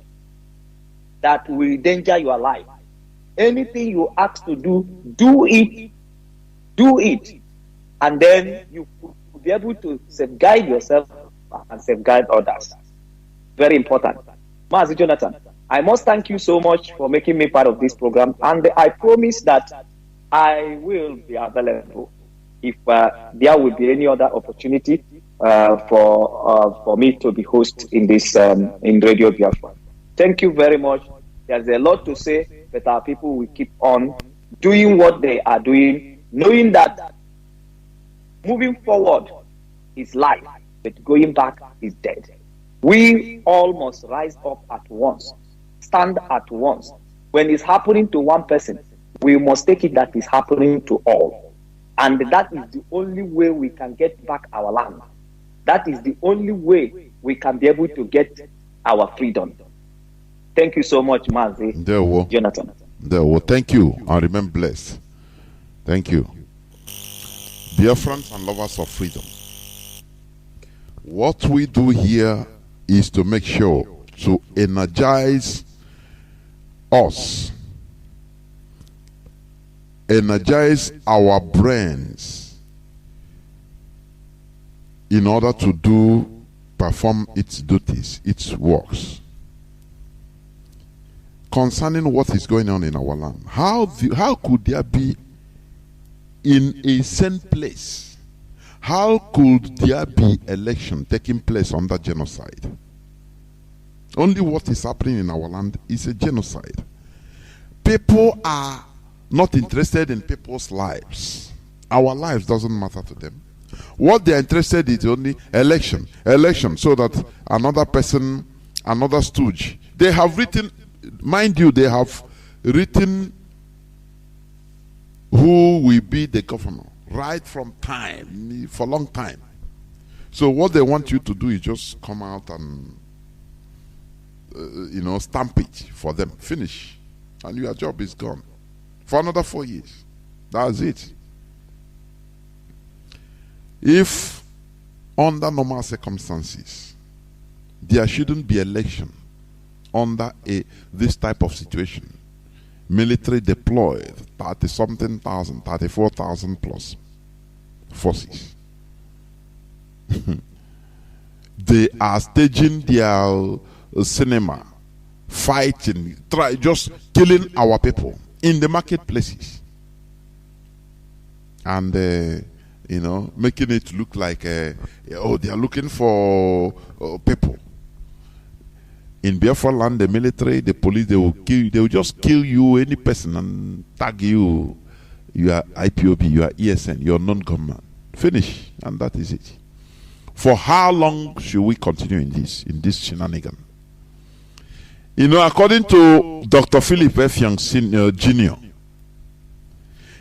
that will endanger your life. Anything you ask to do, do it. Do it. And then you will be able to safeguard yourself and safeguard others. Very important. Mazi Jonathan, I must thank you so much for making me part of this program, and I promise that I will be available if there will be any other opportunity for me to be host in this in Radio Biafra. Thank you very much. There's a lot to say, but our people will keep on doing what they are doing, knowing that moving forward is life, but going back is dead. We all must rise up at once, stand at once. When it's happening to one person, We must take it that is happening to all. And that is the only way we can get back our land. That is the only way we can be able to get our freedom. Thank you so much, Mazi. Jonathan. Thank you, and remain blessed. Thank you. Dear friends and lovers of freedom, what we do here is to make sure to energize us, energize our brains in order to perform its duties, its works. Concerning what is going on in our land, how could there be in a same place? How could there be election taking place under genocide? Only what is happening in our land is a genocide. People are not interested in people's lives. Our lives doesn't matter to them. What they are interested in is only election, so that another person, another stooge. They have written, mind you, they have written who will be the governor right from time, for a long time. So what they want you to do is just come out and stamp it for them, finish, and your job is gone for another 4 years. That's it. If under normal circumstances there shouldn't be election under this type of situation, military deployed 30-something thousand, 34,000 plus forces. They are staging their cinema, fighting, just killing our people in the marketplaces, and making it look like they are looking for people. In Biafra land, the military, the police, they will just kill you, any person, and tag you. You are IPOB, you are ESN, you are non-government. Finish, and that is it. For how long should we continue in this shenanigan? According to Dr. Philip F. Young Jr.,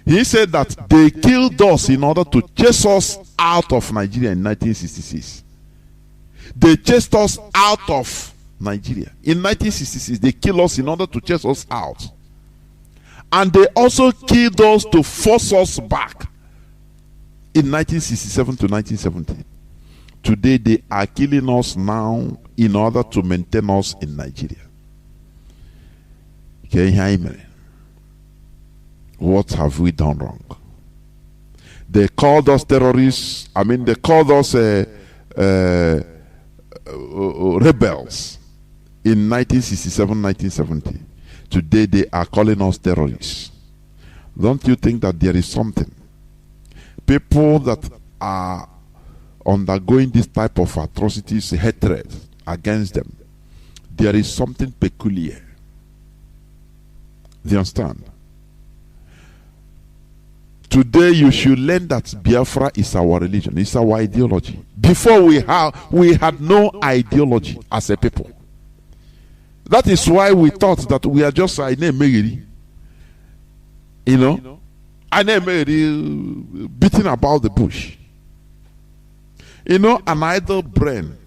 he said that they killed us in order to chase us out of Nigeria in 1966. They chased us out of Nigeria. In 1966, they killed us in order to chase us out. And they also killed us to force us back in 1967 to 1970. Today, they are killing us now in order to maintain us in Nigeria. What have we done wrong? They called us terrorists. They called us rebels in 1967, 1970. Today they are calling us terrorists. Don't you think that there is something? People that are undergoing this type of atrocities, hatred against them, there is something peculiar. Do you understand? Today you should learn that Biafra is our religion, it's our ideology. Before we had no ideology as a people. That is why we thought that we are just beating about the bush. An idle brain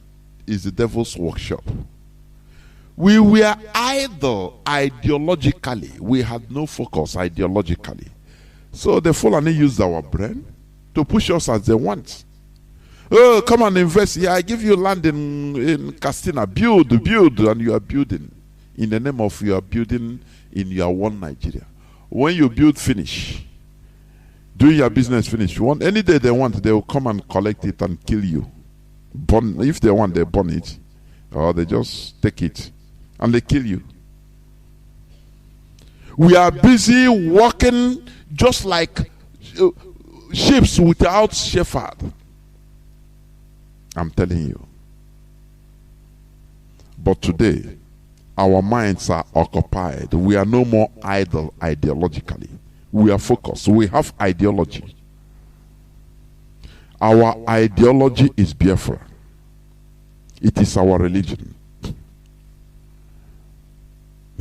is the devil's workshop. We were idle ideologically. We had no focus ideologically. So the Fulani used our brain to push us as they want. Oh, come and invest here. I give you land in Castina. Build, and you are building. In the name of you are building in your one Nigeria. When you build, finish. Do your business, finish. Any day they want, they will come and collect it and kill you. If they want, they burn it. Or they just take it. And they kill you. We are busy walking just like sheep without shepherd. I'm telling you. But today, our minds are occupied. We are no more idle ideologically. We are focused. We have ideology. Our ideology is Biafra. It is our religion. Do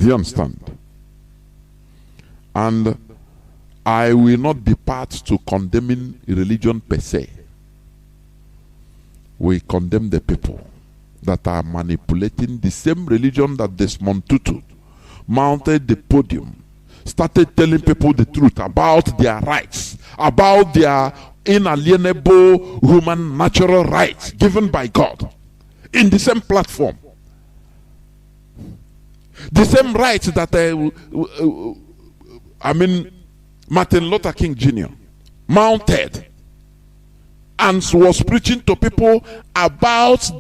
you understand? And I will not be part to condemning religion per se. We condemn the people that are manipulating the same religion that Desmond Tutu mounted the podium, started telling people the truth about their rights, about their inalienable human natural rights given by God in the same platform. The same rights that Martin Luther King Jr. mounted and was preaching to people about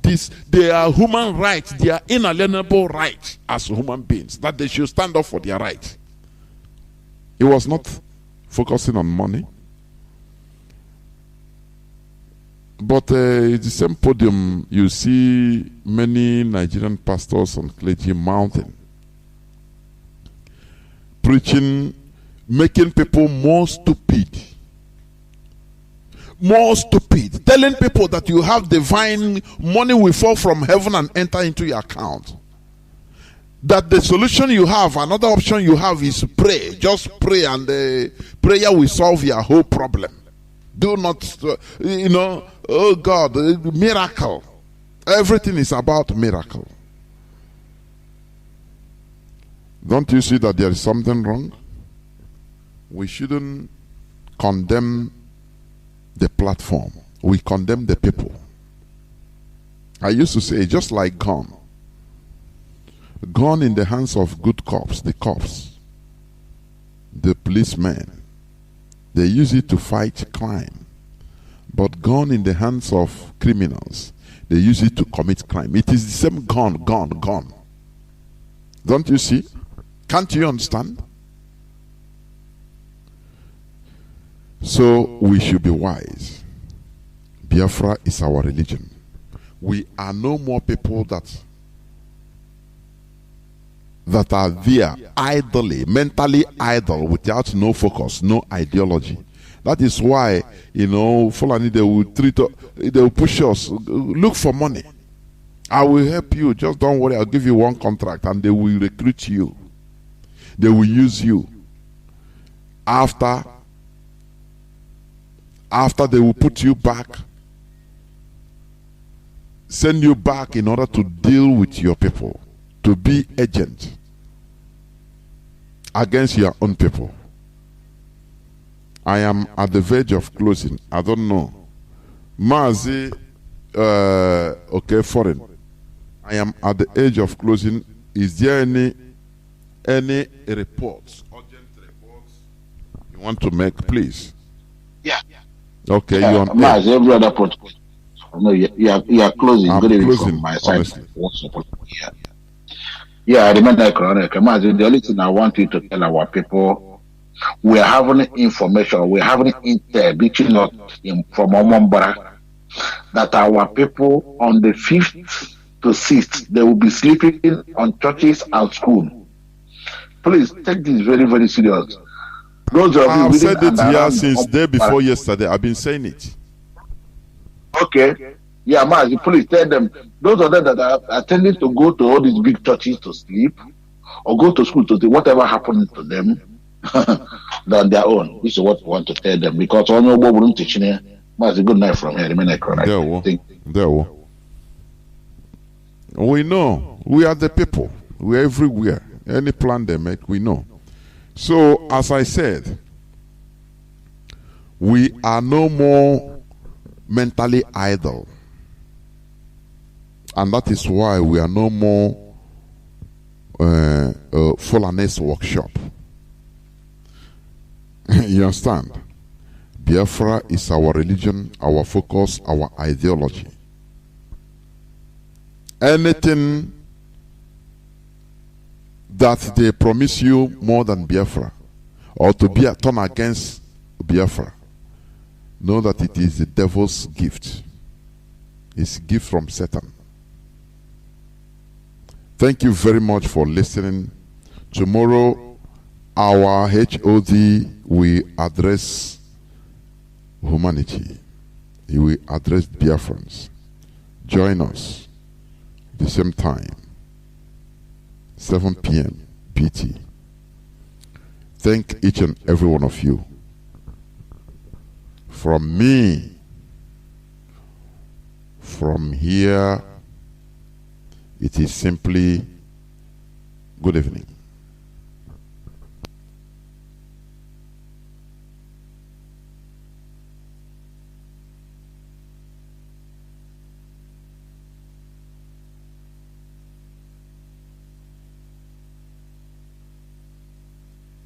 their human rights, their inalienable rights as human beings, that they should stand up for their rights. He was not focusing on money. But the same podium, you see many Nigerian pastors and clergy mounting, preaching, making people more stupid, telling people that you have divine money will fall from heaven and enter into your account. That the solution you have, another option you have is pray. Just pray and the prayer will solve your whole problem. Do not, oh God, miracle. Everything is about miracle. Don't you see that there is something wrong? We shouldn't condemn the platform. We condemn the people. I used to say, just like gun in the hands of good cops, the policemen, they use it to fight crime. But gun in the hands of criminals, they use it to commit crime. It is the same gun. Don't you see? Can't you understand? So we should be wise. Biafra is our religion. We are no more people that are there idly, mentally idle, without no focus, no ideology. That is why, Fulani, they will push us. Look for money. I will help you. Just don't worry. I'll give you one contract, and they will recruit you. They will use you. After they will put you back, send you back in order to deal with your people, to be agent against your own people. I am at the verge of closing. I don't know. Mazi, foreign. I am at the edge of closing. Is there any reports, urgent reports you want to make, please? Yeah. Okay, you're on Mazi, every other protocol. No, you are closing. I'm good closing, from my side. honestly. Yeah, I remember that correct. Mazi, the only thing I want you to tell our people, we are having information, we are having intel between us from Omombara that our people on the 5th to 6th, they will be sleeping on churches and schools. Please take this very, very serious. I've said it here since day before yesterday. I've been saying it. Okay. Yeah, Mazi, please tell them, those of them that are tending to go to all these big churches to sleep or go to school to see whatever happened to them on their own. This is what we want to tell them, because on your board, Mazi, good night from here. We know. We are the people. We are everywhere. Any plan they make, we know. So, as I said, we are no more mentally idle. And that is why we are no more Fulanese workshop. You understand? Biafra is our religion, our focus, our ideology. Anything that they promise you more than Biafra, or to be turn against Biafra, know that it is the devil's gift. It's a gift from Satan. Thank you very much for listening. Tomorrow, our HOD will address humanity. He will address Biafrans. Join us the same time, 7 p.m. PT. Thank each and every one of you. From me, from here, it is simply good evening.